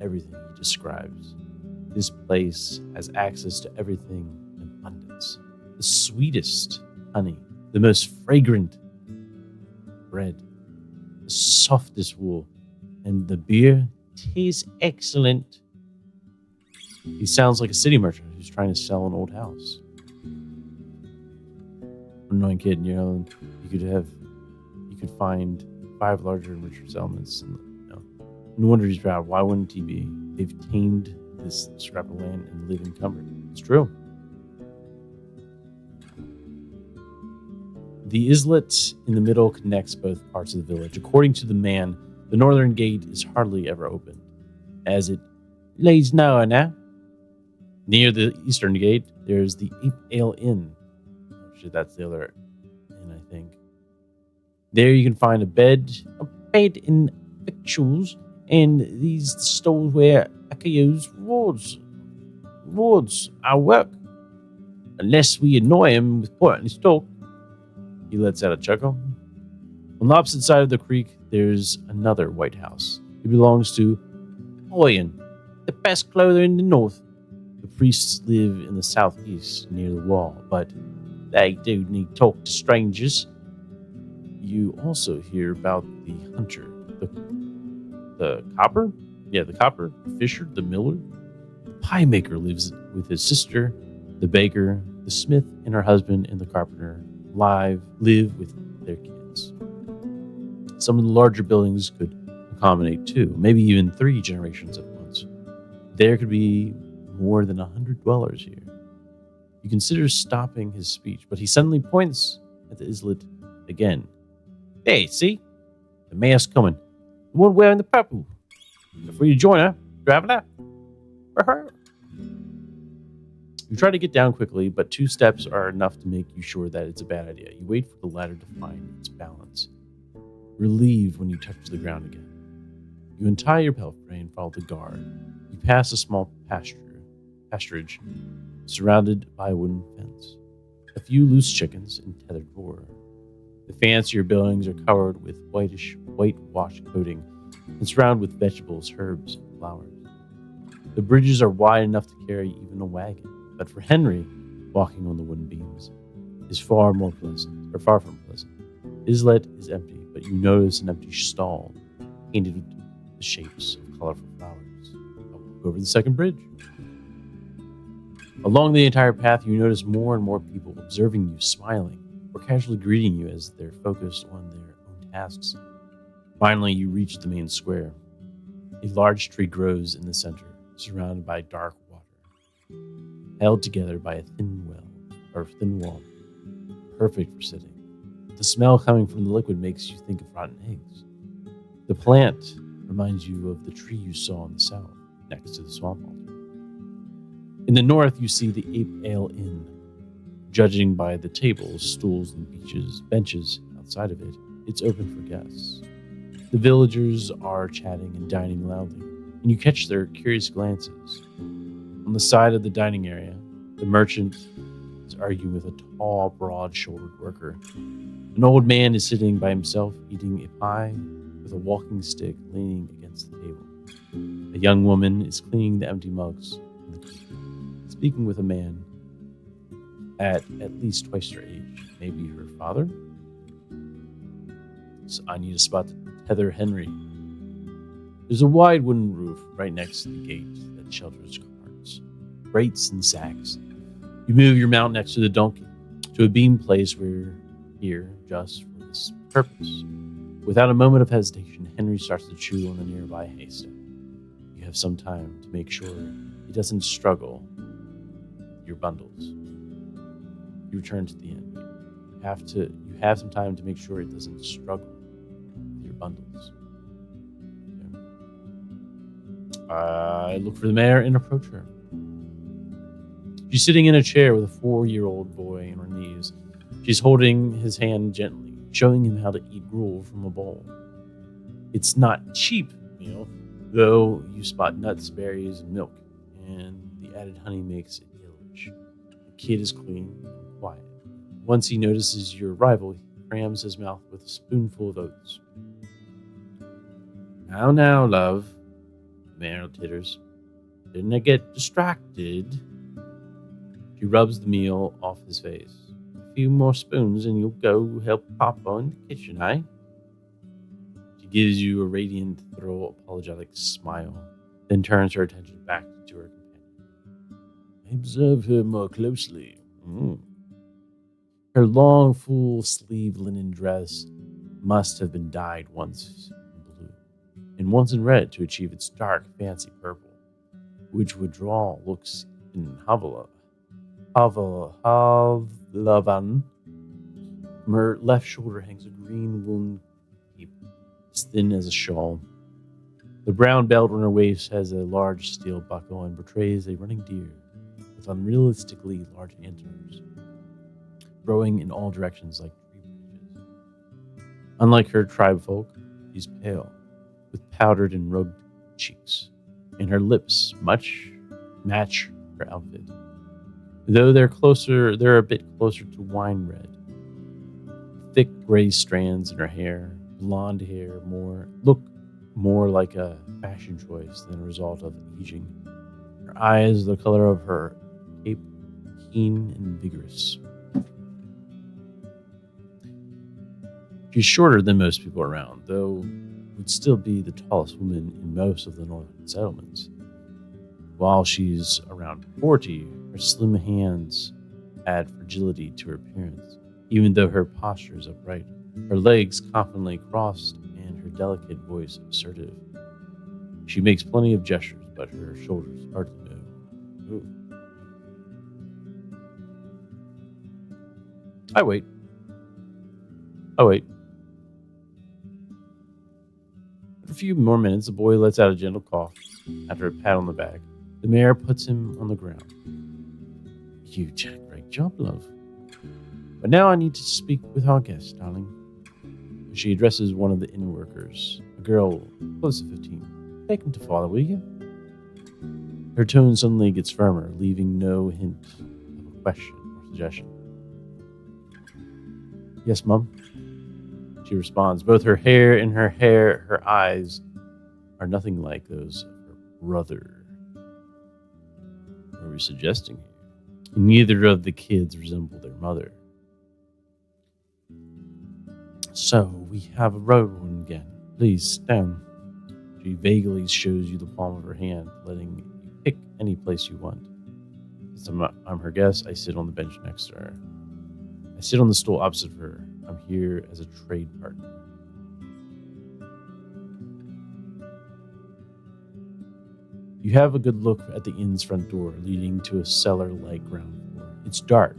everything he describes. This place has access to everything in abundance. The sweetest honey, the most fragrant bread, the softest wool, and the beer tastes excellent. He sounds like a city merchant who's trying to sell an old house. Annoying kid, you could find 5 larger and richer settlements. And, no wonder he's proud. Why wouldn't he be? They've tamed this scrap of land and live in comfort. It's true. The islet in the middle connects both parts of the village. According to the man, the northern gate is hardly ever opened, as it leads nowhere now. Near the eastern gate, there's the Ape Ale Inn. Oh shit, that's the other inn, I think. There you can find a bed and victuals, and these stalls where Akayo's wards our work. Unless we annoy him with pointless talk. He lets out a chuckle. On the opposite side of the creek, there's another white house. It belongs to Oyen, the best clother in the north. The priests live in the southeast near the wall, but they do need talk to strangers. You also hear about the hunter, the copper? Yeah, the copper, the fisher, the miller. The pie maker lives with his sister, the baker, the smith, and her husband, and the carpenter live with their kids. Some of the larger buildings could accommodate 2, maybe even 3 generations at once. There could be more than 100 dwellers here. You consider stopping his speech, but he suddenly points at the islet again. Hey, see? The mayor's coming. The one wearing the purple. Before you join her, traveler. For her. You try to get down quickly, but 2 steps are enough to make you sure that it's a bad idea. You wait for the ladder to find its balance. Relieved when you touch the ground again. You untie your belfry and follow the guard. You pass a small pasturage surrounded by a wooden fence. A few loose chickens and tethered boar. The fancier buildings are covered with whitewash coating and surrounded with vegetables, herbs, and flowers. The bridges are wide enough to carry even a wagon, but for Henry, walking on the wooden beams is far from pleasant. Islet is empty, but you notice an empty stall painted with the shapes of colorful flowers. Over the second bridge. Along the entire path, you notice more and more people observing you, smiling, or casually greeting you as they're focused on their own tasks. Finally, you reach the main square. A large tree grows in the center, surrounded by dark water, held together by a thin wall, perfect for sitting. The smell coming from the liquid makes you think of rotten eggs. The plant reminds you of the tree you saw in the south, next to the swamp altar. In the north, you see the Ape Ale Inn. Judging by the tables, stools, and benches outside of it, it's open for guests. The villagers are chatting and dining loudly, and you catch their curious glances. On the side of the dining area, the merchant is arguing with a tall, broad-shouldered worker. An old man is sitting by himself, eating a pie with a walking stick leaning against the table. A young woman is cleaning the empty mugs in the kitchen, speaking with a man at least twice her age, maybe her father. So I need a spot to tether Henry. There's a wide wooden roof right next to the gate that shelters carts, crates, and sacks. You move your mount next to the donkey to a beam place where here just for this purpose. Without a moment of hesitation, Henry starts to chew on the nearby haystack. You have some time to make sure he doesn't struggle with your bundles. You return to the inn. You have some time to make sure it doesn't struggle with your bundles. Okay. I look for the mayor and approach her. She's sitting in a chair with a 4-year-old boy on her knees. She's holding his hand gently, showing him how to eat gruel from a bowl. It's not cheap meal, though you spot nuts, berries, and milk, and the added honey makes it yellowish. The kid is clean and quiet. Once he notices your arrival, he crams his mouth with a spoonful of oats. Now, love, the mayor titters. Didn't I get distracted? She rubs the meal off his face. A few more spoons and you'll go help Papa in the kitchen, eh? She gives you a radiant, thorough, apologetic smile, then turns her attention back to her companion. I observe her more closely. Her long, full-sleeve linen dress must have been dyed once in blue, and once in red to achieve its dark, fancy purple, which would draw looks in Havlavan. From her left shoulder hangs a green woolen cape, as thin as a shawl. The brown belt on her waist has a large steel buckle and portrays a running deer with unrealistically large antlers, growing in all directions like tree branches. Unlike her tribe folk, she's pale, with powdered and rugged cheeks, and her lips match her outfit. Though they're a bit closer to wine red. Thick gray strands in her hair, blonde hair look more like a fashion choice than a result of aging. Her eyes, the color of her cape, keen and vigorous. She's shorter than most people around, though would still be the tallest woman in most of the northern settlements. While she's around 40, her slim hands add fragility to her appearance, even though her posture is upright, her legs confidently crossed, and her delicate voice assertive. She makes plenty of gestures, but her shoulders hardly move. I wait. I wait. For a few more minutes, the boy lets out a gentle cough. After a pat on the back, the mayor puts him on the ground. You did a great job, love. But now I need to speak with our guest, darling. She addresses one of the inn workers, a girl close to 15. Take him to father, will you? Her tone suddenly gets firmer, leaving no hint of a question or suggestion. Yes, Mum. She responds. Both her hair and her eyes are nothing like those of her brother. What are we suggesting here? Neither of the kids resemble their mother. So, we have a Roadwarden again. Please, stand. She vaguely shows you the palm of her hand, letting you pick any place you want. Since I'm her guest, I sit on the bench next to her. I sit on the stool opposite her. I'm here as a trade partner. You have a good look at the inn's front door, leading to a cellar-like ground floor. It's dark,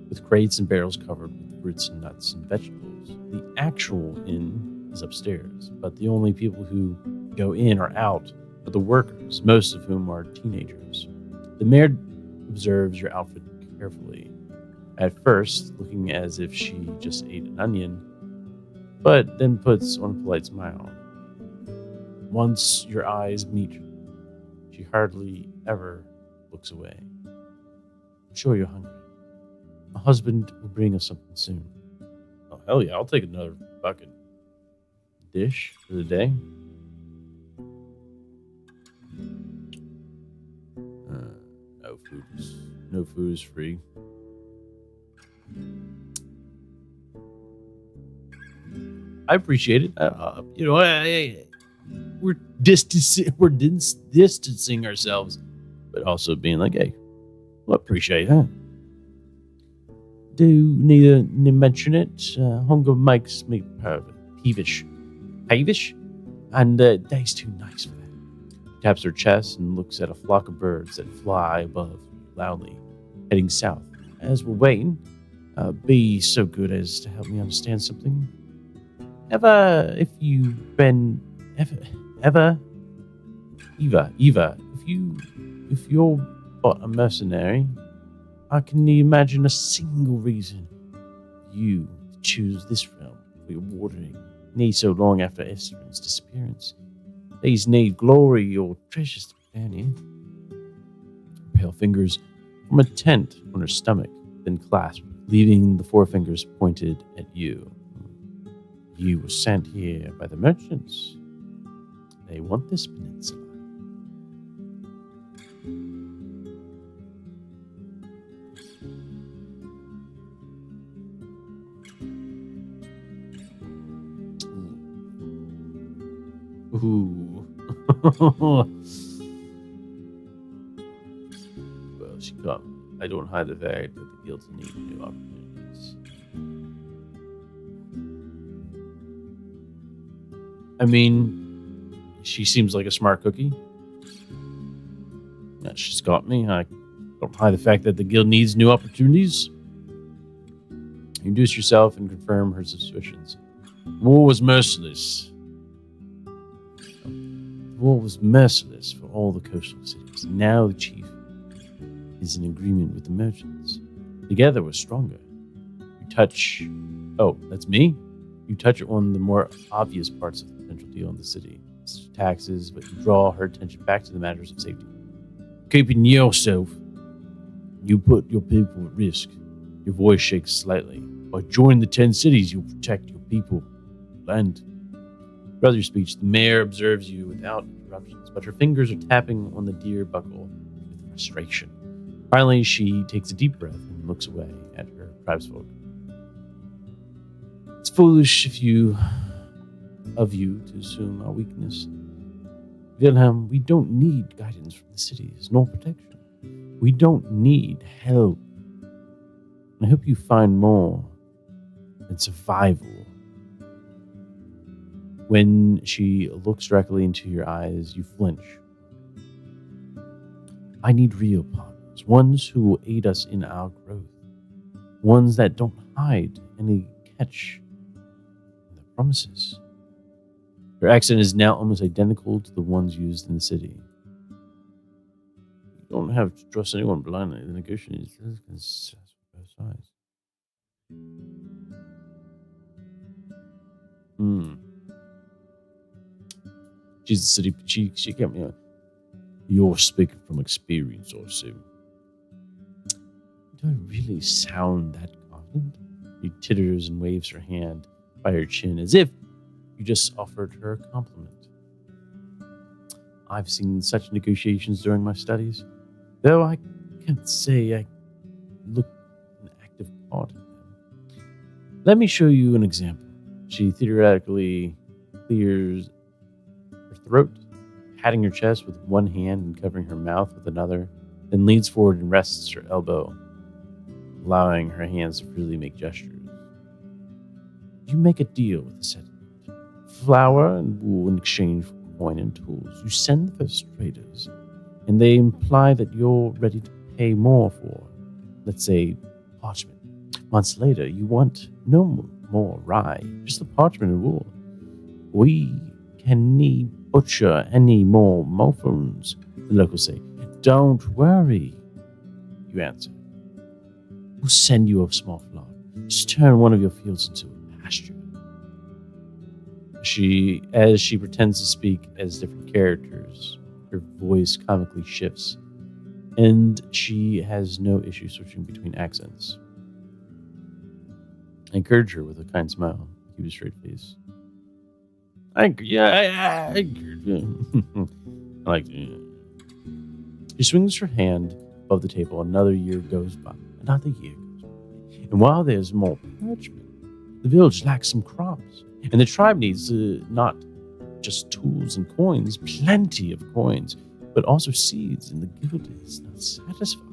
with crates and barrels covered with fruits and nuts and vegetables. The actual inn is upstairs, but the only people who go in or out are the workers, most of whom are teenagers. The mayor observes your outfit carefully, at first looking as if she just ate an onion, but then puts on a polite smile. Once your eyes meet, she hardly ever looks away. I'm sure you're hungry. My husband will bring us something soon. Oh, hell yeah, I'll take another fucking dish for the day. No food is free. I appreciate it. We're distancing ourselves, but also being like, hey, well, appreciate that. Do need to mention it. Hunger makes me peevish, and day's too nice for that. She taps her chest and looks at a flock of birds that fly above loudly, heading south. As we're waiting, be so good as to help me understand something. Eva, if you're but a mercenary, I can imagine a single reason you choose this realm for your watering. Nay, so long after Esther's disappearance. These need glory or treasures to burn in. Pale fingers from a tent on her stomach, then clasped, leaving the forefingers pointed at you. You were sent here by the merchants. They want this peninsula. Ooh. Well, she got me. I don't hide the fact that the guilds need new opportunities. I mean, she seems like a smart cookie. Yeah, she's got me. I don't hide the fact that the guild needs new opportunities. Introduce yourself and confirm her suspicions. War was merciless. War was merciless for all the coastal cities. Now the chief is in agreement with the merchants. Together we're stronger. You touch... Oh, that's me? You touch on the more obvious parts of the potential deal in the city. Taxes, but you draw her attention back to the matters of safety. Keeping yourself, you put your people at risk. Your voice shakes slightly. By joining the 10 cities, you'll protect your people, land. Throughout your speech, the mayor observes you without interruptions, but her fingers are tapping on the deer buckle with frustration. Finally, she takes a deep breath and looks away at her tribesfolk. It's foolish of you to assume our weakness. Wilhelm, we don't need guidance from the cities, nor protection. We don't need help. And I hope you find more than survival. When she looks directly into your eyes, you flinch. I need real partners, ones who will aid us in our growth. ones that don't hide any catch in their promises. Her accent is now almost identical to the ones used in the city. You don't have to trust anyone blindly. The negotiations can assess both sides. She's the city. She kept me. You're speaking from experience, or so. Do I really sound that confident? She titters and waves her hand by her chin as if you just offered her a compliment. I've seen such negotiations during my studies, though I can't say I look an active part in them. Let me show you an example. She theoretically clears her throat, patting her chest with one hand and covering her mouth with another, then leans forward and rests her elbow, allowing her hands to freely make gestures. You make a deal with the settlement. Flour and wool in exchange for coin and tools. You send the first traders, and they imply that you're ready to pay more for, let's say, parchment. Months later, you want no more rye, just the parchment and wool. We can butcher any more mofons, the locals say. Don't worry, you answer. We'll send you a small flock. Just turn one of your fields into a pasture. As she pretends to speak as different characters, her voice comically shifts, and she has no issue switching between accents. I encourage her with a kind smile, keep a straight face. I like it. She swings her hand above the table. Another year goes by. And while there's more parchment, the village lacks some crops. And the tribe needs not just tools and coins, plenty of coins, but also seeds, and the guild is not satisfied.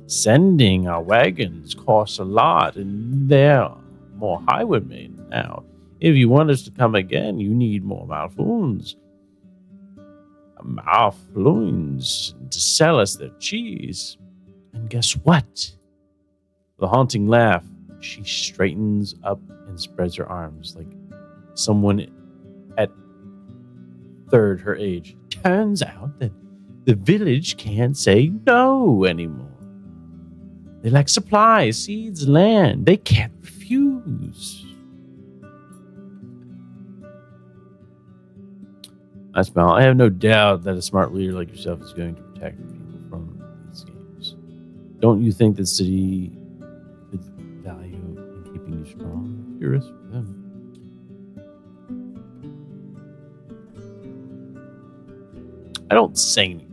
Sending our wagons costs a lot, and there are more highwaymen now. If you want us to come again, you need more malfoons. Malfoons to sell us their cheese. And guess what? With a haunting laugh, she straightens up and spreads her arms like someone at third her age. Turns out that the village can't say no anymore. They lack supplies, seeds, land. They can't refuse. I smile. I have no doubt that a smart leader like yourself is going to protect people from these games. Don't you think the city could value in keeping you strong? I'm curious for them. I don't say anything.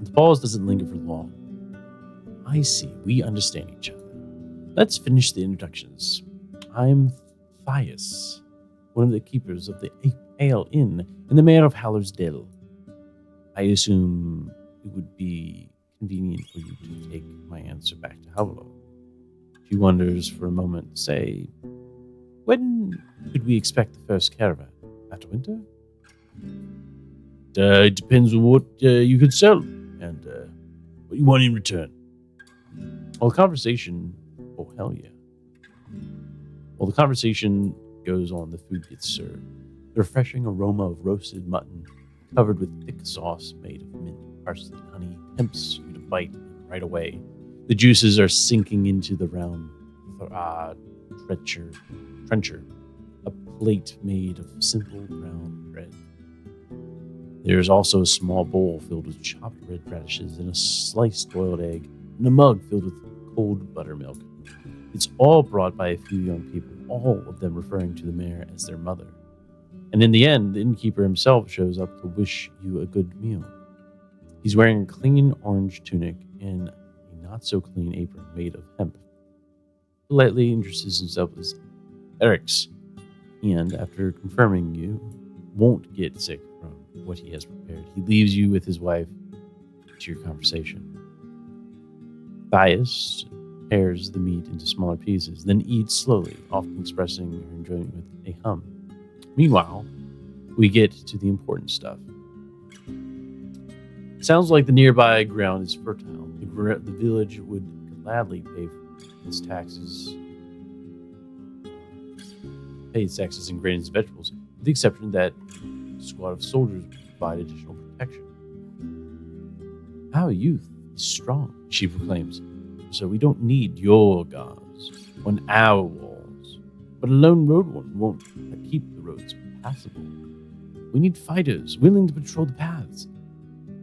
The pause doesn't linger for long. I see. We understand each other. Let's finish the introductions. I'm Thias, one of the keepers of the Ale Inn in the mayor of Hallersdale. I assume it would be convenient for you to take my answer back to Havlo. She wonders for a moment, say, when could we expect the first caravan? After winter? It depends on what you could sell and what you want in return. Well, the conversation... Oh, hell yeah. While the conversation goes on, the food gets served. The refreshing aroma of roasted mutton covered with thick sauce made of mint, parsley, and honey tempts you to bite right away. The juices are sinking into the round trencher, a plate made of simple brown bread. There is also a small bowl filled with chopped red radishes and a sliced boiled egg, and a mug filled with cold buttermilk. It's all brought by a few young people, all of them referring to the mayor as their mother. And in the end, the innkeeper himself shows up to wish you a good meal. He's wearing a clean orange tunic and a not-so-clean apron made of hemp. Politely introduces himself as Eric's, and after confirming you won't get sick from what he has prepared, he leaves you with his wife to your conversation. Thias tears the meat into smaller pieces, then eats slowly, often expressing her enjoyment with a hum. Meanwhile, we get to the important stuff. Sounds like the nearby ground is fertile. The village would gladly pay for its taxes in grains and vegetables, with the exception that a squad of soldiers would provide additional protection. Our youth is strong, she proclaims, so we don't need your guards on our walls. But a lone Roadwarden won't keep the roads passable. We need fighters willing to patrol the paths,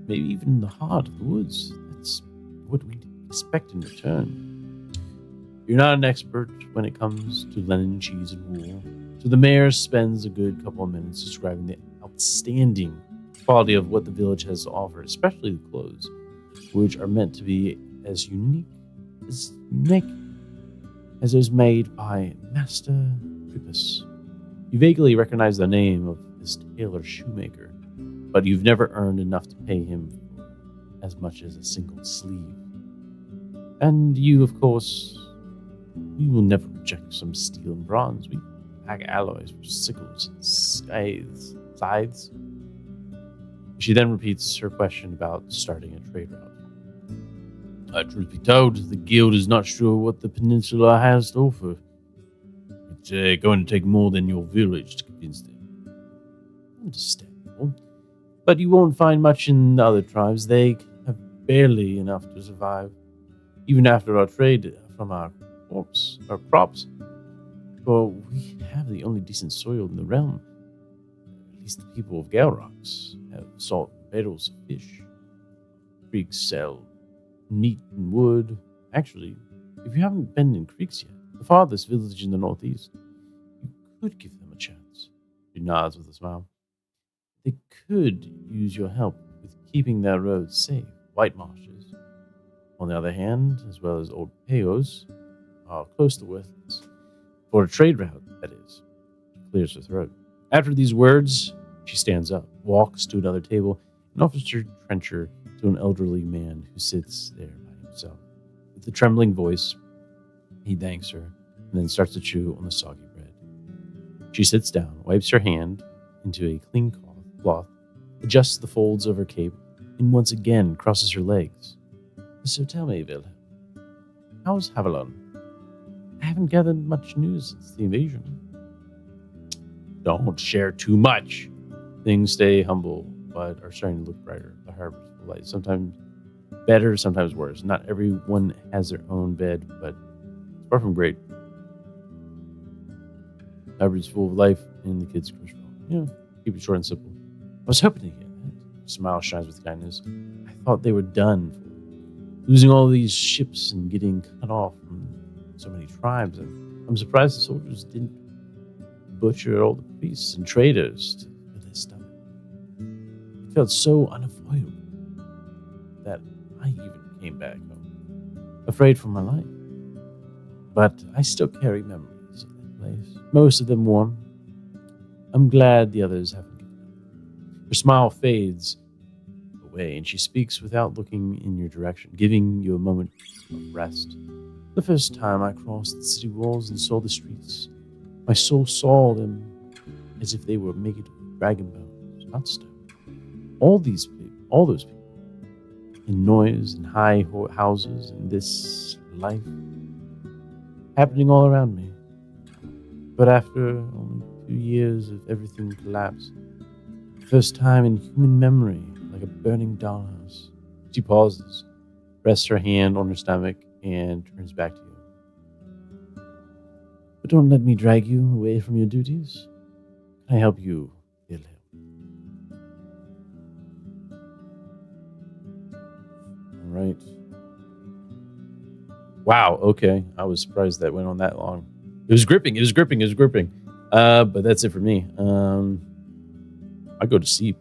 maybe even the heart of the woods. That's what we expect in return. You're not an expert when it comes to linen, cheese, and wool, so the mayor spends a good couple of minutes describing the outstanding quality of what the village has to offer, especially the clothes, which are meant to be as unique as those made by Master Pipus. You vaguely recognize the name of this tailor shoemaker, but you've never earned enough to pay him for as much as a single sleeve. And you, of course, we will never reject some steel and bronze. We pack alloys for sickles and scythes. She then repeats her question about starting a trade route. Truth be told, the guild is not sure what the peninsula has to offer. It's going to take more than your village to convince them. Understandable. But you won't find much in the other tribes. They have barely enough to survive, even after our trade from our crops. For we have the only decent soil in the realm. At least the people of Galrox have salt and barrels of fish. Creeks sell meat and wood. Actually, if you haven't been in Creeks yet, the farthest village in the northeast, you could give them a chance. She nods with a smile. They could use your help with keeping their roads safe. White marshes, on the other hand, as well as old payos, are close to worthless. For a trade route, that is. She clears her throat. After these words, she stands up, walks to another table, and offers her trencher to an elderly man who sits there by himself. With a trembling voice, he thanks her and then starts to chew on the soggy bread. She sits down, wipes her hand into a clean cloth, adjusts the folds of her cape, and once again crosses her legs. So tell me, Wilhelm, how's Havalon? I haven't gathered much news since the invasion. Don't share too much. Things stay humble, but are starting to look brighter. The harbor's full of light. Sometimes better, sometimes worse. Not everyone has their own bed, but it's far from great. The harbor's full of life, and the kids crush well. Keep it short and simple. I was hoping to hear that. Smile shines with kindness. I thought they were done for losing all these ships and getting cut off from so many tribes. And I'm surprised the soldiers didn't butcher all the priests and traders for their stomach. It felt so unavoidable that I even came back home, afraid for my life. But I still carry memories of that place, most of them warm. I'm glad the others haven't given up. Her smile fades away, and she speaks without looking in your direction, giving you a moment of rest. The first time I crossed the city walls and saw the streets, my soul saw them as if they were made of dragon bones, not stone. All those people, in noise and high houses, and this life happening all around me. But after only 2 years of everything collapsed, first time in human memory, like a burning dollhouse. She pauses, rests her hand on her stomach, and turns back to you. But don't let me drag you away from your duties. Can I help you, Wilhelm? All right. Wow, okay. I was surprised that went on that long. It was gripping. But that's it for me. I go to sleep.